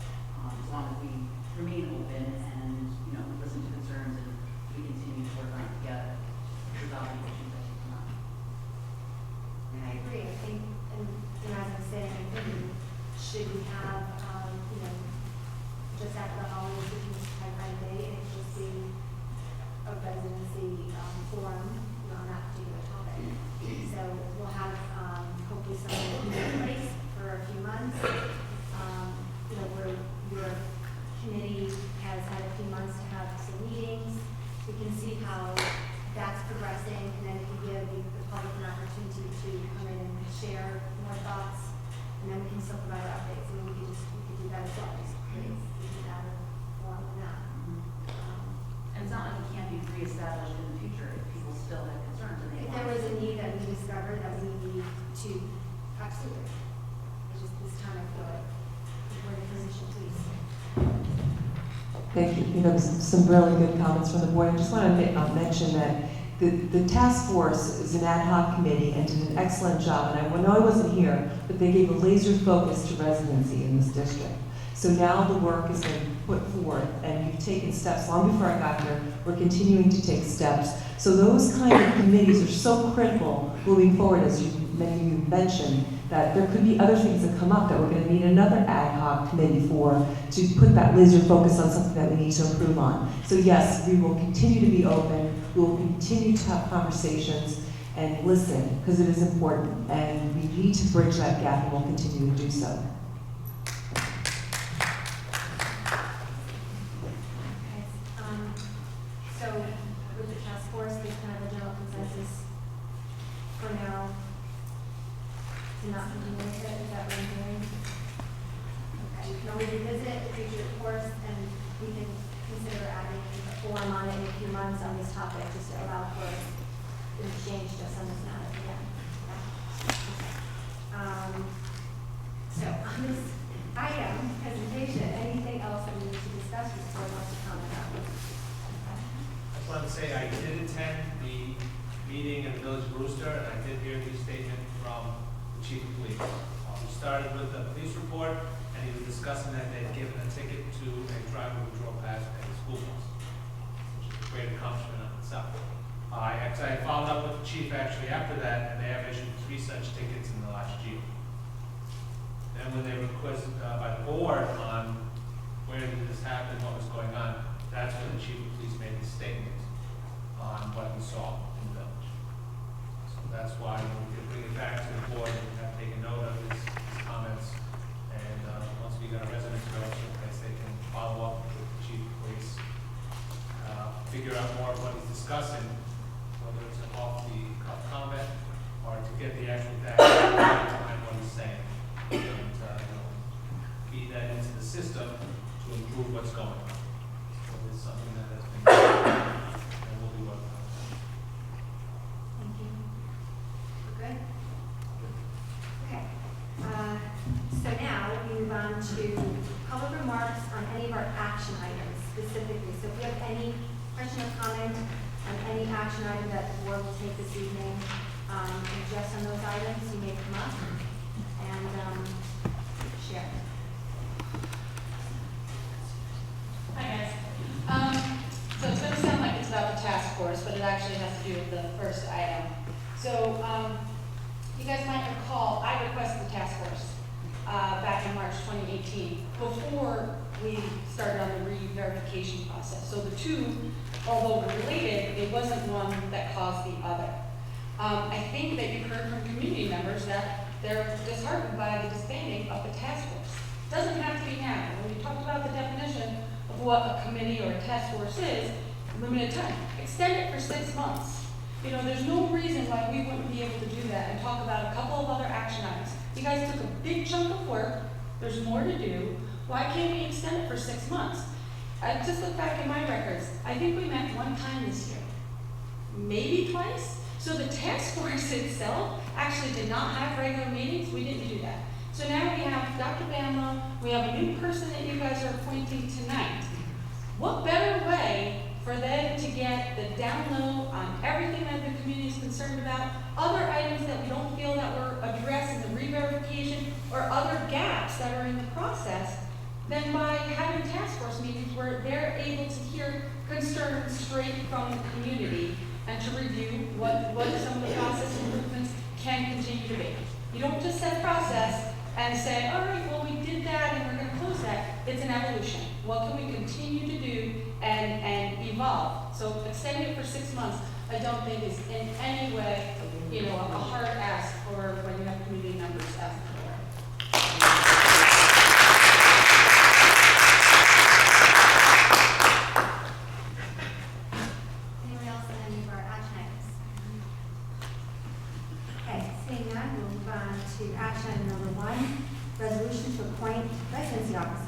as long as we remain open and listen to concerns and we continue to work on it together, resolve the issues that come up. And I agree. I think, and as I'm saying, I think should we have, just after the holidays, we can just have a day and just see a residency forum on that particular topic. So we'll have hopefully something in place for a few months. Where your committee has had a few months to have some meetings. We can see how that's progressing, and then if we give the public an opportunity to come in and share more thoughts, and then we can still provide our updates. And we could do that as well. Just create that form of that. And it's not like it can't be reestablished in the future if people still have concerns and they If want. there was a need that we discovered that we need to, absolutely. It's just this time I feel like we're in a position to. Thank you. Some really good comments from the board. I just want to mention that the task force is an ad hoc committee and did an excellent job. And I know I wasn't here, but they gave a laser focus to residency in this district. So now the work has been put forth, and we've taken steps. Long before I got here, we're continuing to take steps. So those kind of committees are so critical moving forward, as many of you mentioned, that there could be other things that come up that we're going to need another ad hoc committee for, to put that laser focus on something that we need to improve on. So yes, we will continue to be open. We will continue to have conversations and listen, because it is important, and we need to bridge that gap, and we'll continue to do so. So with the task force, there's kind of a general consensus for now to not continue with it. Is that what I'm hearing? Okay, we can always revisit it, the future, of course, and we can consider adding a forum on it in a few months on this topic, just to allow for been changed just on this matter again. So on this item, presentation, anything else that we need to discuss before we want to comment on? I just wanted to say I did attend the meeting in the Village of Brewster, and I did hear the statement from the chief of police. We started with the police report, and he was discussing that they had given a ticket to a driver who drove past a school bus, which is a great accomplishment in itself. I followed up with the chief actually after that, and they have issued 3 such tickets in the last year. Then when they were requested by the board on where did this happen, what was going on, that's when the chief of police made his statement on what he saw in the village. So that's why we could bring it back to the board and have taken note of his comments. And once we got a residence relationship, I guess they can follow up with the chief of police, figure out more of what he's discussing, whether it's an off-the-cuff comment or to get the actual data behind what he's saying. And feed that into the system to improve what's going on. So it's something that has been and will be working on. Thank you. We're good? Okay. So now we move on to public remarks on any of our action items specifically. So if you have any question or comment on any action item that the board will take this evening, and just on those items, you may come up and share. Hi guys. So it's going to sound like it's about the task force, but it actually has to do with the first item. So you guys might recall, I requested the task force back in March 2018 before we started on the re-verification process. So the two, although related, it wasn't one that caused the other. I think that you've heard from community members that they're disheartened by the disbanding of the task force. It doesn't have to be now. When we talked about the definition of what a committee or a task force is, limited time. Extend it for 6 months. You know, there's no reason why we wouldn't be able to do that and talk about a couple of other action items. You guys took a big chunk of work. There's more to do. Why can't we extend it for 6 months? I just look back at my records. I think we met 1 time this year. Maybe twice. So the task force itself actually did not have regular meetings. We didn't do that. So now we have Dr. Bamlow. We have a new person that you guys are appointing tonight. What better way for them to get the download on everything that the community is concerned about, other items that we don't feel that were addressed in the re-verification, or other gaps that are in the process, than by having task force meetings where they're able to hear concerns straight from the community and to review what some of the process improvements can continue to be. You don't just set process and say, all right, well, we did that and we're going to close that. It's an evolution. What can we continue to do and evolve? So extending it for 6 months, I don't think is in any way, you know, a hard ask for when you have community members asking for it. Anyone else on any of our action items? Okay, seeing none, we'll move on to action item number 1, resolution to appoint residency officer.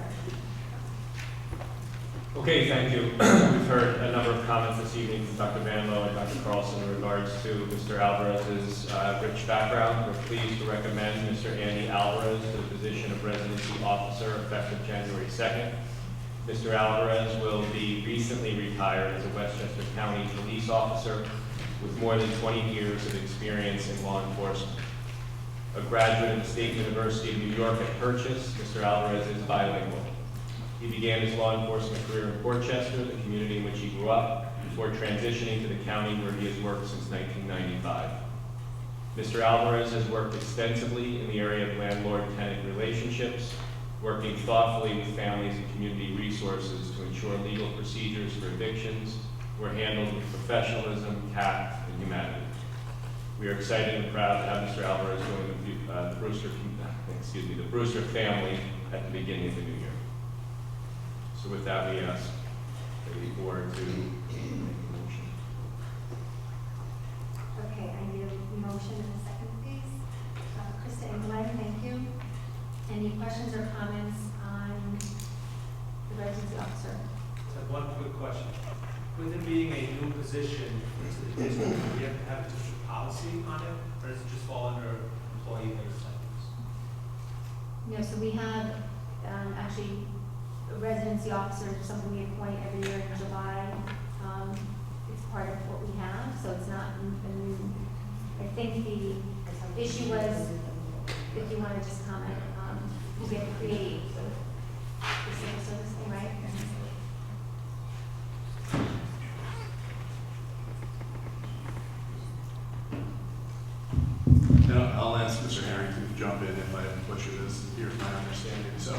Okay, thank you. We've heard a number of comments this evening from Dr. Bamlow and Dr. Carlson in regards to Mr. Alvarez's rich background. We're pleased to recommend Mr. Andy Alvarez to the position of residency officer effective January 2nd. Mr. Alvarez will be recently retired as a Westchester County police officer with more than 20 years of experience in law enforcement. A graduate of the State University of New York at Purchase, Mr. Alvarez is bilingual. He began his law enforcement career in Portchester, the community in which he grew up, before transitioning to the county where he has worked since 1995. Mr. Alvarez has worked extensively in the area of landlord-tenant relationships, working thoughtfully with families and community resources to ensure legal procedures for evictions were handled with professionalism, tact, and humanity. We are excited and proud to have Mr. Alvarez join the Brewster family at the beginning of the new year. So with that, we ask the board to make a motion. Okay, I need a motion in a second, please. Krista and Glenn, thank you. Any questions or comments on the residency officer? So one quick question. With it being a new position, position to the district, do we have to have a district policy on it, or does it just fall under employee-based items? No, so we have, actually, a residency officer, something we appoint every year in July. It's part of what we have, so it's not a new, I think the issue was, if you want to just comment, we have to create the civil service thing, right? I'll ask Mr. Harrington to jump in if I butcher this. Here's my understanding. So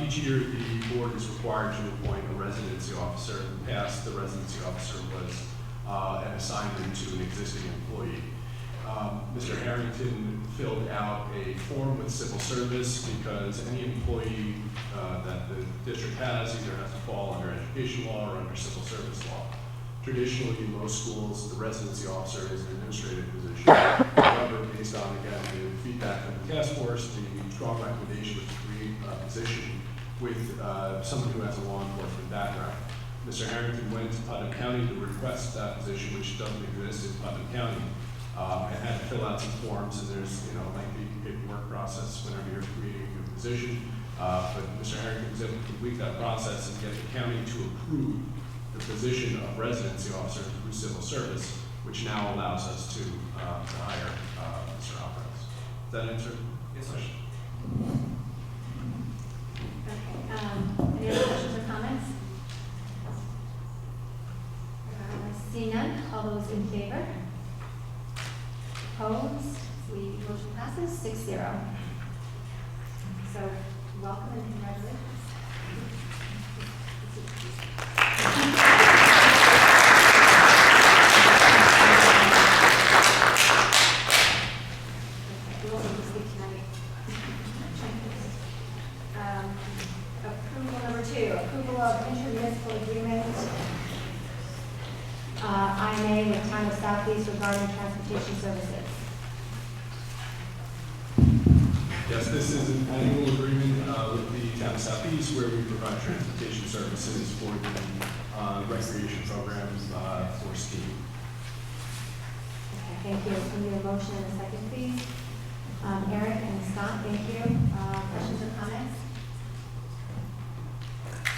each year the board is required to appoint a residency officer. In the past, the residency officer was an assignment to an existing employee. Mr. Harrington filled out a form with civil service because any employee that the district has either has to fall under education law or under civil service law. Traditionally, in most schools, the residency officer is an administrative position. However, based on, again, the feedback from the task force, the strong recommendation was to create a position with someone who has a law enforcement background. Mr. Harrington went to Putnam County to request that position, which doesn't exist in Putnam County, and had to fill out some forms, and there's, a lengthy paperwork process whenever you're creating a position. But Mr. Harrington was able to complete that process and get the county to approve the position of residency officer through civil service, which now allows us to hire Mr. Alvarez. Does that answer? Yes, sir. Okay, any other questions or comments? Seeing none, all those in favor? Opposed? Motion passes 6-0. So, welcome and congratulations. Approval number 2, approval of intermunicipal agreement, IMA with Town of Southeast regarding transportation services. Yes, this is an annual agreement with the Town of Southeast where we provide transportation services for the recreation programs for skiing. Okay, thank you. Can we have a motion and a second, please? Eric and Scott, thank you. Questions or comments?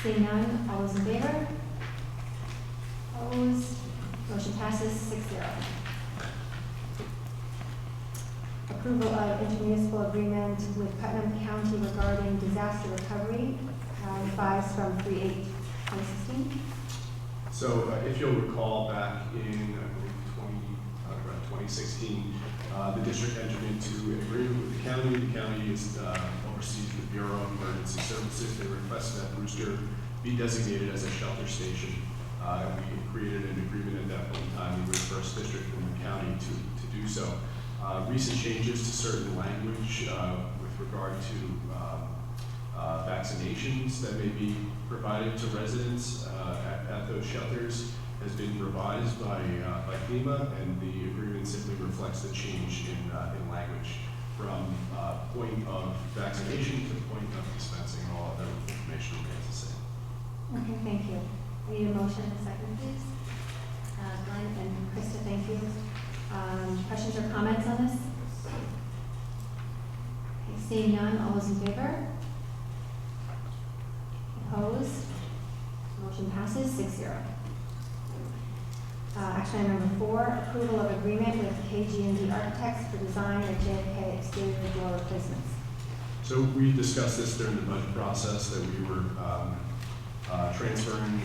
Seeing none, all those in favor? Opposed? Motion passes 6-0. Approval of intermunicipal agreement with Putnam County regarding disaster recovery, revised from 3/8/2016. So if you'll recall, back in, I believe, around 2016, the district entered into an agreement with the county. The county oversees the Bureau of Emergency Services. They requested that Brewster be designated as a shelter station. And we created an agreement at that point in time. We were the first district in the county to do so. Recent changes to certain language with regard to vaccinations that may be provided to residents at those shelters has been revised by FEMA, and the agreement simply reflects the change in language from point of vaccination to point of dispensing. All other information remains the same. Okay, thank you. We need a motion and a second, please. Glenn and Krista, thank you. Questions or comments on this? Okay, seeing none, all those in favor? Opposed? Motion passes 6-0. Action item number 4, approval of agreement with KG&D Architects for design of JFK exterior door replacements. So we discussed this during the budget process, that we were transferring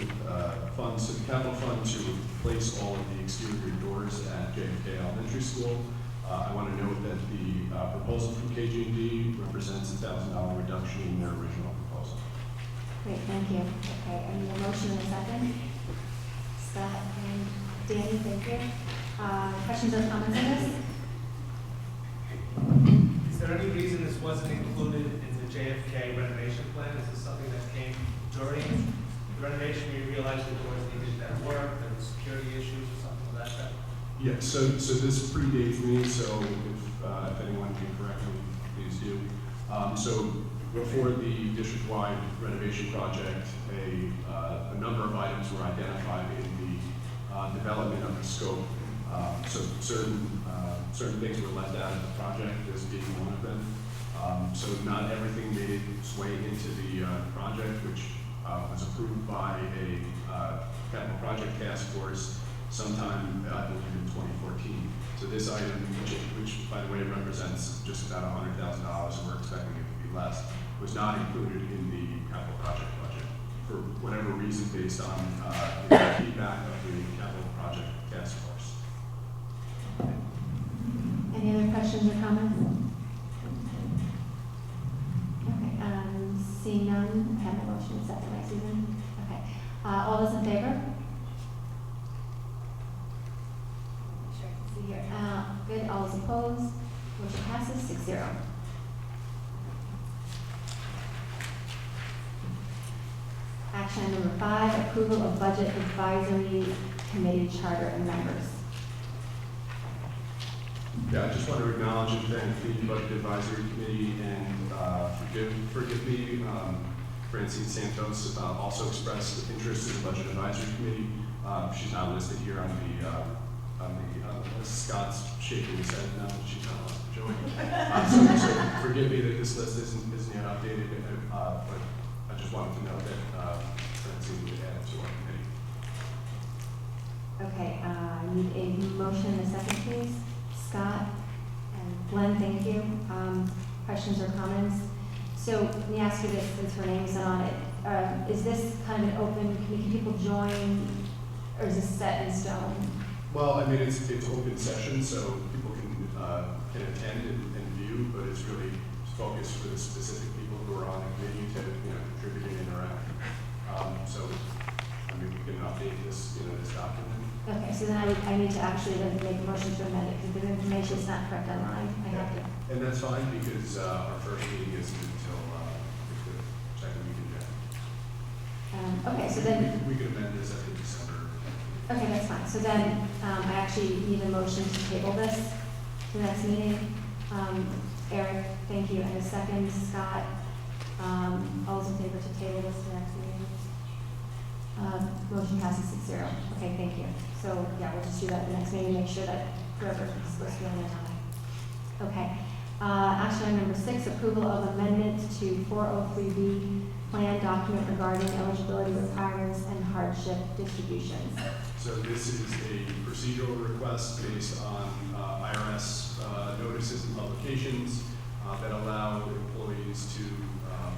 funds to the capital fund to replace all of the exterior doors at JFK Elementary School. I want to note that the proposal from KG&D represents a $1,000 reduction in their original proposal. Great, thank you. Okay, I need a motion and a second. Scott and Danny, thank you. Questions or comments on this? Is there any reason this wasn't included in the JFK renovation plan? Is this something that came during the renovation where you realized the doors needed that work, there were security issues or something like that? Yeah, so this predates me, so if anyone can correct me, please do. So before the district-wide renovation project, a number of items were identified in the development of the scope. So certain things were left out of the project, this being one of them. So not everything made its way into the project, which was approved by a capital project task force sometime, I believe, in 2014. So this item, which by the way represents just about $100,000, and we're expecting it to be less, was not included in the capital project budget for whatever reason, based on the feedback of the capital project task force. Any other questions or comments? Okay, seeing none, I have a motion second, right, Susan? Okay, all those in favor? Sure, I can see here. Good, all those opposed? Motion passes 6-0. Action number 5, approval of budget advisory committee charter and members. Yeah, I just want to acknowledge and thank the Budget Advisory Committee, and forgive me, Francine Santos also expressed interest in the Budget Advisory Committee. She's not listed here on the Scott's shaking his head now that she's not joining. So forgive me that this list isn't yet updated, but I just wanted to note that Francine would add it to our committee. Okay, I need a motion and a second, please. Scott and Glenn, thank you. Questions or comments? So let me ask you this, since her name isn't on it. Is this kind of an open, can people join, or is this set in stone? Well, I mean, it's open session, so people can attend and view, but it's really focused for the specific people who are on the committee to contribute and interact. So, I mean, we can update this this document. Okay, so then I need to actually then make a motion to amend it, because the information is not correct online. I have to. And that's fine, because our first meeting isn't until the second week in January. Okay, so then. We can amend this after December. Okay, that's fine. So then I actually need a motion to table this to the next meeting. Eric, thank you. And a second, Scott. All those in favor to table this to the next meeting? Motion passes 6-0. Okay, thank you. So yeah, we'll just do that at the next meeting, make sure that whoever is supposed to be on their time. Okay. Action item number 6, approval of amendment to 403B plan document regarding eligibility requirements and hardship distributions. So this is a procedural request based on IRS notices and publications that allow employees to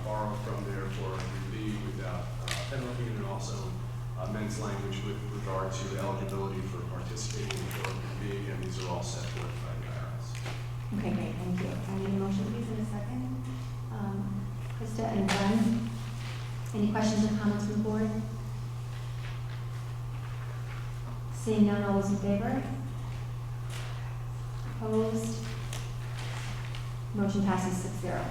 borrow from their 403B without penalty, and also amends language with regard to eligibility for participating in 403B. Again, these are all set forth by the IRS. Okay, great, thank you. I need a motion, please, in a second. Krista and Glenn, any questions or comments from the board? Seeing none, all those in favor? Opposed? Motion passes 6-0.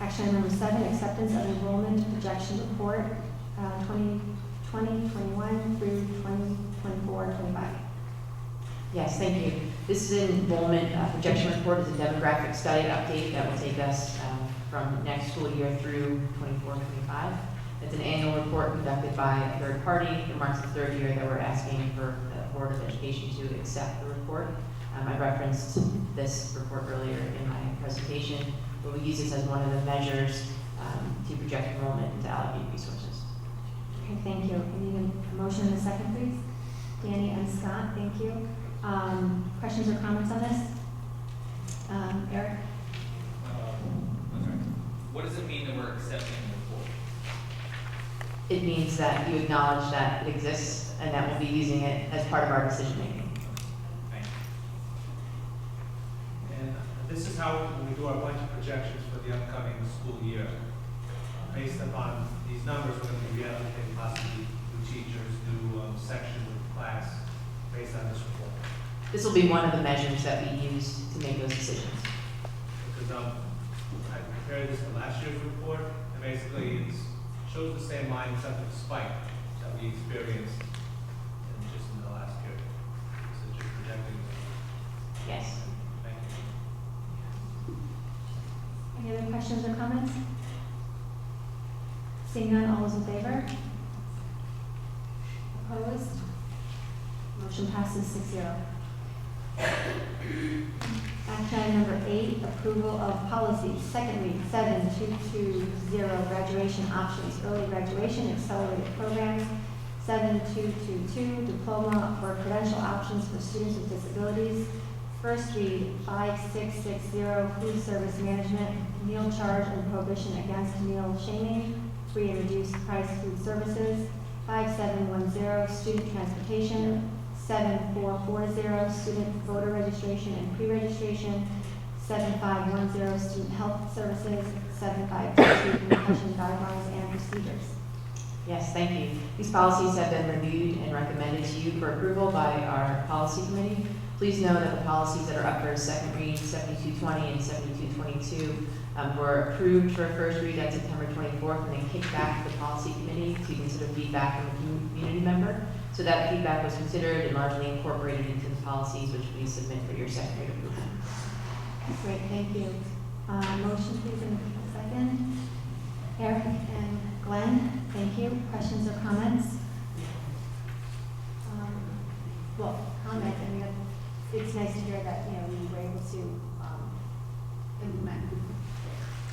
Action item number 7, acceptance of enrollment projection report 2020-21 through 2024-25. Yes, thank you. This is an enrollment projection report. Is a demographic study update that will take us from next school year through 24-25. It's an annual report conducted by a third party. It marks the 3rd year that we're asking for the Board of Education to accept the report. I referenced this report earlier in my presentation, but we use this as one of the measures to project enrollment and to allocate resources. Okay, thank you. I need a motion in a second, please. Danny and Scott, thank you. Questions or comments on this? Eric? What does it mean that we're accepting the report? It means that you acknowledge that it exists and that we'll be using it as part of our decision making. And this is how we do our budget projections for the upcoming school year. Based upon these numbers, we're going to be allocating possibly new teachers, new section of class, based on this report. This will be one of the measures that we use to make those decisions. Because I compared this to last year's report, and basically it shows the same line except for the spike that we experienced in the last year. So just projecting. Yes. Thank you. Any other questions or comments? Seeing none, all those in favor? Motion passes 6-0. Action item number 8, approval of policies. Second read, 7220, graduation options, early graduation, accelerated programs. 7222, diploma or credential options for students with disabilities. First read, 5660, food service management, meal charge and prohibition against meal shaming, free and reduced price food services. 5710, student transportation. 7440, student voter registration and pre-registration. 7510, student health services. 7522, concussion guidelines and procedures. Yes, thank you. These policies have been reviewed and recommended to you for approval by our policy committee. Please know that the policies that are up for second read, 7220 and 7222, were approved for a first read on September 24th and then kicked back to the policy committee to consider feedback from a community member. So that feedback was considered and largely incorporated into the policies which we submit for your second read approval. Great, thank you. Motion please in a second. Eric and Glenn, thank you. Questions or comments? Well, comment, I mean, it's nice to hear that, we were able to implement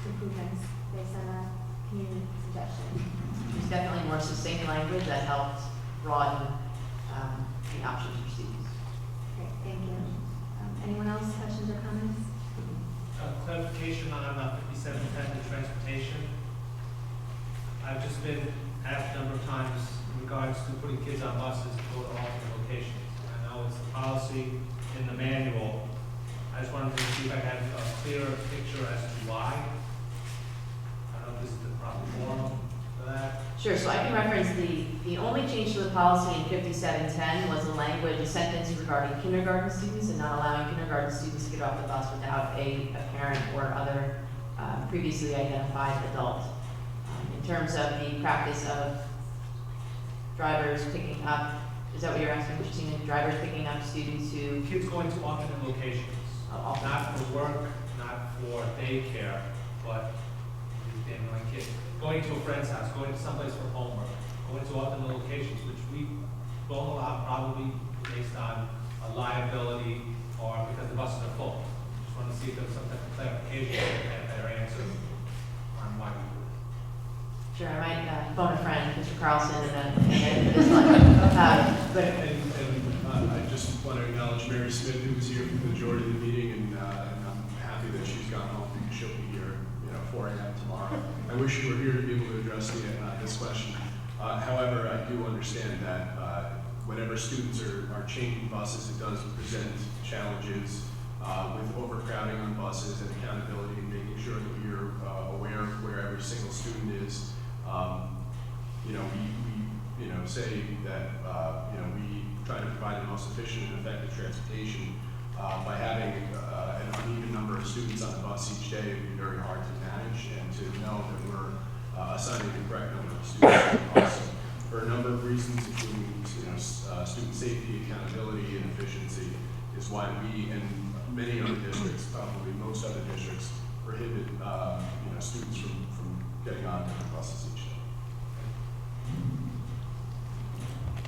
improvements based on a community suggestion. There's definitely more succinct language that helped broaden the options for students. Great, thank you. Anyone else, questions or comments? Clarification on 5710, the transportation. I've just been asked a number of times in regards to putting kids on buses to go to alternate locations. I know it's a policy in the manual. I just wanted to see if I had a clearer picture as to why. I don't know if this is the proper forum for that. Sure, so I can reference the only change to the policy in 5710 was the language, a sentence regarding kindergarten students and not allowing kindergarten students to get off the bus without a parent or other previously identified adult. In terms of the practice of drivers picking up, is that what you're asking, Christina? Drivers picking up students who... Kids going to alternate locations, not for work, not for daycare, but going to a friend's house, going to someplace for homework, going to alternate locations, which we don't allow probably based on a liability or because the buses are full. Just want to see if there's some type of clarification and a better answer on why we do it. Sure, I might phone a friend, Mr. Carlson, and then this line. I just want to acknowledge Mary Smith, who was here for the majority of the meeting, and I'm happy that she's gone home because she'll be here, 4 a.m. tomorrow. I wish you were here to be able to address this question. However, I do understand that whenever students are changing buses, it does present challenges with overcrowding on buses and accountability and making sure that you're aware of where every single student is. We say that we try to provide the most efficient and effective transportation. By having an uneven number of students on the bus each day, it would be very hard to manage, and to know that we're assigning the correct number of students on the bus. For a number of reasons, including student safety, accountability, and efficiency, is why we and many other districts, probably most other districts, prohibit students from getting on different buses each day.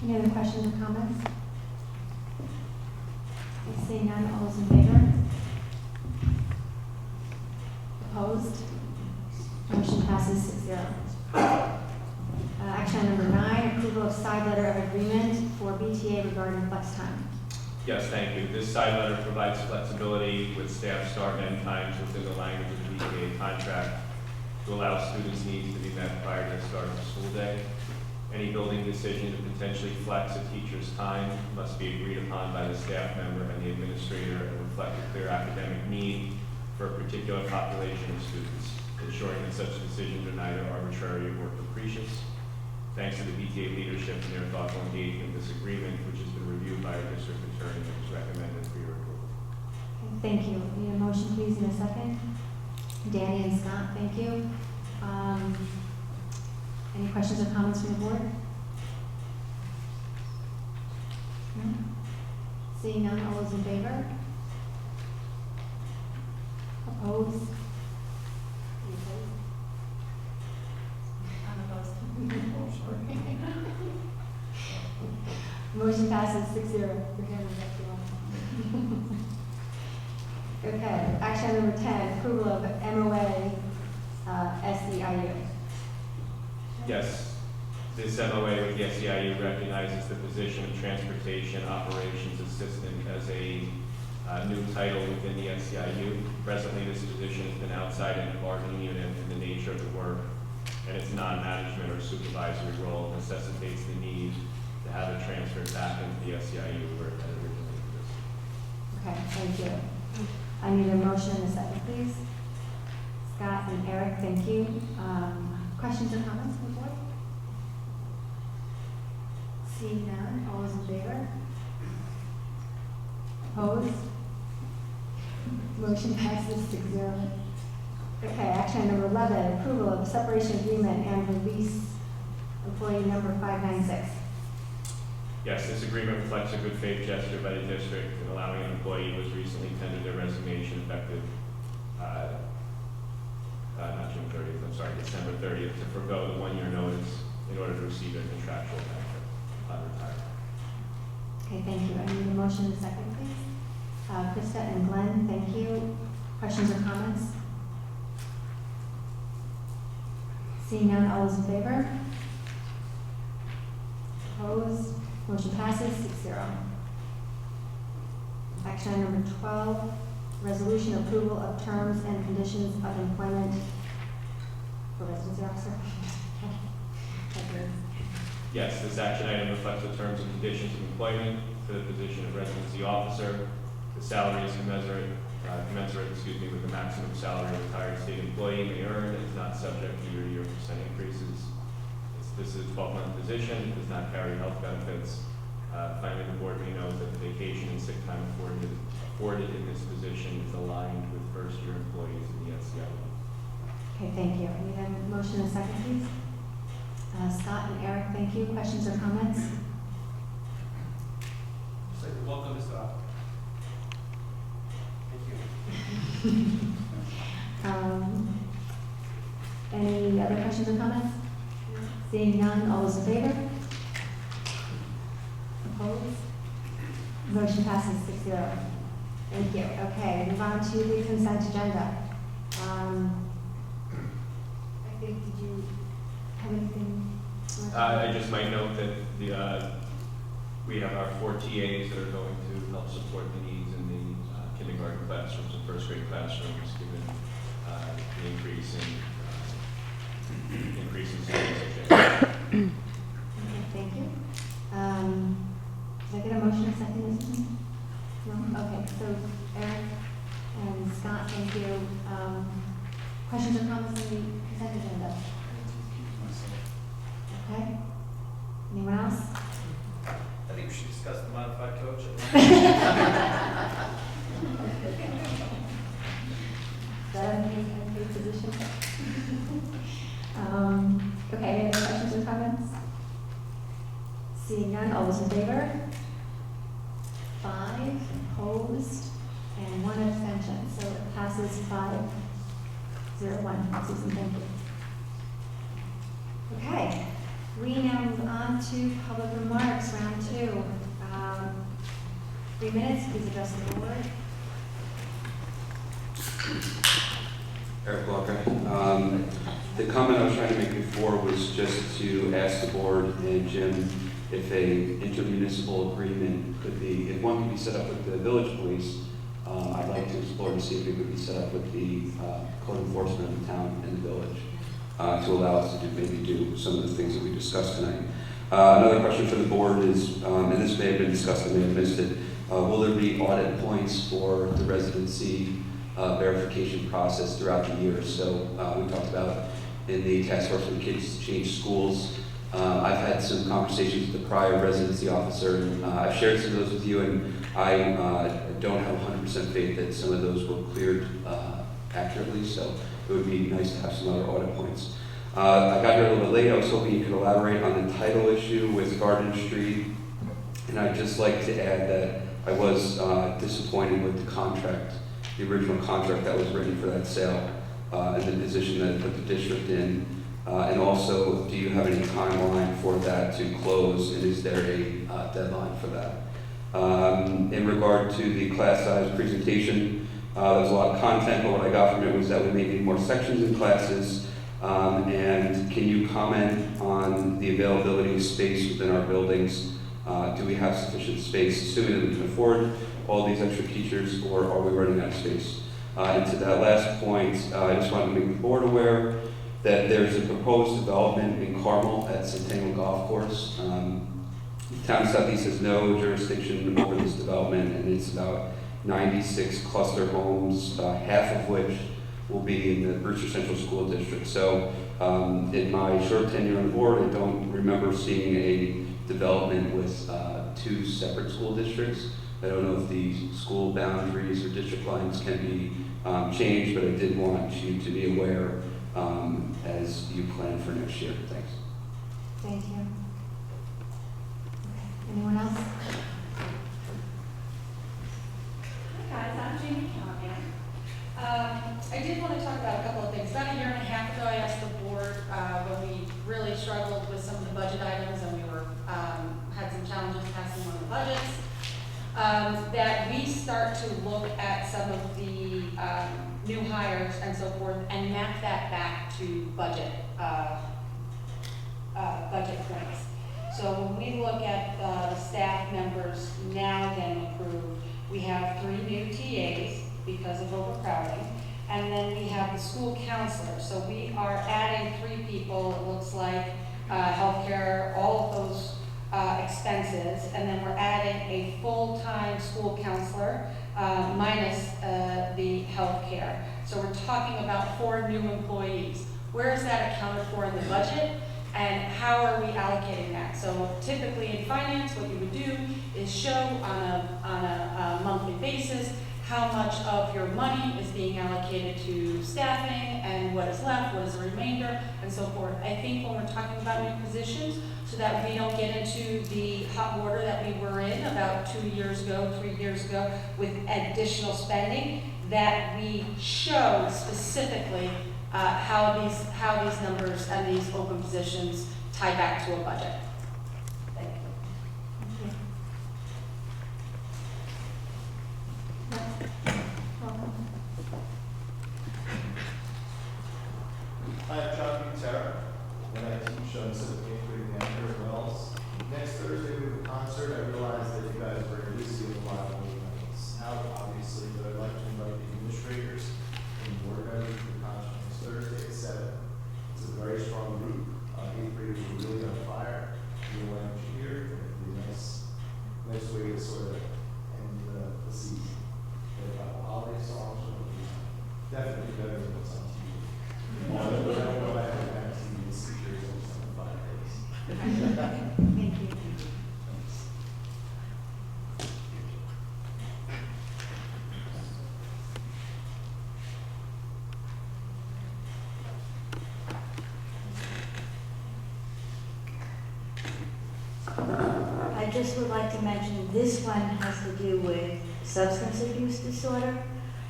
Any other questions or comments? Seeing none, all those in favor? Opposed? Motion passes 6-0. Action item number 9, approval of side letter of agreement for BTA regarding flex time. Yes, thank you. This side letter provides flexibility with staff start and end times within the language of the BTA contract to allow students' needs to be met prior to the start of the school day. Any building decision to potentially flex a teacher's time must be agreed upon by the staff member and the administrator and reflect a clear academic need for a particular population of students, ensuring that such decisions are neither arbitrary or capricious. Thanks to the BTA leadership and their thoughtful engagement in this agreement, which has been reviewed by our district attorney and is recommended for your approval. Okay, thank you. Need a motion, please, in a second? Danny and Scott, thank you. Any questions or comments from the board? No? Seeing none, all those in favor? Opposed? Any opposed? I'm opposed. Motion passes 6-0. Your hand is up, Joanne. Okay, action item number 10, approval of MOA SEIU. Yes, this MOA with the SEIU recognizes the position of Transportation Operations Assistant as a new title within the SEIU. Presently, this position has been outside in the bargaining unit, and the nature of the work and its non-management or supervisory role necessitates the need to have it transferred back into the SEIU where it had originally existed. Okay, thank you. I need a motion and a second, please. Scott and Eric, thank you. Questions or comments from the board? Seeing none, all those in favor? Opposed? Motion passes 6-0. Okay, action item number 11, approval of separation agreement and release employee number 596. Yes, this agreement reflects a good faith gesture by the district in allowing an employee who has recently tendered their resignation effective, not June 30th, I'm sorry, December 30th, to forego the one-year notice in order to receive their contractual benefit upon retirement. Okay, thank you. I need a motion and a second, please. Krista and Glenn, thank you. Questions or comments? Seeing none, all those in favor? Opposed? Motion passes 6-0. Action item number 12, resolution approval of terms and conditions of employment for residency officer. Yes, this action item reflects the terms and conditions of employment for the position of residency officer. The salary is commensurate with the maximum salary a retired state employee may earn. It is not subject to year-to-year percent increases. This is a 12-month position. It does not carry health benefits. Finally, the board may note that the vacation and sick time afforded in this position is aligned with first-year employees in the SEIU. Okay, thank you. I need a motion and a second, please. Scott and Eric, thank you. Questions or comments? Just like to welcome Mr. Otto. Thank you. Any other questions or comments? Seeing none, all those in favor? Opposed? Motion passes 6-0. Thank you. Okay, move on to the consent agenda. I think, did you have anything? I just might note that we have our 4 TAs that are going to help support the needs in the kindergarten classrooms and first grade classrooms, given the increase in students. Okay, thank you. Did I get a motion and a second, Ms. Smith? No? Okay, so Eric and Scott, thank you. Questions or comments on the consent agenda? Okay. Anyone else? I think we should discuss the modified coach. Is that a paid position? Okay, any other questions or comments? Seeing none, all those in favor? 5 opposed and 1 abstention, so it passes 5-0-1. Susan, thank you. Okay, we now move on to public remarks, round 2. 3 minutes, please address the board. Eric Walker. The comment I was trying to make before was just to ask the board and Jim if a intermunicipal agreement could be, if one could be set up with the village police, I'd like to explore to see if it could be set up with the code enforcement of the town and the village to allow us to do some of the things that we discussed tonight. Another question for the board is, and this may have been discussed, I may have missed it, will there be audit points for the residency verification process throughout the year? So we talked about in the task force when kids change schools. I've had some conversations with the prior residency officer, and I've shared some of those with you, and I don't have 100% faith that some of those were cleared accurately, so it would be nice to have some other audit points. I got here a little bit late. I was hoping you could elaborate on the title issue with Garden Street, and I'd just like to add that I was disappointed with the contract, the original contract that was written for that sale, and the position that it put the district in. And also, do you have any timeline for that to close, and is there a deadline for that? In regard to the class size presentation, there's a lot of content, but what I got from it was that we may need more sections in classes. And can you comment on the availability of space within our buildings? Do we have sufficient space, assuming that we can afford all these extra teachers, or are we running out of space? And to that last point, I just want to make the board aware that there's a proposed development in Carmel at Centennial Golf Course. The town of Southeast has no jurisdiction over this development, and it's about 96 cluster homes, half of which will be in the Brewster Central School District. So in my short tenure on the board, I don't remember seeing a development with two separate school districts. I don't know if the school boundaries or district lines can be changed, but I did want you to be aware as you plan for next year. Thanks. Thank you. Okay. Anyone else? Hi guys, I'm Jamie Callahan. I did want to talk about a couple of things. About a year and a half ago, I asked the board when we really struggled with some of the budget items and we were had some challenges passing one of the budgets, that we start to look at some of the new hires and so forth and map that back to budget points. So when we look at the staff members now getting approved, we have 3 new TAs because of overcrowding, and then we have the school counselor. So we are adding 3 people, it looks like, healthcare, all of those expenses, and then we're adding a full-time school counselor minus the healthcare. So we're talking about 4 new employees. Where is that accounted for in the budget? And how are we allocating that? So typically in finance, what you would do is show on a monthly basis how much of your money is being allocated to staffing and what is left, what is the remainder, and so forth. I think when we're talking about new positions, so that we don't get into the hot water that we were in about 2 years ago, 3 years ago, with additional spending, that we show specifically how these numbers and these open positions tie back to a budget. Thank you. Hi, I'm John Butera, and I teach civic history at the Anchor Wells. Next Thursday we have a concert. I realize that you guys are going to see a lot of movements out, obviously, but I'd like to invite the administrators and board members to the concert next Thursday at 7. It's a very strong group. 8th graders are really on fire. You want to cheer, and it'd be a nice way to sort of end the season. They've got holiday songs, so it'll be definitely better than what's on TV. I don't know if I have TV features on 5 days. Thank you. I just would like to mention, this one has to do with substance abuse disorder.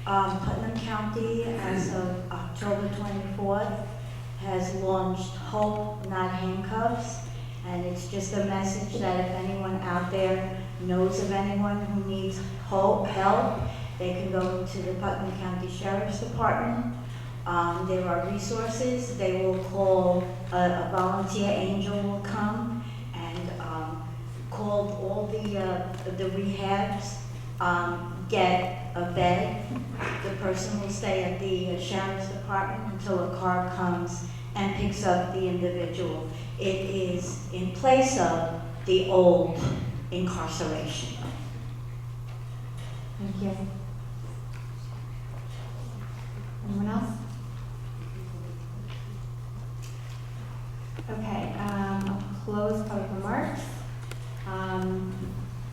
Putnam County, as of October 24th, has launched Hope, Not Handcuffs, and it's just a message that if anyone out there knows of anyone who needs help, they can go to the Putnam County Sheriff's Department. There are resources. They will call, a volunteer angel will come and call all the rehabs, get a bed. The person will stay at the Sheriff's Department until a car comes and picks up the individual. It is in place of the old incarceration. Thank you. Anyone else? Okay, I'll close public remarks.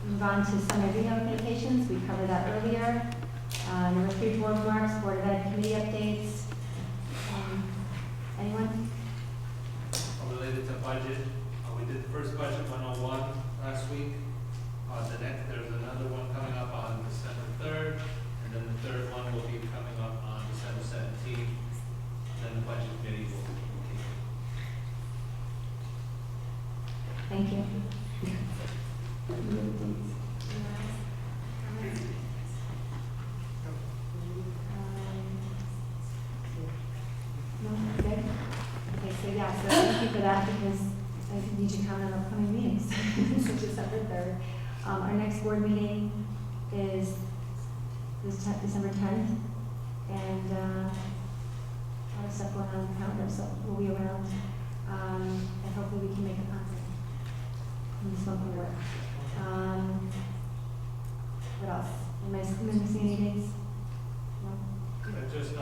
Move on to summer re-notifications. We covered that earlier. Number 3, board remarks, Board of Ed committee updates. Anyone? Related to budget, we did the first budget 101 last week. There's another one coming up on December 3rd, and then the third one will be coming up on December 17th. Then the budget committee will continue. Thank you. No, good. Okay, so yeah, so thank you for that because I need to comment on upcoming meetings. So December 3rd. Our next board meeting is December 10th, and a lot of stuff going on in the calendar, so we'll be around, and hopefully we can make a conference. This one will work. What else? Am I missing any dates? No? Just,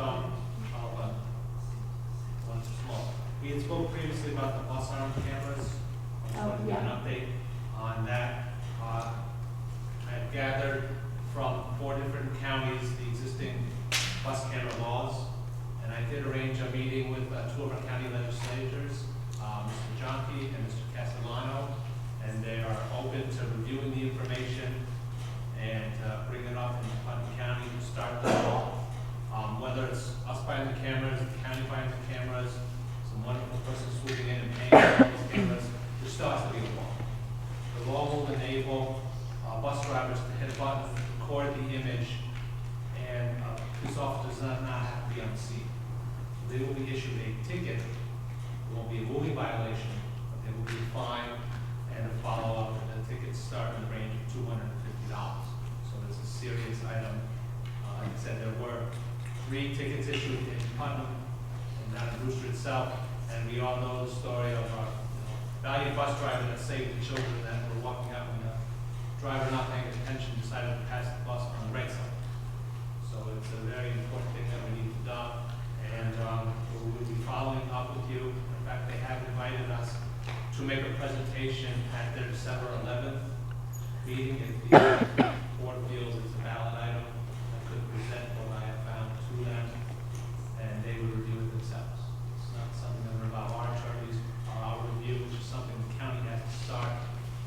one small. We had spoke previously about the bus arm cameras. I just wanted to give an update on that. I have gathered from 4 different counties the existing bus camera laws, and I did arrange a meeting with 2 of our county legislators, Mr. Jonke and Mr. Castellano, and they are open to reviewing the information and bringing it up in Putnam County to start the law. Whether it's us buying the cameras, the county buying the cameras, some wonderful person swooping in and paying for those cameras, there still has to be a law. The law will enable bus drivers to hit a button, record the image, and police officers does not have to be on the scene. They will be issued a ticket. It won't be a moving violation, but there will be a fine and a follow-up, and the tickets start in the range of $250. So it's a serious item. Like I said, there were 3 tickets issued in Putnam and not in Brewster itself, and we all know the story of our valiant bus driver that saved the children that were walking out when the driver not paying attention decided to pass the bus on the right side. So it's a very important thing that we need to do, and we will be following up with you. In fact, they have invited us to make a presentation at their December 11th meeting. If the board feels it's a valid item, I could present what I have found to them, and they would review it themselves. It's not something that would involve our attorneys or our review, which is something the county has to start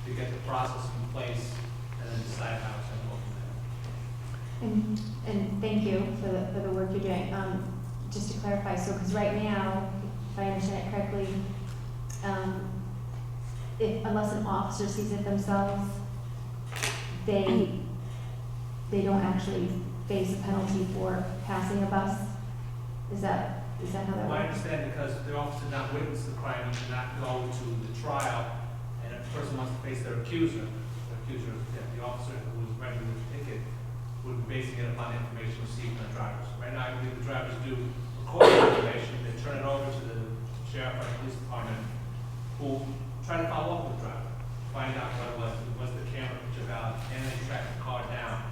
to get the process in place and then decide how it's going to go from there. And thank you for the work you're doing. Just to clarify, so because right now, if I understand it correctly, unless an officer sees it themselves, they don't actually face a penalty for passing a bus. Is that how that Well, I works? understand because the officer did not witness the crime, he did not go to the trial, and if the person wants to face their accuser, the officer who was writing the ticket would be basing it upon information received from the drivers. Right now, I believe the drivers do record the information, they turn it over to the sheriff or the police department, who try to follow up with the driver, find out what it was the camera picture valid, and they track the car down.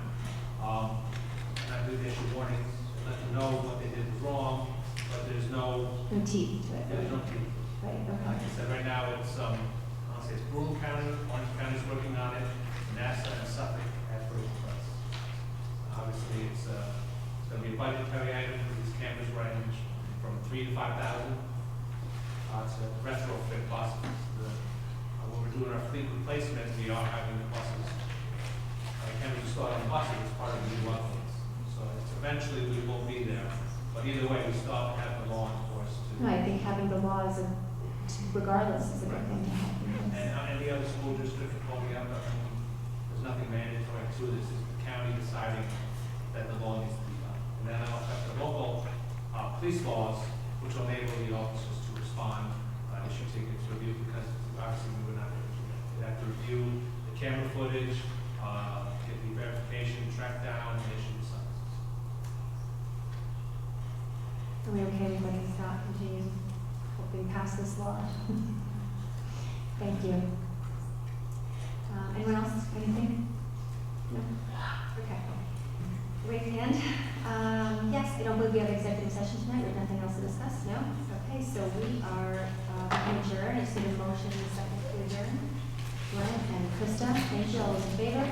And I believe they issue warnings, let them know what they did was wrong, but there's no teeth to it. There's no teeth. Right, okay. Like I said, right now it's, I'll say it's Broome County, Orange County's working on it, NASA and Suffolk have for requests. Obviously, it's going to be a budgetary item for these cameras range from $3,000 to $5,000. It's a retrofit buses. When we're doing our fleet replacement, we are having the buses, cameras installed on the buses as part of the new updates. So eventually we will be there, but either way, we still have to have the law enforced. No, I think having the law is regardless is a good thing to have. And any other school district can call me up, there's nothing mandatory to this, it's the county deciding that the law needs to be done. And then I'll have the local police laws, which will enable the officers to respond, issue tickets, review, because obviously we would not be able to do that. They have to review the camera footage, get the verification, track down, and issue the signs. Are we okay with letting Scott continue hoping pass this law? Thank you. Anyone else? Anything? No? Okay. Raise hand. Yes, I don't believe we have executive session tonight. We have nothing else to discuss. No? Okay, so we are adjourned. I see the motion and the second to adjourn. Glenn and Krista, thank you. All those in favor?